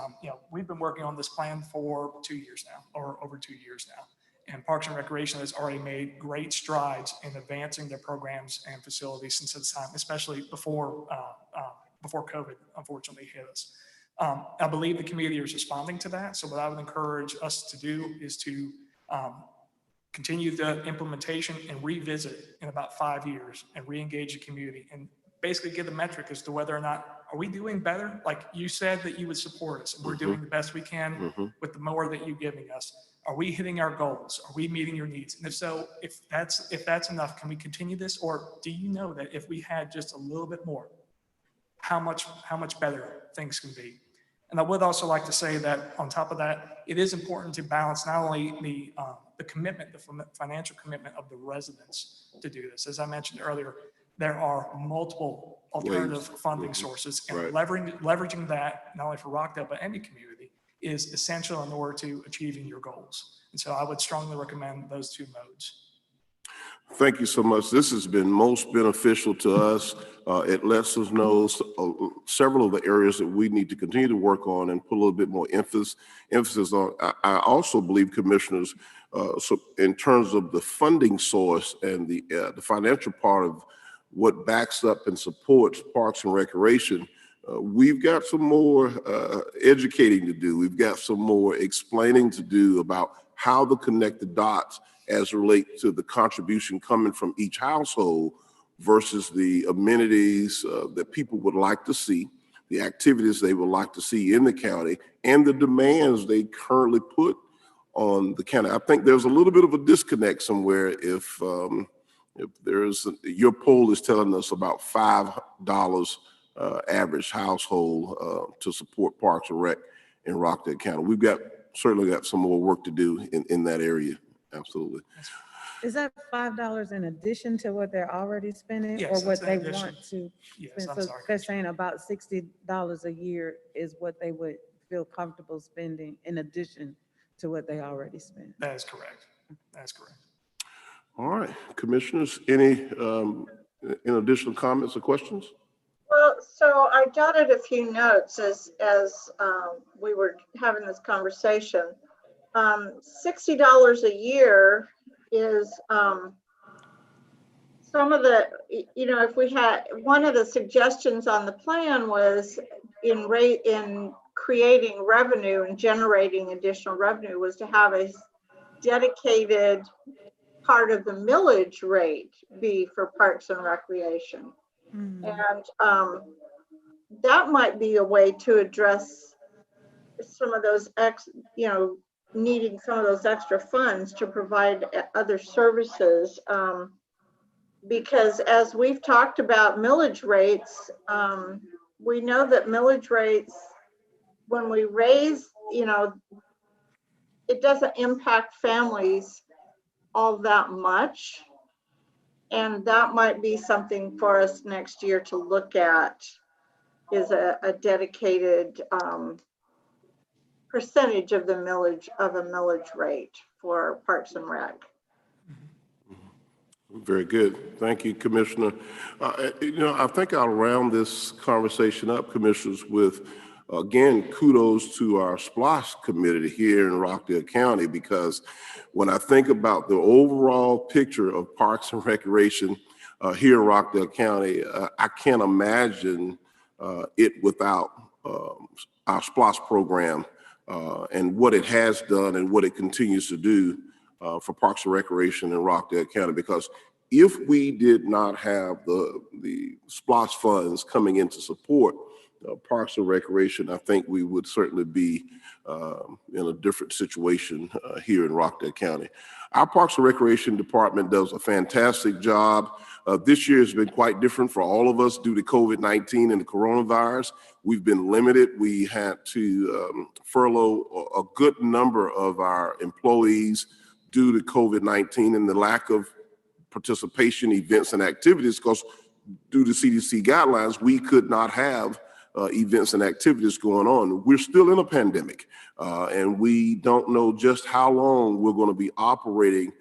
we've been working on this plan for 2 years now, or over 2 years now. And Parks and Recreation has already made great strides in advancing their programs and facilities since its time, especially before COVID unfortunately hit us. I believe the community is responding to that. So what I would encourage us to do is to continue the implementation and revisit in about 5 years and re-engage the community and basically give the metric as to whether or not, are we doing better? Like you said that you would support us, and we're doing the best we can with the more that you're giving us. Are we hitting our goals? Are we meeting your needs? And if so, if that's enough, can we continue this? Or do you know that if we had just a little bit more, how much better things can be? And I would also like to say that on top of that, it is important to balance not only the commitment, the financial commitment of the residents to do this. As I mentioned earlier, there are multiple alternative funding sources, and leveraging that not only for Rockdale but any community is essential in order to achieving your goals. And so I would strongly recommend those two modes. Thank you so much. This has been most beneficial to us. It lets us know several of the areas that we need to continue to work on and put a little bit more emphasis on. I also believe, commissioners, so in terms of the funding source and the financial part of what backs up and supports Parks and Recreation, we've got some more educating to do. We've got some more explaining to do about how to connect the dots as relate to the contribution coming from each household versus the amenities that people would like to see, the activities they would like to see in the county, and the demands they currently put on the county. I think there's a little bit of a disconnect somewhere if there's, your poll is telling us about $5 average household to support Parks and Rec in Rockdale County. We've certainly got some more work to do in that area. Absolutely. Is that $5 in addition to what they're already spending, Yes, or what they addition. want to Yes, spend? I'm So sorry. they're saying about $60 a year is what they would feel comfortable spending in addition to what they already spent. That is correct. That's correct. All right, commissioners, any additional comments or questions? Well, so I jotted a few notes as we were having this conversation. $60 a year is some of the, if we had, one of the suggestions on the plan was in creating revenue and generating additional revenue was to have a dedicated part of the millage rate be for Parks and Recreation. And that might be a way to address some of those needing some of those extra funds to provide other services. Because as we've talked about millage rates, we know that millage rates, when we raise, it doesn't impact families all that much. And that might be something for us next year to look at, is a dedicated percentage of the millage rate for Parks and Rec. Very good. Thank you, Commissioner. I think I'll round this conversation up, Commissioners, with, again, kudos to our SPLOST committee here in Rockdale County, because when I think about the overall picture of Parks and Recreation here in Rockdale County, I can't imagine it without our SPLOST program and what it has done and what it continues to do for Parks and Recreation in Rockdale County. Because if we did not have the SPLOST funds coming in to support Parks and Recreation, I think we would certainly be in a different situation here in Rockdale County. Our Parks and Recreation Department does a fantastic job. This year has been quite different for all of us due to COVID-19 and the coronavirus. We've been limited. We had to furlough a good number of our employees due to COVID-19 and the lack of participation, events, and activities, because due to CDC guidelines, we could not have events and activities going on. We're still in a pandemic, and we don't know just how long we're going to be operating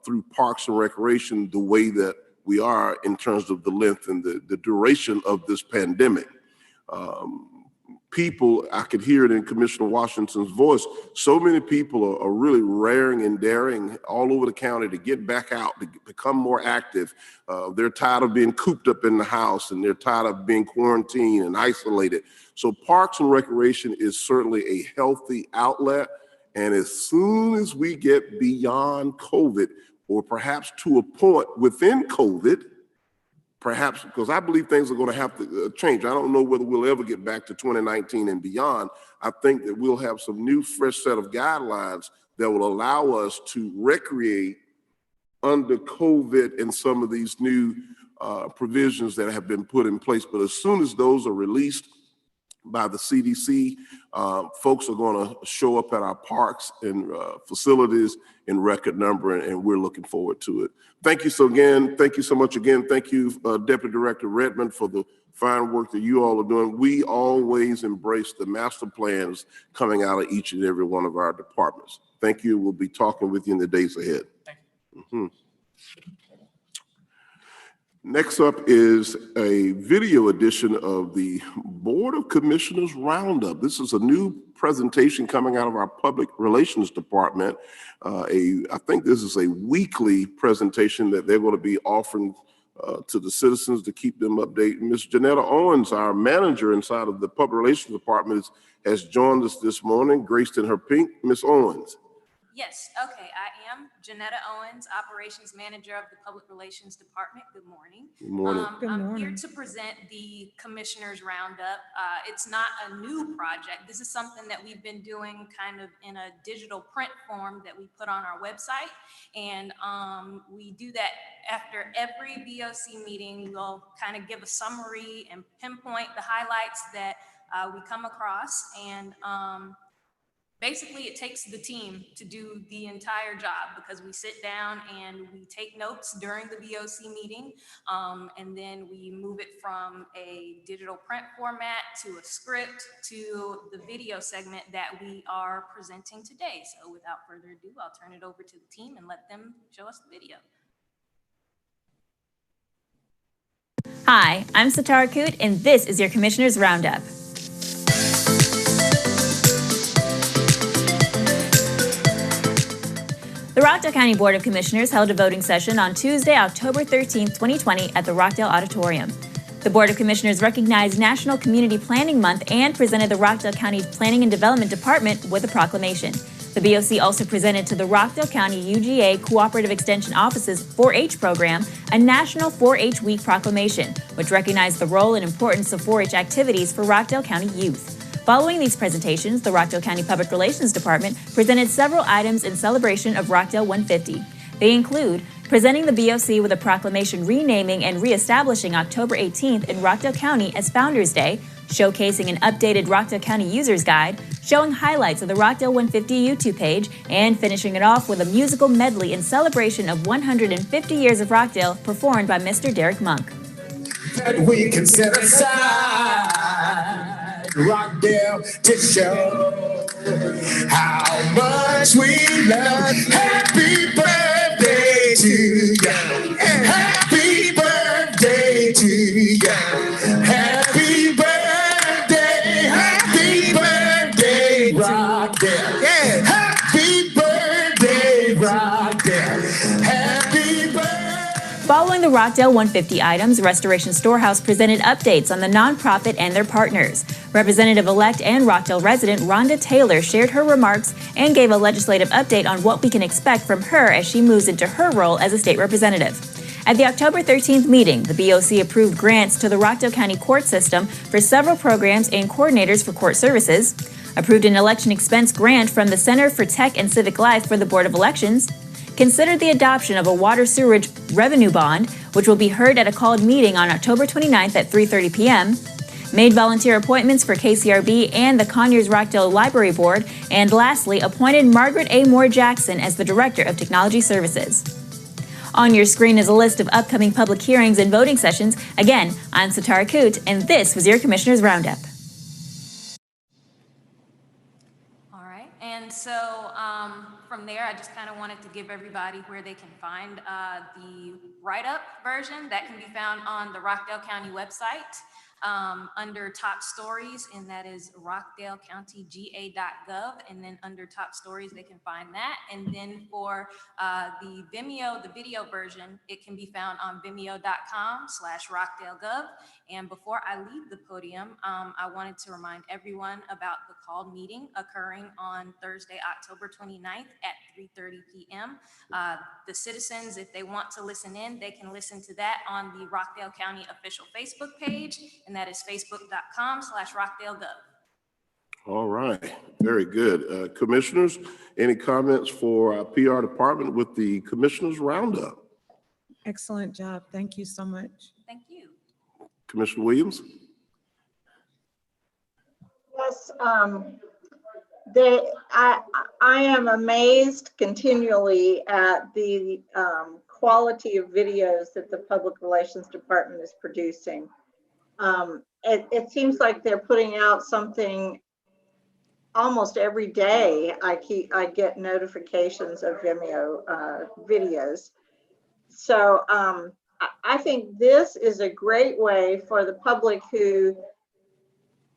through Parks and Recreation the way that we are in terms of the length and the duration of this pandemic. People, I could hear it in Commissioner Washington's voice, so many people are really raring and daring all over the county to get back out, to become more active. They're tired of being cooped up in the house, and they're tired of being quarantined and isolated. So Parks and Recreation is certainly a healthy outlet. And as soon as we get beyond COVID, or perhaps to a point within COVID, perhaps, because I believe things are going to have to change. I don't know whether we'll ever get back to 2019 and beyond. I think that we'll have some new, fresh set of guidelines that will allow us to recreate under COVID and some of these new provisions that have been put in place. But as soon as those are released by the CDC, folks are going to show up at our parks and facilities in record number, and we're looking forward to it. Thank you so much again. Thank you, Deputy Director Redmond, for the fine work that you all are doing. We always embrace the master plans coming out of each and every one of our departments. Thank you. We'll be talking with you in the days ahead. Thank you. Next up is a video edition of the Board of Commissioners Roundup. This is a new presentation coming out of our Public Relations Department. I think this is a weekly presentation that they're going to be offering to the citizens to keep them updated. Ms. Janetta Owens, our manager inside of the Public Relations Department, has joined us this morning, graced in her pink. Ms. Owens. Yes, okay, I am Janetta Owens, Operations Manager of the Public Relations Department. Good morning. Good morning. I'm here to present the Commissioners Roundup. It's not a new project. This is something that we've been doing kind of in a digital print form that we put on our website. And we do that after every BOC meeting. We'll kind of give a summary and pinpoint the highlights that we come across. And basically, it takes the team to do the entire job, because we sit down and we take notes during the BOC meeting, and then we move it from a digital print format to a script to the video segment that we are presenting today. So without further ado, I'll turn it over to the team and let them show us the video. Hi, I'm Satara Koot, and this is your Commissioners Roundup. The Rockdale County Board of Commissioners held a voting session on Tuesday, October 13, 2020 at the Rockdale Auditorium. The Board of Commissioners recognized National Community Planning Month and presented the Rockdale County Planning and Development Department with a proclamation. The BOC also presented to the Rockdale County UGA Cooperative Extension Office's 4-H program a National 4-H Week proclamation, which recognized the role and importance of 4-H activities for Rockdale County youth. Following these presentations, the Rockdale County Public Relations Department presented several items in celebration of Rockdale 150. They include presenting the BOC with a proclamation renaming and reestablishing October 18th in Rockdale County as Founders Day, showcasing an updated Rockdale County User's Guide, showing highlights of the Rockdale 150 YouTube page, and finishing it off with a musical medley in celebration of 150 years of Rockdale performed by Mr. Derek Monk. That we can set aside Rockdale to show how much we love. Happy birthday to you. Happy birthday to you. Happy birthday. Happy birthday, Rockdale. Yeah. Happy birthday, Rockdale. Happy birthday. Following the Rockdale 150 items, Restoration Storehouse presented updates on the nonprofit and their partners. Representative-elect and Rockdale resident Rhonda Taylor shared her remarks and gave a legislative update on what we can expect from her as she moves into her role as a state representative. At the October 13th meeting, the BOC approved grants to the Rockdale County court system for several programs and coordinators for court services, approved an election expense grant from the Center for Tech and Civic Life for the Board of Elections, considered the adoption of a water sewerage revenue bond, which will be heard at a called meeting on October 29th at 3:30 p.m., made volunteer appointments for KCRB and the Conyers-Rockdale Library Board, and lastly, appointed Margaret A. Moore Jackson as the Director of Technology Services. On your screen is a list of upcoming public hearings and voting sessions. Again, I'm Satara Coote, and this was your Commissioner's Roundup. All right, and so from there, I just kind of wanted to give everybody where they can find the write-up version that can be found on the Rockdale County website under top stories, and that is rockdalecountyga.gov, and then under top stories, they can find that. And then for the Vimeo, the video version, it can be found on vimeo.com/rockdalegov. And before I leave the podium, I wanted to remind everyone about the called meeting occurring on Thursday, October 29th at 3:30 p.m. The citizens, if they want to listen in, they can listen to that on the Rockdale County official Facebook page, and that is facebook.com/rockdalegov. All right, very good. Commissioners, any comments for our PR department with the Commissioners Roundup? Excellent job. Thank you so much. Thank you. Commissioner Williams? Yes, I am amazed continually at the quality of videos that the Public Relations Department is producing. It seems like they're putting out something almost every day. I get notifications of Vimeo videos. So I think this is a great way for the public who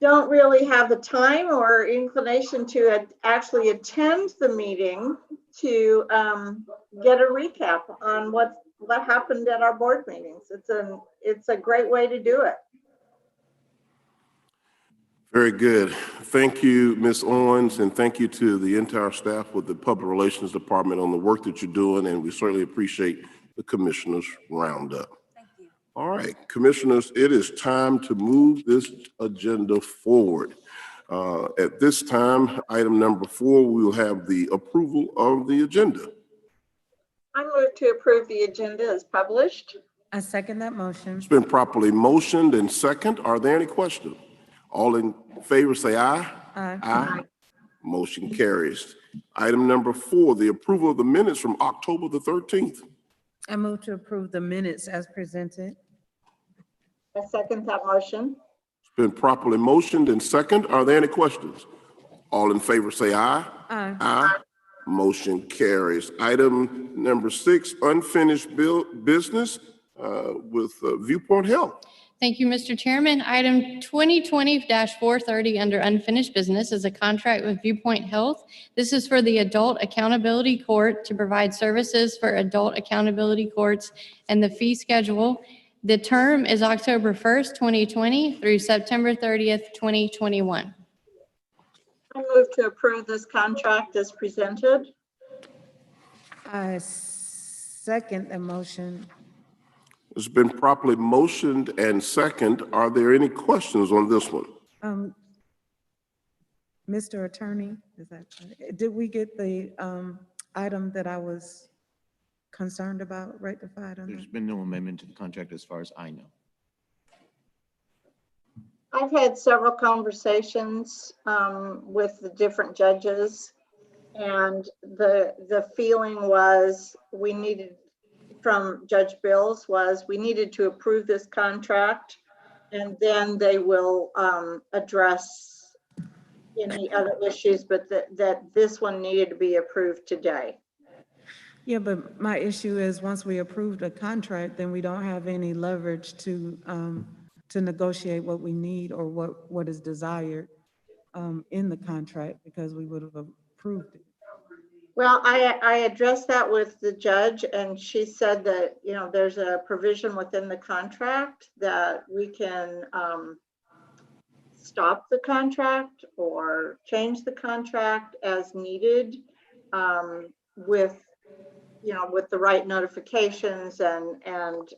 don't really have the time or inclination to actually attend the meeting to get a recap on what happened at our board meetings. It's a great way to do it. Very good. Thank you, Ms. Owens, and thank you to the entire staff with the Public Relations Department on the work that you're doing, and we certainly appreciate the Commissioners Roundup. Thank you. All right, Commissioners, it is time to move this agenda forward. At this time, item number 4, we will have the approval of the agenda. I move to approve the agenda as published. I second that motion. It's been properly motioned and second. Are there any questions? All in favor say aye. Aye. Aye. Motion carries. Item number 4, the approval of the minutes from October the 13th. I move to approve the minutes as presented. I second that motion. It's been properly motioned and second. Are there any questions? All in favor say aye. Aye. Aye. Motion carries. Item number 6, unfinished business with Viewpoint Health. Thank you, Mr. Chairman. Item 2020-430 under unfinished business is a contract with Viewpoint Health. This is for the Adult Accountability Court to provide services for adult accountability courts and the fee schedule. The term is October 1st, 2020 through September 30th, 2021. I move to approve this contract as presented. I second the motion. It's been properly motioned and second. Are there any questions on this one? Mr. Attorney, is that, did we get the item that I was concerned about rectified on There's that? been no amendment to the contract as far as I know. I've had several conversations with the different judges, and the feeling was we needed, from Judge Bills, was we needed to approve this contract, and then they will address any other issues, but that this one needed to be approved today. Yeah, but my issue is once we approve the contract, then we don't have any leverage to negotiate what we need or what is desired in the contract because we would have approved it. Well, I addressed that with the judge, and she said that, you know, there's a provision within the contract that we can stop the contract or change the contract as needed with, you know, with the right notifications and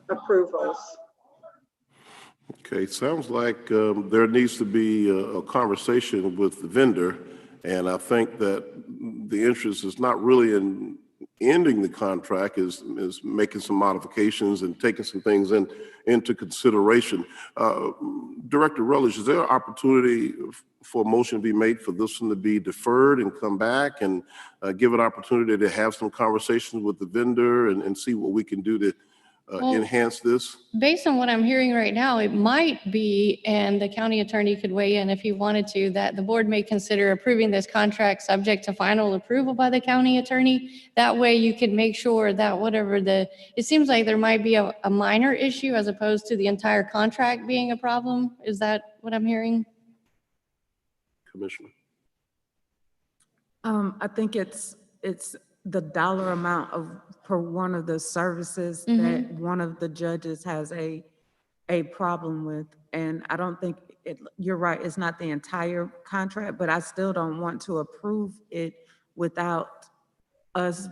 approvals. Okay, sounds like there needs to be a conversation with the vendor, and I think that the interest is not really in ending the contract, is making some modifications and taking some things into consideration. Director Rutledge, is there an opportunity for a motion to be made for this one to be deferred and come back and give an opportunity to have some conversations with the vendor and see what we can do to enhance this? Based on what I'm hearing right now, it might be, and the county attorney could weigh in if he wanted to, that the board may consider approving this contract subject to final approval by the county attorney. That way you can make sure that whatever it seems like there might be a minor issue as opposed to the entire contract being a problem. Is that what I'm hearing? Commissioner? I think it's the dollar amount per one of the services that one of the judges has a problem with. And I don't think you're right, it's not the entire contract, but I still don't want to approve it without us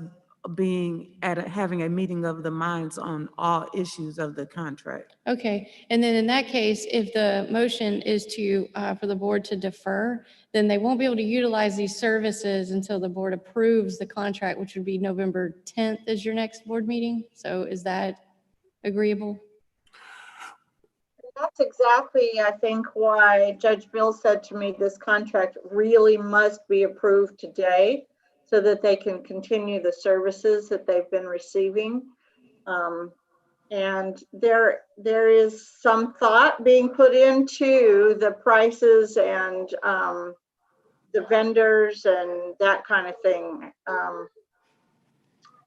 being having a meeting of the minds on all issues of the contract. Okay, and then in that case, if the motion is to, for the board to defer, then they won't be able to utilize these services until the board approves the contract, which would be November 10th is your next board meeting. So is that agreeable? That's exactly, I think, why Judge Bill said to me, this contract really must be approved today so that they can continue the services that they've been receiving. And there is some thought being put into the prices and the vendors and that kind of thing.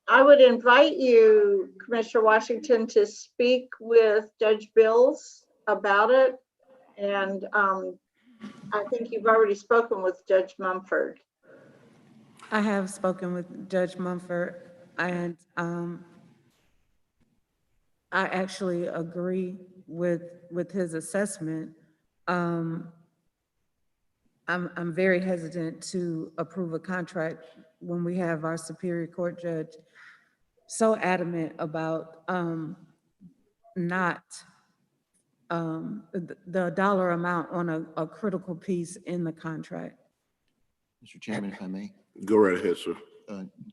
I would invite you, Commissioner Washington, to speak with Judge Bills about it. And I think you've already spoken with Judge Mumford. I have spoken with Judge Mumford, and I actually agree with his assessment. I'm very hesitant to approve a contract when we have our Superior Court judge so adamant about not the dollar amount on a critical piece in the contract. Mr. Chairman, if I may. Go right ahead, sir.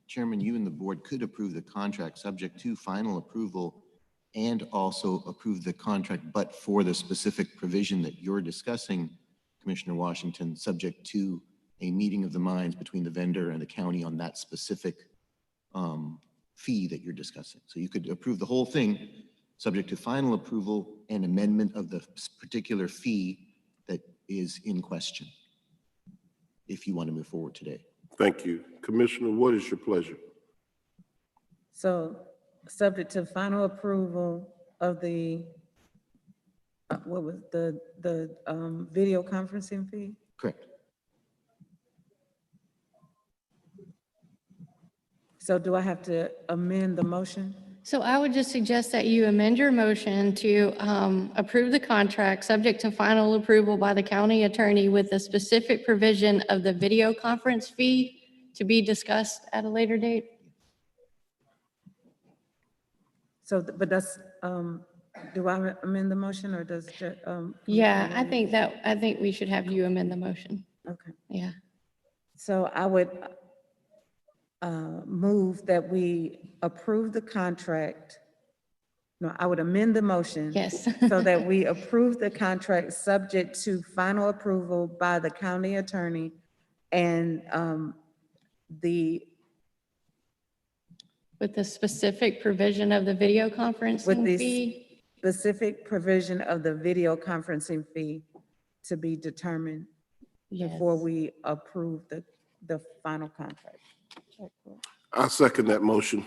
Chairman, you and the board could approve the contract subject to final approval and also approve the contract, but for the specific provision that you're discussing, Commissioner Washington, subject to a meeting of the minds between the vendor and the county on that specific fee that you're discussing. So you could approve the whole thing subject to final approval and amendment of the particular fee that is in question, if you want to move forward today. Thank you. Commissioner, what is your pleasure? So subject to final approval of the, what was the video conferencing fee? Correct. So do I have to amend the motion? So I would just suggest that you amend your motion to approve the contract subject to final approval by the county attorney with a specific provision of the video conference fee to be discussed at a later date. So, but that's, do I amend the motion or does? Yeah, I think we should have you amend the motion. Okay. Yeah. So I would move that we approve the contract. No, I would amend the motion. Yes. So that we approve the contract subject to final approval by the county attorney and with the specific provision of the video with conferencing the fee. specific provision of the video conferencing fee to be determined before Yes. we approve the final contract. I second that motion.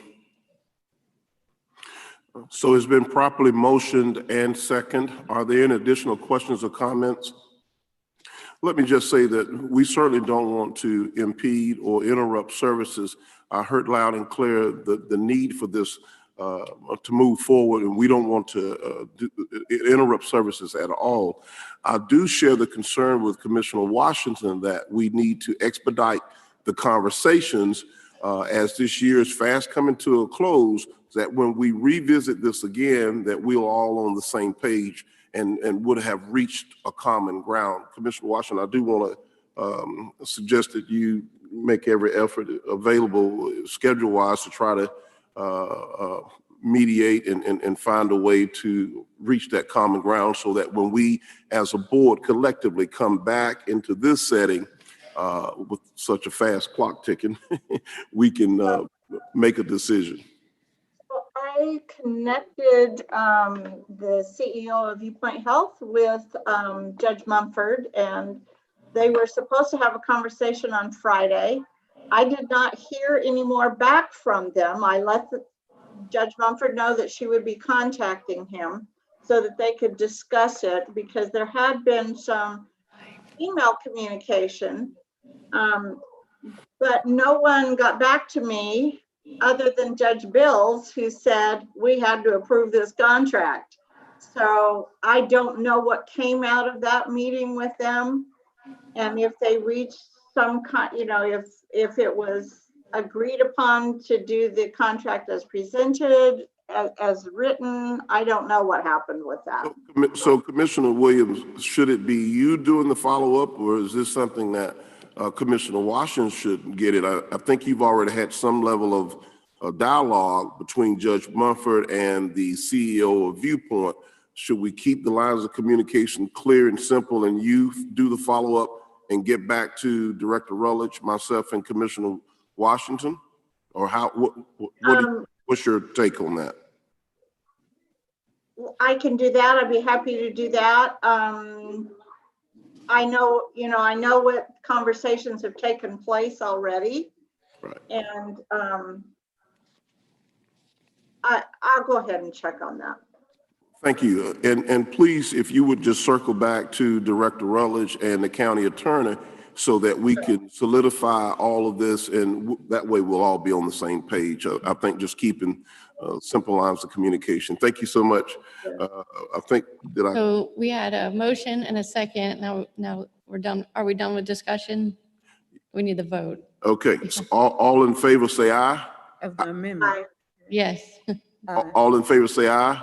So it's been properly motioned and second. Are there any additional questions or comments? Let me just say that we certainly don't want to impede or interrupt services. I heard loud and clear the need for this to move forward, and we don't want to interrupt services at all. I do share the concern with Commissioner Washington that we need to expedite the conversations as this year is fast coming to a close, that when we revisit this again, that we're all on the same page and would have reached a common ground. Commissioner Washington, I do want to suggest that you make every effort available schedule-wise to try to mediate and find a way to reach that common ground so that when we as a board collectively come back into this setting with such a fast clock ticking, we can make a decision. I connected the CEO of Viewpoint Health with Judge Mumford, and they were supposed to have a conversation on Friday. I did not hear any more back from them. I let Judge Mumford know that she would be contacting him so that they could discuss it, because there had been some email communication, but no one got back to me other than Judge Bills, who said we had to approve this contract. So I don't know what came out of that meeting with them, and if they reached some kind, if it was agreed upon to do the contract as presented, as written. I don't know what happened with that. So Commissioner Williams, should it be you doing the follow-up, or is this something that Commissioner Washington should get it? I think you've already had some level of dialogue between Judge Mumford and the CEO of Viewpoint. Should we keep the lines of communication clear and simple, and you do the follow-up and get back to Director Rutledge, myself, and Commissioner Washington? Or how? What's your take on that? I can do that. I'd be happy to do that. I know what conversations have taken place already. Right. And I'll go ahead and check on that. Thank you. And please, if you would just circle back to Director Rutledge and the county attorney so that we can solidify all of this, and that way we'll all be on the same page. I think just keeping simple lines of communication. Thank you so much. I think that So we had a motion and a second. Now we're done. Are we done with discussion? We need the vote. Okay. So all in favor say aye. Of the amendment. Yes. All in favor say aye.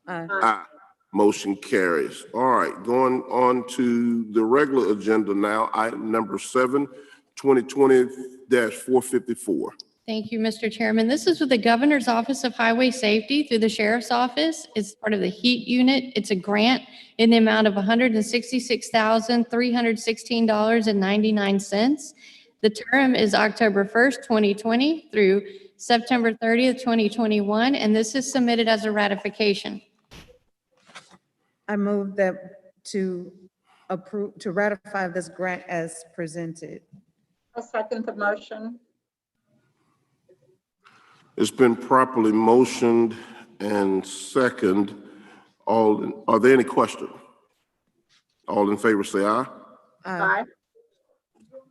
Aye. Aye. Motion carries. All right, going on to the regular agenda now, item number 7, 2020-454. Thank you, Mr. Chairman. This is with the Governor's Office of Highway Safety through the Sheriff's Office. It's part of the HEAT unit. It's a grant in the amount of $166,316.99. The term is October 1st, 2020 through September 30th, 2021, and this is submitted as a ratification. I move that to ratify this grant as presented. I'll second the motion. It's been properly motioned and second. Are there any questions? All in favor say aye. Aye.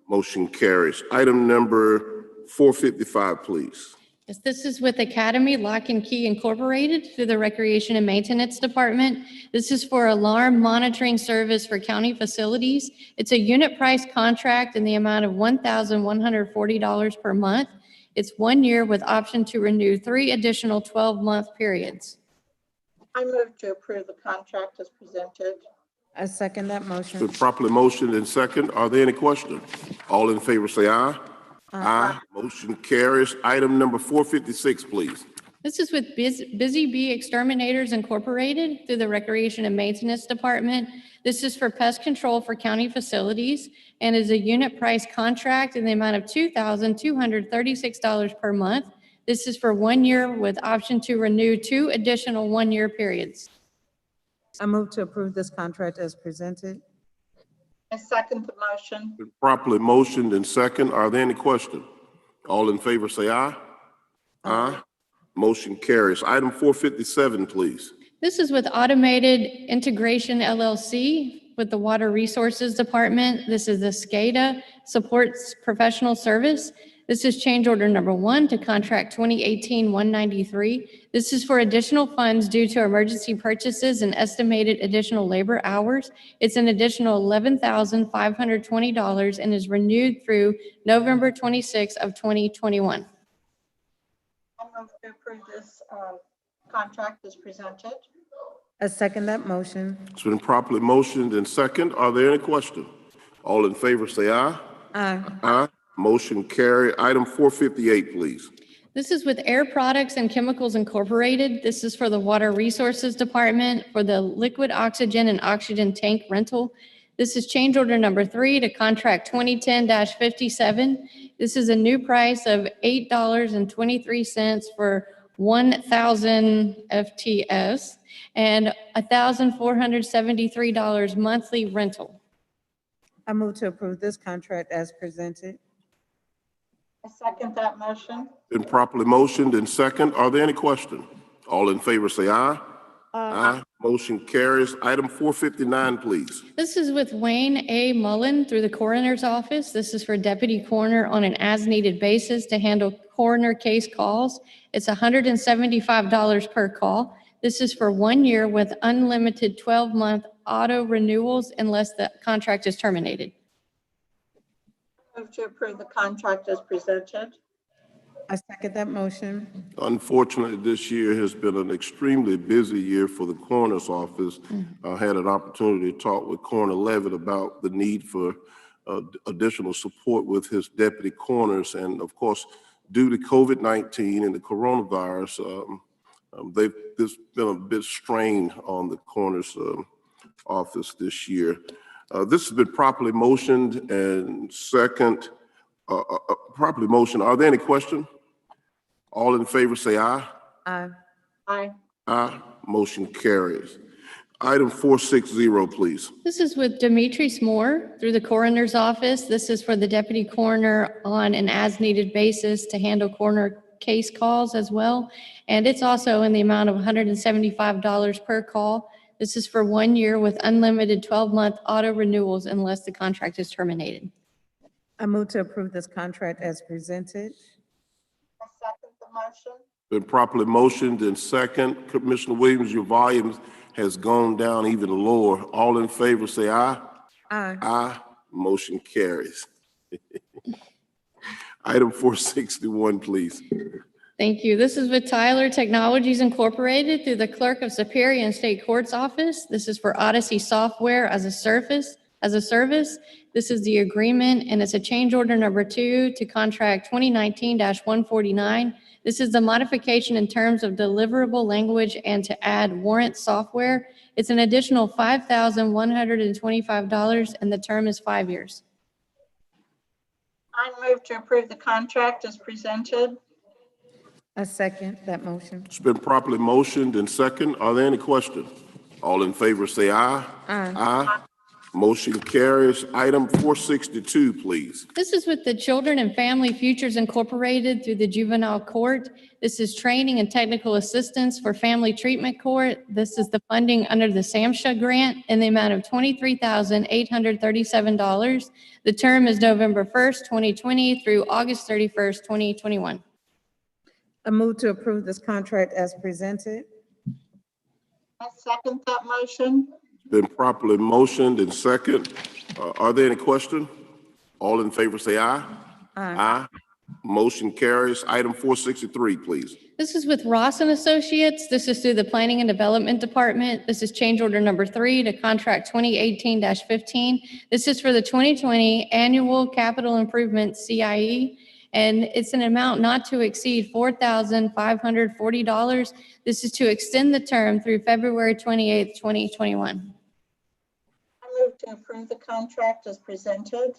Motion carries. Item number 455, please. Yes, this is with Academy Lock and Key Incorporated through the Recreation and Maintenance Department. This is for alarm monitoring service for county facilities. It's a unit price contract in the amount of $1,140 per month. It's 1 year with option to renew 3 additional 12-month periods. I move to approve the contract as presented. I second that motion. Been properly motioned and second. Are there any questions? All in favor say aye. Aye. Motion carries. Item number 456, please. This is with Busy Bee Exterminators Incorporated through the Recreation and Maintenance Department. This is for pest control for county facilities and is a unit price contract in the amount of $2,236 per month. This is for 1 year with option to renew 2 additional 1-year periods. I move to approve this contract as presented. I second the motion. Been properly motioned and second. Are there any questions? All in favor say aye. Aye. Motion carries. Item 457, please. This is with Automated Integration LLC with the Water Resources Department. This is the SCADA Supports Professional Service. This is change order number 1 to contract 2018-193. This is for additional funds due to emergency purchases and estimated additional labor hours. It's an additional $11,520 and is renewed through November 26 of 2021. I move to approve this contract as presented. I second that motion. It's been properly motioned and second. Are there any questions? All in favor say aye. Aye. Aye. Motion carry. Item 458, please. This is with Air Products and Chemicals Incorporated. This is for the Water Resources Department for the liquid oxygen and oxygen tank rental. This is change order number 3 to contract 2010-57. This is a new price of $8.23 for 1,000 FTS and $1,473 monthly rental. I move to approve this contract as presented. I second that motion. Been properly motioned and second. Are there any questions? All in favor say aye. Aye. Motion carries. Item 459, please. This is with Wayne A. Mullen through the coroner's office. This is for deputy coroner on an as-needed basis to handle coroner case calls. It's $175 per call. This is for 1 year with unlimited 12-month auto renewals unless the contract is terminated. Move to approve the contract as presented. I second that motion. Unfortunately, this year has been an extremely busy year for the coroner's office. I had an opportunity to talk with Coroner Levitt about the need for additional support with his deputy coroners. And of course, due to COVID-19 and the coronavirus, there's been a bit strain on the coroner's office this year. This has been properly motioned and second, properly motioned. Are there any questions? All in favor say aye. Aye. Aye. Aye. Motion carries. Item 460, please. This is with Demetrius Moore through the coroner's office. This is for the deputy coroner on an as-needed basis to handle coroner case calls as well. And it's also in the amount of $175 per call. This is for 1 year with unlimited 12-month auto renewals unless the contract is terminated. I move to approve this contract as presented. I second the motion. Been properly motioned and second. Commissioner Williams, your volume has gone down even lower. All in favor say aye. Aye. Aye. Motion carries. Item 461, please. Thank you. This is with Tyler Technologies Incorporated through the Clerk of Superior and State Courts Office. This is for Odyssey Software as a service. This is the agreement, and it's a change order number 2 to contract 2019-149. This is the modification in terms of deliverable language and to add warrant software. It's an additional $5,125, and the term is 5 years. I move to approve the contract as presented. I second that motion. It's been properly motioned and second. Are there any questions? All in favor say aye. Aye. Aye. Motion carries. Item 462, please. This is with the Children and Family Futures Incorporated through the Juvenile Court. This is training and technical assistance for Family Treatment Court. This is the funding under the SAMHSA grant in the amount of $23,837. The term is November 1st, 2020 through August 31st, 2021. I move to approve this contract as presented. I second that motion. Been properly motioned and second. Are there any questions? All in favor say aye. Aye. Motion carries. Item 463, please. This is with Ross and Associates. This is through the Planning and Development Department. This is change order number 3 to contract 2018-15. This is for the 2020 annual capital improvement CIE, and it's an amount not to exceed $4,540. This is to extend the term through February 28th, 2021. I move to approve the contract as presented.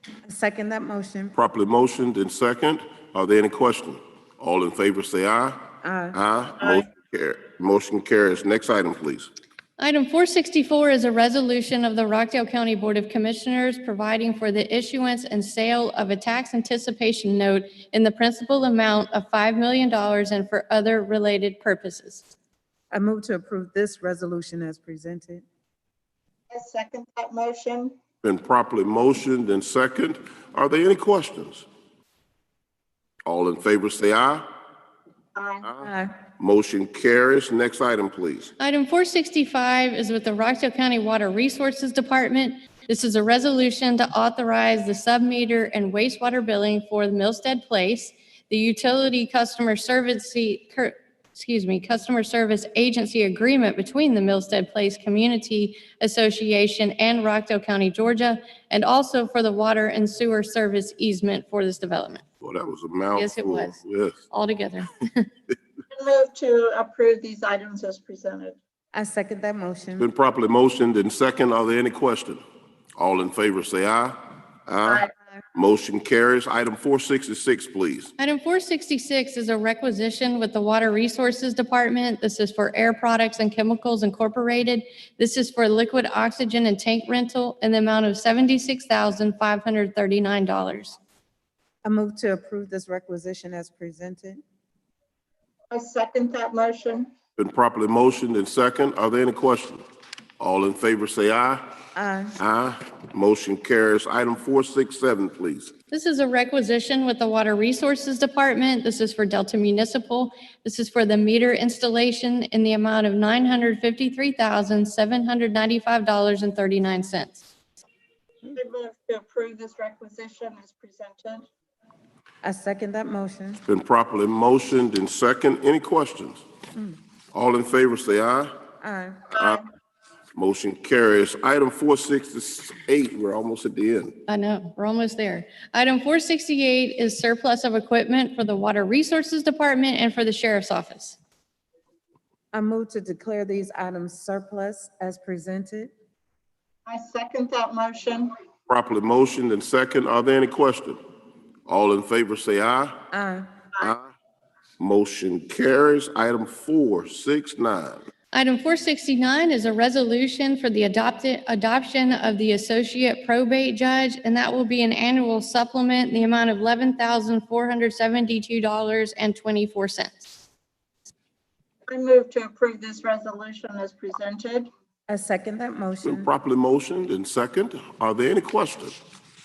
I second that motion. Properly motioned and second. Are there any questions? All in favor say aye. Aye. Motion carries. Next item, please. Item 464 is a resolution of the Rockdale County Board of Commissioners providing for the issuance and sale of a tax anticipation note in the principal amount of $5 million and for other related purposes. I move to approve this resolution as presented. I second that motion. Been properly motioned and second. Are there any questions? All in favor say aye. Aye. Motion carries. Next item, please. Item 465 is with the Rockdale County Water Resources Department. This is a resolution to authorize the sub-meter and wastewater billing for the Millstead Place, the utility customer service agency agreement between the Millstead Place Community Association and Rockdale County, Georgia, and also for the water and sewer service easement for this development. Well, that was a mouthful. Yes, it was. Yes. All together. I move to approve these items as presented. I second that motion. Been properly motioned and second. Are there any questions? All in favor say aye. Aye. Motion carries. Item 466, please. Item 466 is a requisition with the Water Resources Department. This is for Air Products and Chemicals Incorporated. This is for liquid oxygen and tank rental in the amount of $76,539. I move to approve this requisition as presented. I second that motion. Been properly motioned and second. Are there any questions? All in favor say aye. Aye. Aye. Motion carries. Item 467, please. This is a requisition with the Water Resources Department. This is for Delta Municipal. This is for the meter installation in the amount of $953,795.39. I move to approve this requisition as presented. I second that motion. Been properly motioned and second. Any questions? All in favor say aye. Aye. Aye. Motion carries. Item 468, we're almost at the end. I know, we're almost there. Item 468 is surplus of equipment for the Water Resources Department and for the Sheriff's Office. I move to declare these items surplus as presented. I second that motion. Properly motioned and second. Are there any questions? All in favor say aye. Aye. Aye. Motion carries. Item 469. Item 469 is a resolution for the adoption of the associate probate judge, and that will be an annual supplement in the amount of $11,472.24. I move to approve this resolution as presented. I second that Been motion. properly motioned and second. Are there any questions?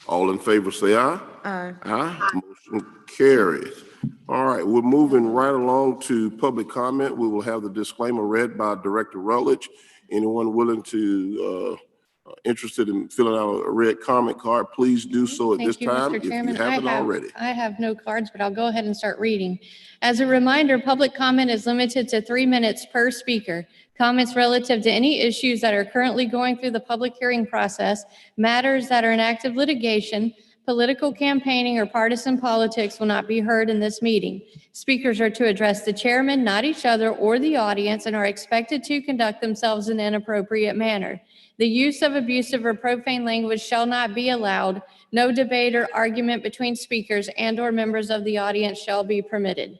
All in favor say aye. Aye. Aye. Motion carries. All right, we're moving right along to public comment. We will have the disclaimer read by Director Rutledge. Anyone willing to, interested in filling out a red comment card, please do so at this time if you haven't already. I have no cards, but I'll go ahead and start reading. As a reminder, public comment is limited to 3 minutes per speaker. Comments relative to any issues that are currently going through the public hearing process, matters that are in active litigation, political campaigning, or partisan politics will not be heard in this meeting. Speakers are to address the chairman, not each other or the audience, and are expected to conduct themselves in an appropriate manner. The use of abusive or profane language shall not be allowed. No debate or argument between speakers and/or members of the audience shall be permitted.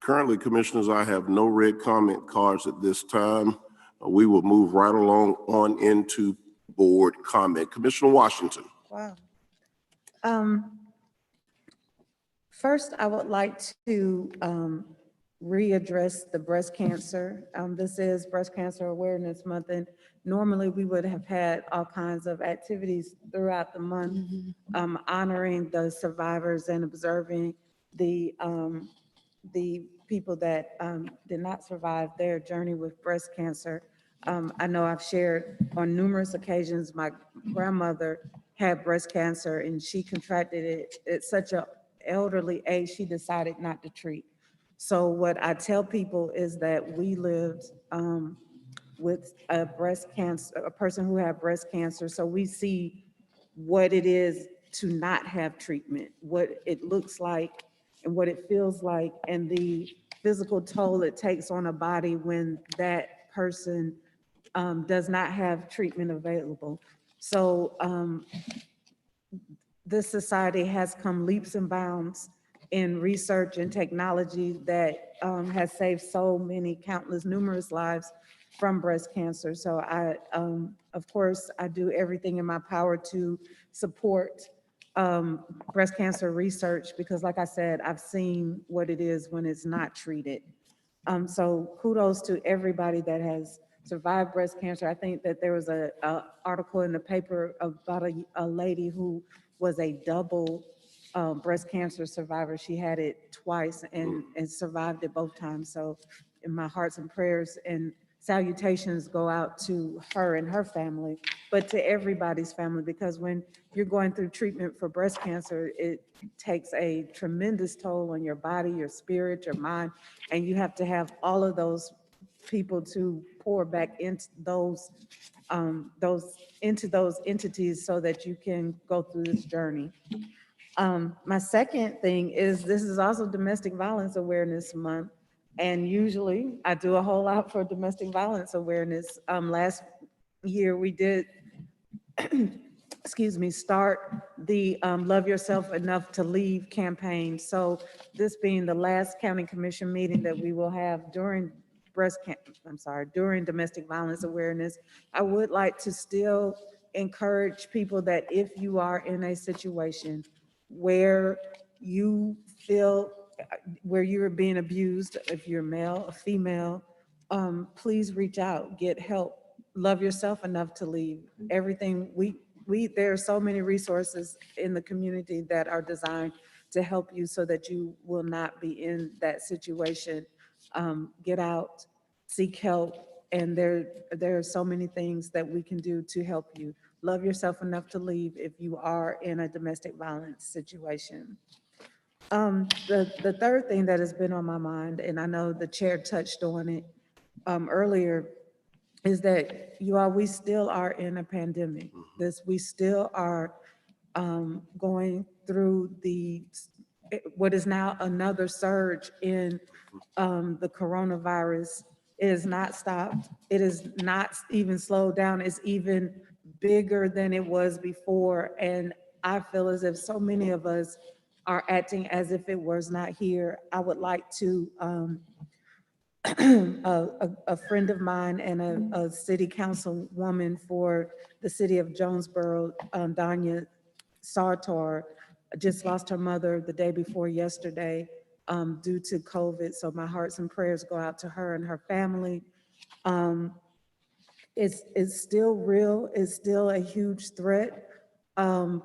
Currently, Commissioners, I have no red comment cards at this time. We will move right along on into board comment. Commissioner Washington. Wow. First, I would like to readdress the breast cancer. This is Breast Cancer Awareness Month, and normally we would have had all kinds of activities throughout the month honoring the survivors and observing the people that did not survive their journey with breast cancer. I know I've shared on numerous occasions, my grandmother had breast cancer and she contracted it at such an elderly age, she decided not to treat. So what I tell people is that we lived with a breast cancer, a person who had breast cancer. So we see what it is to not have treatment, what it looks like and what it feels like, and the physical toll it takes on a body when that person does not have treatment available. So this society has come leaps and bounds in research and technology that has saved so many countless, numerous lives from breast cancer. So of course, I do everything in my power to support breast cancer research because like I said, I've seen what it is when it's not treated. So kudos to everybody that has survived breast cancer. I think that there was a article in the paper about a lady who was a double breast cancer survivor. She had it twice and survived it both times. So in my hearts and prayers and salutations go out to her and her family, but to everybody's family, because when you're going through treatment for breast cancer, it takes a tremendous toll on your body, your spirit, your mind, and you have to have all of those people to pour back into those entities so that you can go through this journey. My second thing is this is also Domestic Violence Awareness Month, and usually I do a whole lot for domestic violence awareness. Last year we did excuse me, start the Love Yourself Enough to Leave campaign. So this being the last county commission meeting that we will have during during domestic violence awareness, I would like to still encourage people that if you are in a situation where you feel, where you're being abused, if you're male or female, please reach out, get help. Love yourself enough to leave. Everything there are so many resources in the community that are designed to help you so that you will not be in that situation. Get out, seek help, and there are so many things that we can do to help you. Love yourself enough to leave if you are in a domestic violence situation. The third thing that has been on my mind, and I know the chair touched on it earlier, is that we still are in a pandemic. We still are going through what is now another surge in the coronavirus. It has not stopped. It is not even slowed down. It's even bigger than it was before. And I feel as if so many of us are acting as if it was not here. I would like to a friend of mine and a city council woman for the city of Jonesboro, Danya Sartor, just lost her mother the day before yesterday due to COVID. So my hearts and prayers go out to her and her family. It's still real. It's still a huge threat.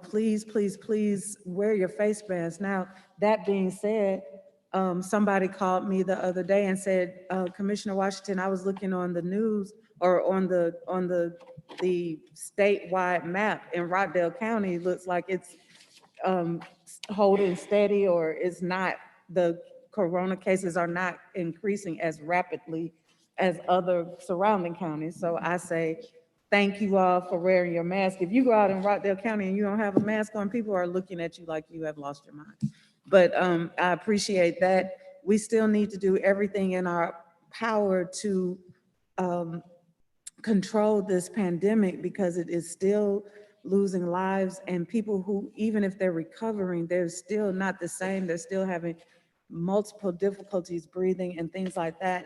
Please, please, please wear your face mask. Now, that being said, somebody called me the other day and said, Commissioner Washington, I was looking on the news or on the statewide map in Rockdale County. It looks like it's holding steady, or it's not, the corona cases are not increasing as rapidly as other surrounding counties. So I say, thank you all for wearing your mask. If you go out in Rockdale County and you don't have a mask on, people are looking at you like you have lost your mind. But I appreciate that. We still need to do everything in our power to control this pandemic because it is still losing lives, and people who, even if they're recovering, they're still not the same. They're still having multiple difficulties breathing and things like that.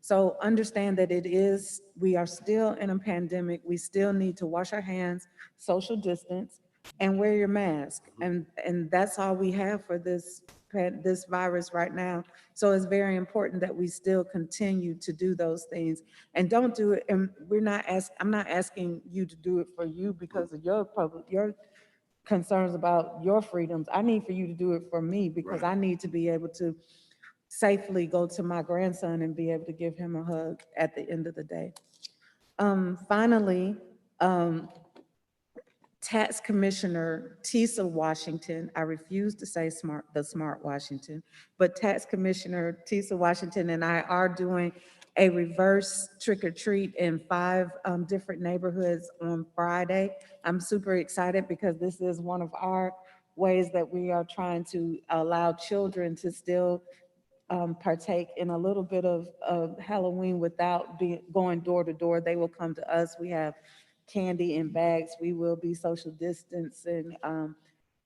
So understand that we are still in a pandemic. We still need to wash our hands, social distance, and wear your mask. And that's all we have for this virus right now. So it's very important that we still continue to do those things and don't do it. And I'm not asking you to do it for you because of your concerns about your freedoms. I need for you to do it for me because I need to be able to safely go to my grandson and be able to give him a hug at the end of the day. Finally, Tax Commissioner Tisa Washington, I refuse to say the smart Washington, but Tax Commissioner Tisa Washington and I are doing a reverse trick or treat in 5 different neighborhoods on Friday. I'm super excited because this is one of our ways that we are trying to allow children to still partake in a little bit of Halloween without going door to door. They will come to us. We have candy in bags. We will be social distance, and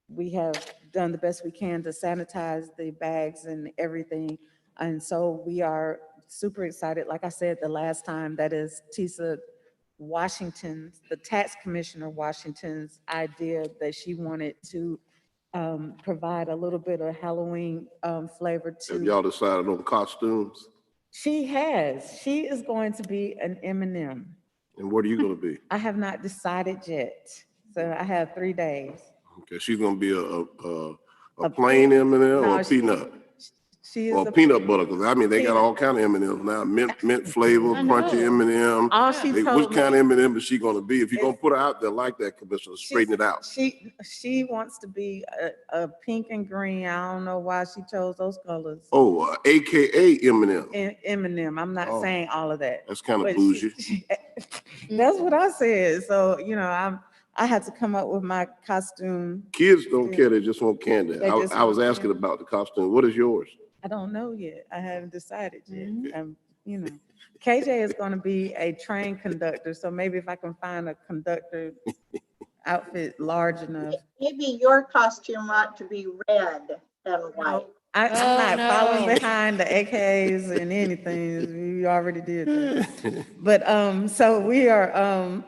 we have done the best we can to sanitize the bags and everything. And so we are super excited. Like I said the last time, that is Tisa Washington's, the Tax Commissioner Washington's idea that she wanted to provide a little bit of Halloween flavor to. Have y'all decided on costumes? She has. She is going to be an M&M. And what are you going to be? I have not decided yet. So I have 3 days. Okay, she's going to be a plain M&M or a peanut? She is or peanut butter, because I mean, they got all kind of M&Ms now, mint flavor, crunchy M&M. All she told Which kind of me M&M is she going to be? If you're going to put her out there like that, Commissioner, straighten it out. She wants to be a pink and green. I don't know why she chose those colors. Oh, AKA M&M. M&M. I'm not saying all of that. That's kind of But bougie. That's what I said. So, you know, I had to come up with my costume. Kids don't care, they just want candy. They just I was want asking candy. about the costume. What is yours? I don't know yet. I haven't decided yet. You know, KJ is going to be a train conductor. So maybe if I can find a conductor outfit large enough. Maybe your costume ought to be red and white. I'm not following behind the AKs and anything. We already did that. But so we are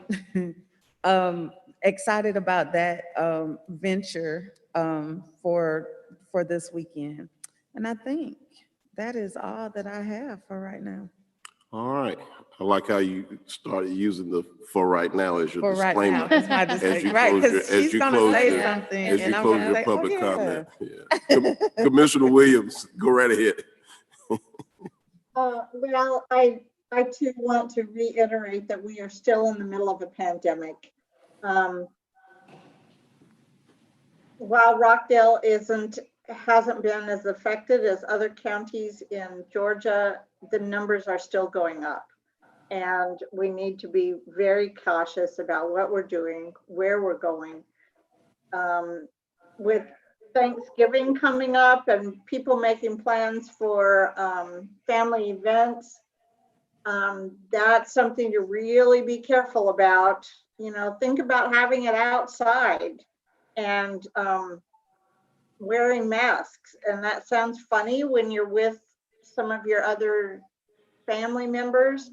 excited about that venture for this weekend. And I think that is all that I have for right now. All right. I like how you started using the "for right now" as your For right disclaimer. now, it's my disclaimer. Right, because she's going to say something. As you and I'm close gonna your say, public oh, comment. Yeah. Commissioner Williams, go right ahead. Well, I too want to reiterate that we are still in the middle of a pandemic. While Rockdale hasn't been as affected as other counties in Georgia, the numbers are still going up. And we need to be very cautious about what we're doing, where we're going. With Thanksgiving coming up and people making plans for family events, that's something to really be careful about. You know, think about having it outside and wearing masks. And that sounds funny when you're with some of your other family members,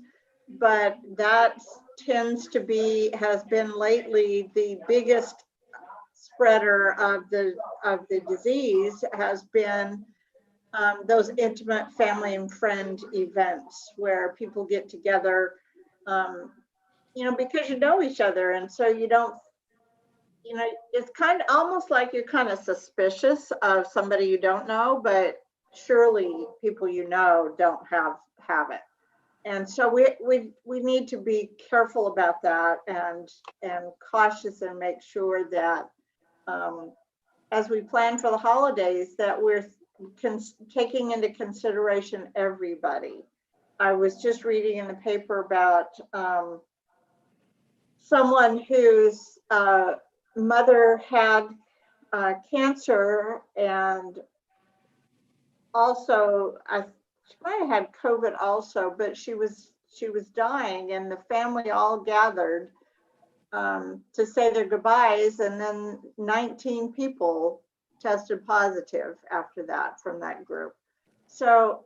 but that has been lately the biggest spreader of the disease has been those intimate family and friend events where people get together, you know, because you know each other, and so you don't, you know, it's kind of almost like you're kind of suspicious of somebody you don't know, but surely people you know don't have it. And so we need to be careful about that and cautious and make sure that as we plan for the holidays that we're taking into consideration everybody. I was just reading in the paper about someone whose mother had cancer, and also she might have had COVID also, but she was dying, and the family all gathered to say their goodbyes, and then 19 people tested positive after that from that group. So,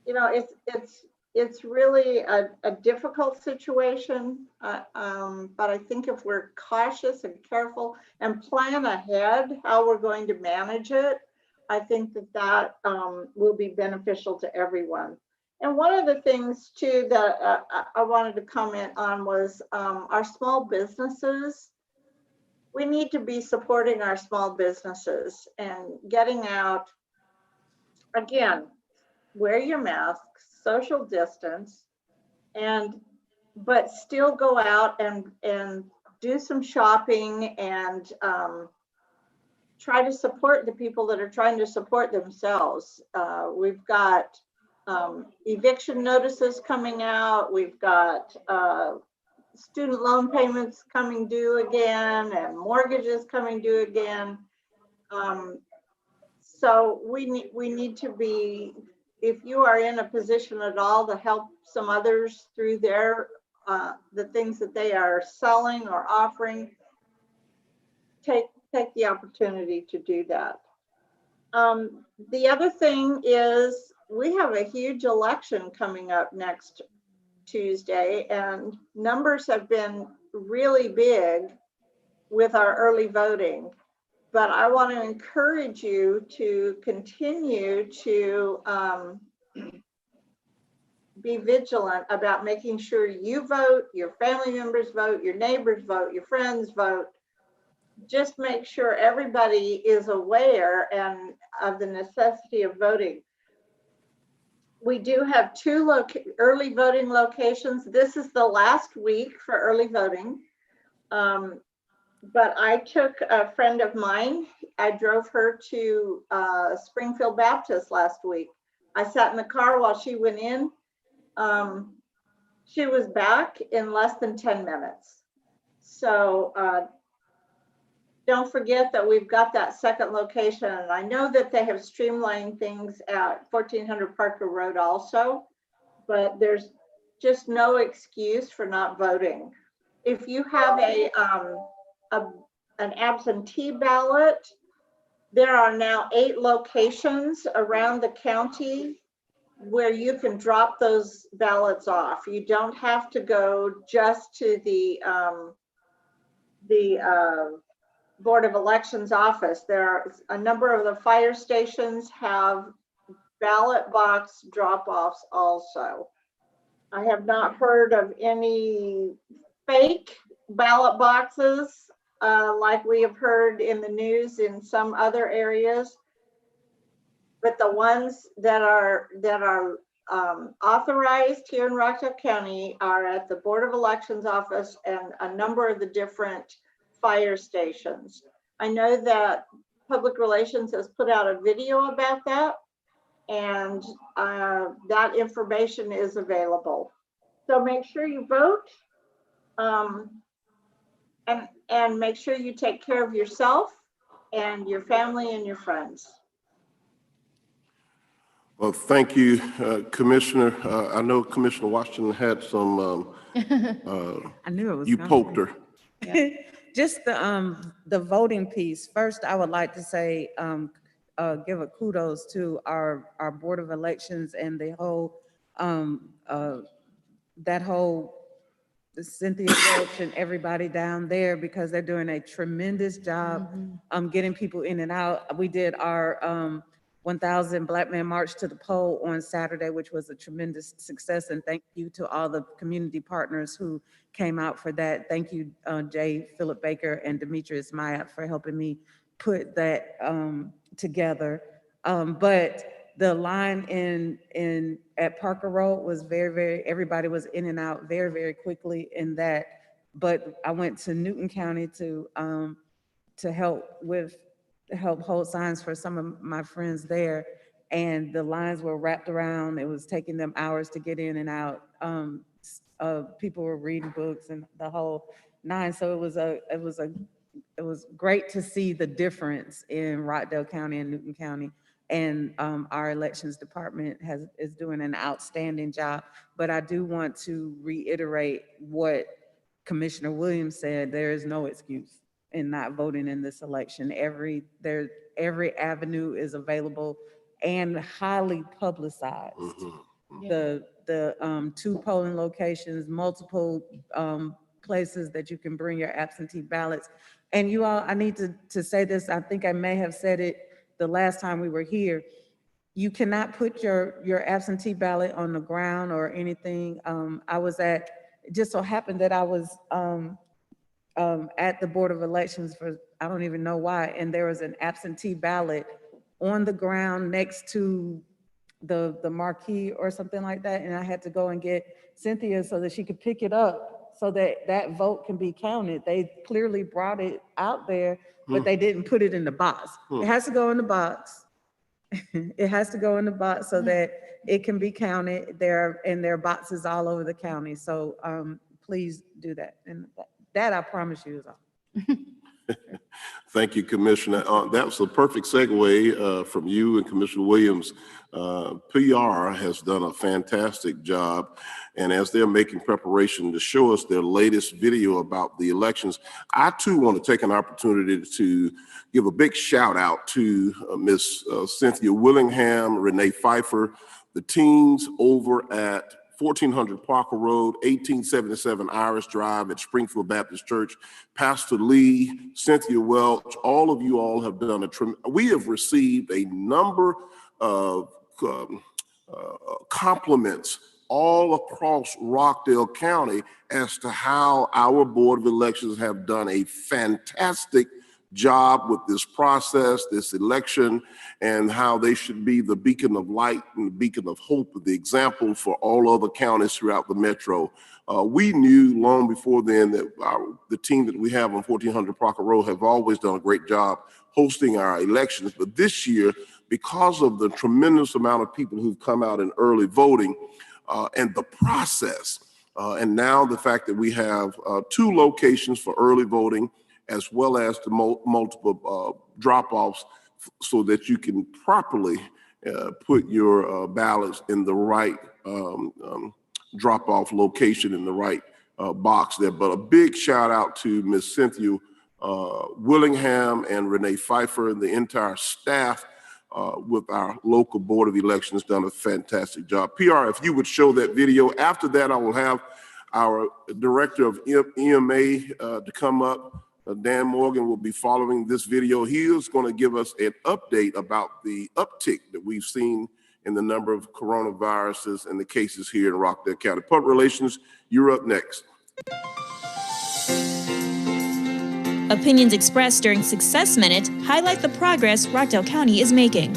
you know, it's really a difficult situation, but I think if we're cautious and careful and plan ahead how we're going to manage it, I think that will be beneficial to everyone. And one of the things too that I wanted to comment on was our small businesses. we need to be supporting our small businesses and getting out. Again, wear your masks, social distance, but still go out and do some shopping and try to support the people that are trying to support themselves. We've got eviction notices coming out. We've got student loan payments coming due again and mortgages coming due again. So we need to be, if you are in a position at all to help some others through their the things that they are selling or offering, take the opportunity to do that. The other thing is we have a huge election coming up next Tuesday, and numbers have been really big with our early voting. But I want to encourage you to continue to be vigilant about making sure you vote, your family members vote, your neighbors vote, your friends vote. Just make sure everybody is aware and of the necessity of voting. We do have 2 early voting locations. This is the last week for early voting. But I took a friend of mine, I drove her to Springfield Baptist last week. I sat in the car while she went in. She was back in less than 10 minutes. So don't forget that we've got that second location. And I know that they have streamlined things at 1400 Parker Road also, but there's just no excuse for not voting. If you have an absentee ballot, there are now 8 locations around the county where you can drop those ballots off. You don't have to go just to the Board of Elections office. There are a number of the fire stations have ballot box drop-offs also. I have not heard of any fake ballot boxes like we have heard in the news in some other areas, but the ones that are authorized here in Rockdale County are at the Board of Elections office and a number of the different fire stations. I know that Public Relations has put out a video about that, and that information is available. So make sure you vote, and make sure you take care of yourself and your family and your friends. Well, thank you, Commissioner. I know Commissioner Washington had some, I knew it was you coming. poked her. Just the voting piece. First, I would like to say, give a kudos to our Board of Elections and the whole, that whole Cynthia Welch and everybody down there, because they're doing a tremendous job getting people in and out. We did our 1,000 Black Men March to the Poll on Saturday, which was a tremendous success. And thank you to all the community partners who came out for that. Thank you, Jay, Philip Baker, and Demetrius Maya for helping me put that together. But the line at Parker Road was very, everybody was in and out very quickly in that. But I went to Newton County to help hold signs for some of my friends there, and the lines were wrapped around. It was taking them hours to get in and out. People were reading books and the whole 9. So it was great to see the difference in Rockdale County and Newton County. And our elections department is doing an outstanding job. But I do want to reiterate what Commissioner Williams said. There is no excuse in not voting in this election. Every avenue is available and highly publicized. The 2 polling locations, multiple places that you can bring your absentee ballots. And you all, I need to say this, I think I may have said it the last time we were here. You cannot put your absentee ballot on the ground or anything. It just so happened that I was at the Board of Elections for, I don't even know why, and there was an absentee ballot on the ground next to the marquee or something like that, and I had to go and get Cynthia so that she could pick it up so that that vote can be counted. They clearly brought it out there, but they didn't put it in the box. It has to go in the box. It has to go in the box so that it can be counted. There are boxes all over the county. So please do that. And that I promise you is all. Thank you, Commissioner. That was a perfect segue from you and Commissioner Williams. PR has done a fantastic job, and as they're making preparation to show us their latest video about the elections, I too want to take an opportunity to give a big shout out to Miss Cynthia Willingham, Renee Pfeiffer, the teens over at 1400 Parker Road, 1877 Iris Drive at Springfield Baptist Church, Pastor Lee, Cynthia Welch, all of you all have done we have received a number of compliments all across Rockdale County as to how our Board of Elections have done a fantastic job with this process, this election, and how they should be the beacon of light and the beacon of hope, the example for all other counties throughout the metro. We knew long before then that the team that we have on 1400 Parker Road have always done a great job hosting our elections, but this year, because of the tremendous amount of people who've come out in early voting and the process, and now the fact that we have 2 locations for early voting, as well as the multiple drop-offs so that you can properly put your ballots in the right drop-off location in the right box there. But a big shout out to Ms. Cynthia Willingham and Renee Pfeiffer and the entire staff with our local Board of Elections done a fantastic job. PR, if you would show that video. After that, I will have our Director of EMA to come up. Dan Morgan will be following this video. He is going to give us an update about the uptick that we've seen in the number of coronaviruses and the cases here in Rockdale County. Public Relations, you're up next. Opinions expressed during Success Minute highlight the progress Rockdale County is making.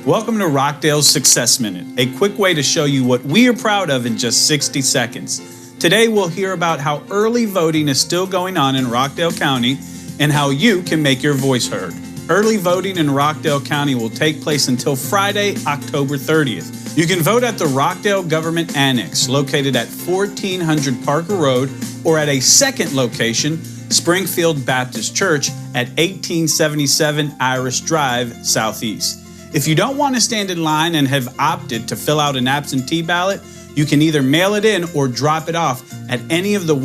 Welcome to Rockdale's Success Minute, a quick way to show you what we are proud of in just 60 seconds. Today, we'll hear about how early voting is still going on in Rockdale County and how you can make your voice heard. Early voting in Rockdale County will take place until Friday, October 30th. You can vote at the Rockdale Government Annex, located at 1400 Parker Road, or at a second location, Springfield Baptist Church at 1877 Iris Drive, Southeast. If you don't want to stand in line and have opted to fill out an absentee ballot, you can either mail it in or drop it off at any of the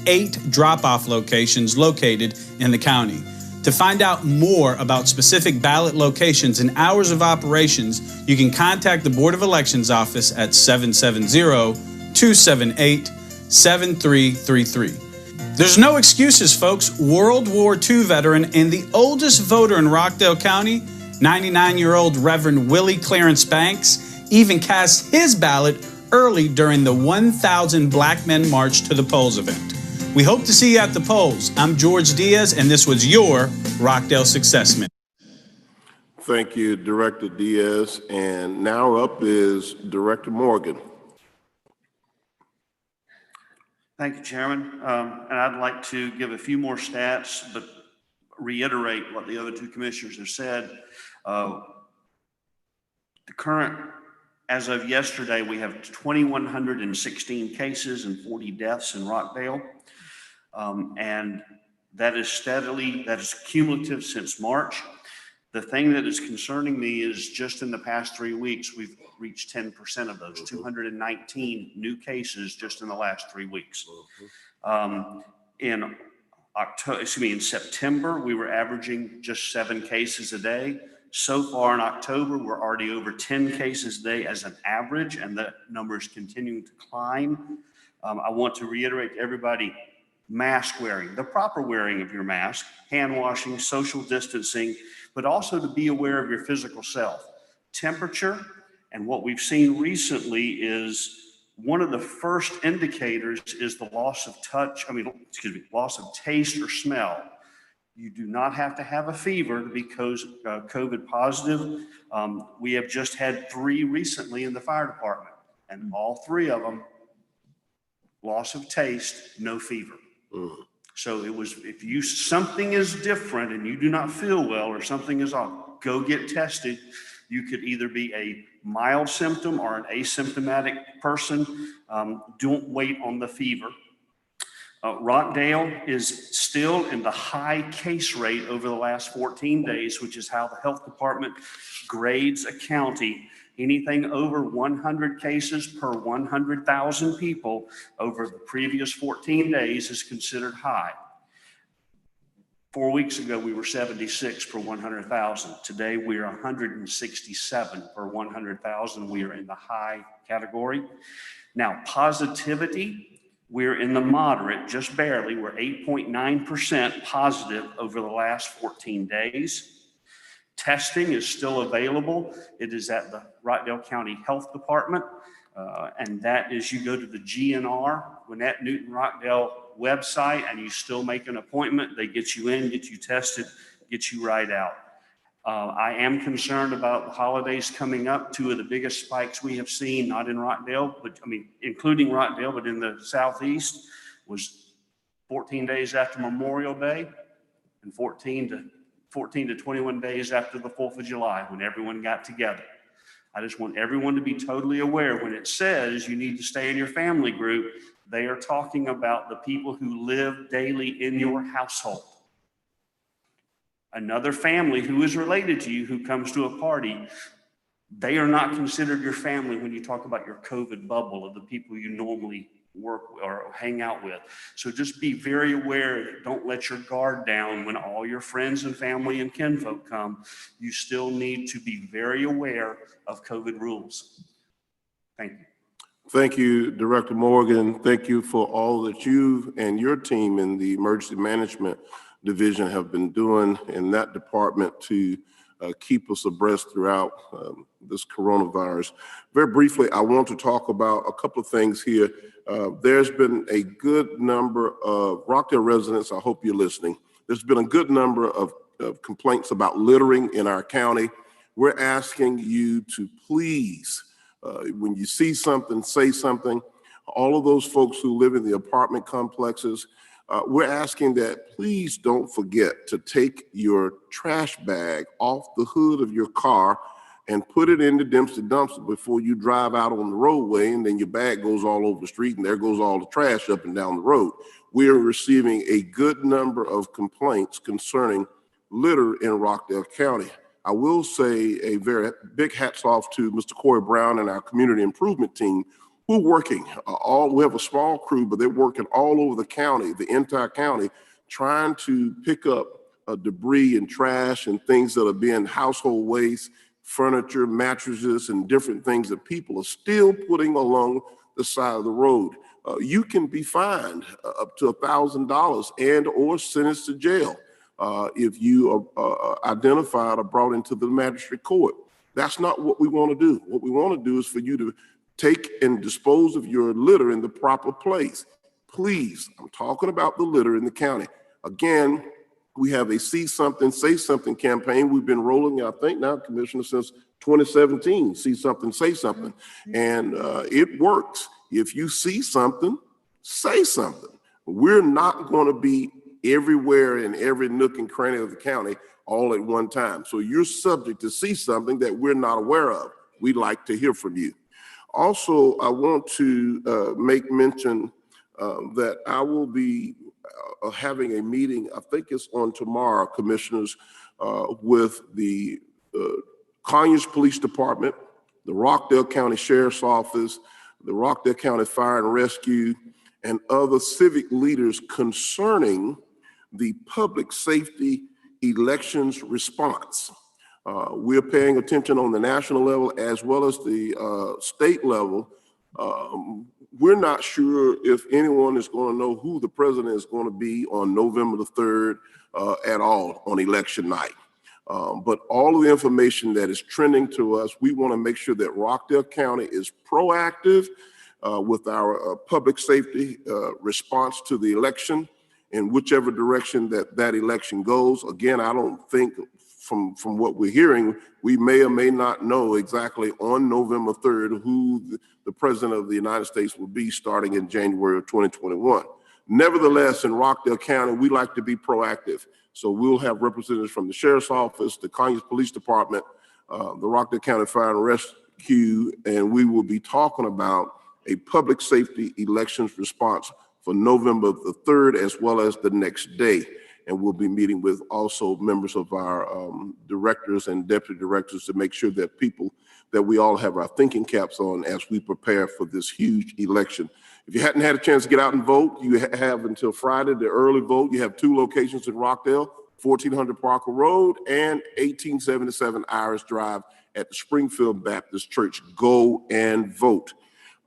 8 drop-off locations located in the county. To find out more about specific ballot locations and hours of operations, you can contact the Board of Elections office at 770-278-7333. There's no excuses, folks. World War II veteran and the oldest voter in Rockdale County, 99-year-old Reverend Willie Clarence Banks, even cast his ballot early during the 1,000 Black Men March to the Polls event. We hope to see you at the polls. I'm George Diaz, and this was your Rockdale Success Minute. Thank you, Director Diaz. And now up is Director Morgan. Thank you, Chairman. And I'd like to give a few more stats, but reiterate what the other 2 commissioners have said. The current, as of yesterday, we have 2,116 cases and 40 deaths in Rockdale. And that is cumulative since March. The thing that is concerning me is just in the past 3 weeks, we've reached 10% of those, 219 new cases just in the last 3 weeks. In September, we were averaging just 7 cases a day. So far in October, we're already over 10 cases a day as an average, and that number is continuing to climb. I want to reiterate to everybody, mask wearing, the proper wearing of your mask, hand washing, social distancing, but also to be aware of your physical self. Temperature, and what we've seen recently is one of the first indicators is the loss of loss of taste or smell. You do not have to have a fever to be COVID positive. We have just had 3 recently in the fire department, and all 3 of them, loss of taste, no fever. So it was, if something is different and you do not feel well or something is off, go get tested. You could either be a mild symptom or an asymptomatic person. Don't wait on the fever. Rockdale is still in the high case rate over the last 14 days, which is how the health department grades a county. Anything over 100 cases per 100,000 people over the previous 14 days is considered high. 4 weeks ago, we were 76 per 100,000. Today, we are 167 per 100,000. We are in the high category. Now, positivity, we're in the moderate, just barely. We're 8.9% positive over the last 14 days. Testing is still available. It is at the Rockdale County Health Department. And that is, you go to the GNR, Gwinnett Newton Rockdale website, and you still make an appointment. They get you in, get you tested, get you right out. I am concerned about the holidays coming up. 2 of the biggest spikes we have seen, not in Rockdale, but including Rockdale, but in the southeast, was 14 days after Memorial Day and 14 to 21 days after the 4th of July, when everyone got together. I just want everyone to be totally aware when it says you need to stay in your family group, they are talking about the people who live daily in your household. Another family who is related to you who comes to a party, they are not considered your family when you talk about your COVID bubble of the people you normally work or hang out with. So just be very aware. Don't let your guard down when all your friends and family and kinfolk come. You still need to be very aware of COVID rules. Thank you. Thank you, Director Morgan. Thank you for all that you and your team in the Emergency Management Division have been doing in that department to keep us abreast throughout this coronavirus. Very briefly, I want to talk about a couple of things here. There's been a good number of Rockdale residents, I hope you're listening. There's been a good number of complaints about littering in our county. We're asking you to please, when you see something, say something. All of those folks who live in the apartment complexes, we're asking that please don't forget to take your trash bag off the hood of your car and put it in the dumpster before you drive out on the roadway, and then your bag goes all over the street and there goes all the trash up and down the road. We are receiving a good number of complaints concerning litter in Rockdale County. I will say a very big hats off to Mr. Corey Brown and our community improvement team, who are working. We have a small crew, but they're working all over the county, the entire county, trying to pick up debris and trash and things that are being household waste, furniture, mattresses, and different things that people are still putting along the side of the road. You can be fined up to $1,000 and or sentenced to jail if you are identified or brought into the magistrate court. That's not what we want to do. What we want to do is for you to take and dispose of your litter in the proper place. Please, I'm talking about the litter in the county. Again, we have a See Something, Say Something campaign. We've been rolling, I think now, Commissioner, since 2017, See Something, Say Something. And it works. If you see something, say something. We're not going to be everywhere in every nook and cranny of the county all at one time. So you're subject to see something that we're not aware of. We'd like to hear from you. Also, I want to make mention that I will be having a meeting, I think it's on tomorrow, Commissioners, with the Conyers Police Department, the Rockdale County Sheriff's Office, the Rockdale County Fire and Rescue, and other civic leaders concerning the public safety elections response. We're paying attention on the national level as well as the state level. We're not sure if anyone is going to know who the president is going to be on November the 3rd at all on election night. But all of the information that is trending to us, we want to make sure that Rockdale County is proactive with our public safety response to the election in whichever direction that election goes. Again, I don't think from what we're hearing, we may or may not know exactly on November 3rd who the President of the United States will be starting in January of 2021. Nevertheless, in Rockdale County, we like to be proactive. So we'll have representatives from the Sheriff's Office, the Conyers Police Department, the Rockdale County Fire and Rescue, and we will be talking about a public safety elections response for November the 3rd, as well as the next day. And we'll be meeting with also members of our directors and deputy directors to make sure that we all have our thinking caps on as we prepare for this huge election. If you hadn't had a chance to get out and vote, you have until Friday to early vote. You have 2 locations in Rockdale, 1400 Parker Road and 1877 Iris Drive at the Springfield Baptist Church. Go and vote.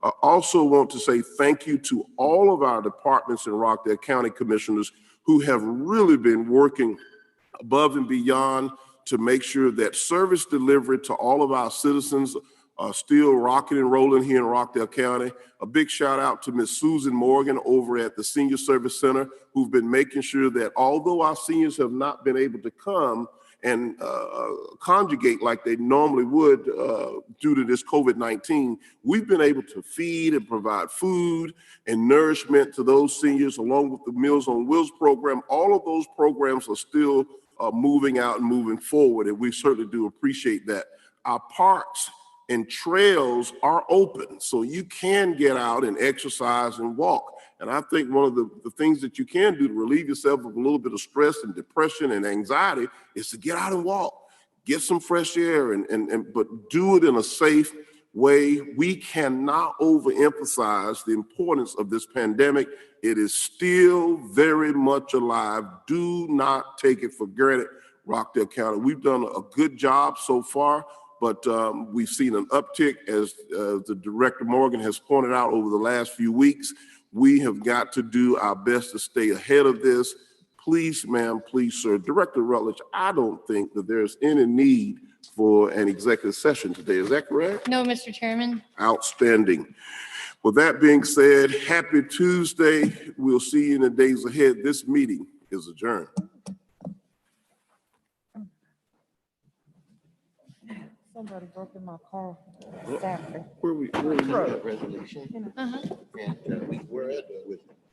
I also want to say thank you to all of our departments and Rockdale County commissioners who have really been working above and beyond to make sure that service delivery to all of our citizens are still rocking and rolling here in Rockdale County. A big shout out to Ms. Susan Morgan over at the Senior Service Center, who've been making sure that although our seniors have not been able to come and conjugate like they normally would due to this COVID-19, we've been able to feed and provide food and nourishment to those seniors, along with the Meals on Wheels program. All of those programs are still moving out and moving forward, and we certainly do appreciate that. Our parks and trails are open, so you can get out and exercise and walk. And I think one of the things that you can do to relieve yourself of a little bit of stress and depression and anxiety is to get out and walk, get some fresh air, but do it in a safe way. We cannot overemphasize the importance of this pandemic. It is still very much alive. Do not take it for granted, Rockdale County. We've done a good job so far, but we've seen an uptick, as the Director Morgan has pointed out over the last few weeks. We have got to do our best to stay ahead of this. Please, ma'am, please, sir. Director Rutledge, I don't think that there's any need for an executive session today. Is that correct? No, Mr. Chairman. Outstanding. With that being said, happy Tuesday. We'll see you in the days ahead. This meeting is adjourned. Somebody broke in my car. Where we at? Resolution. And we were at with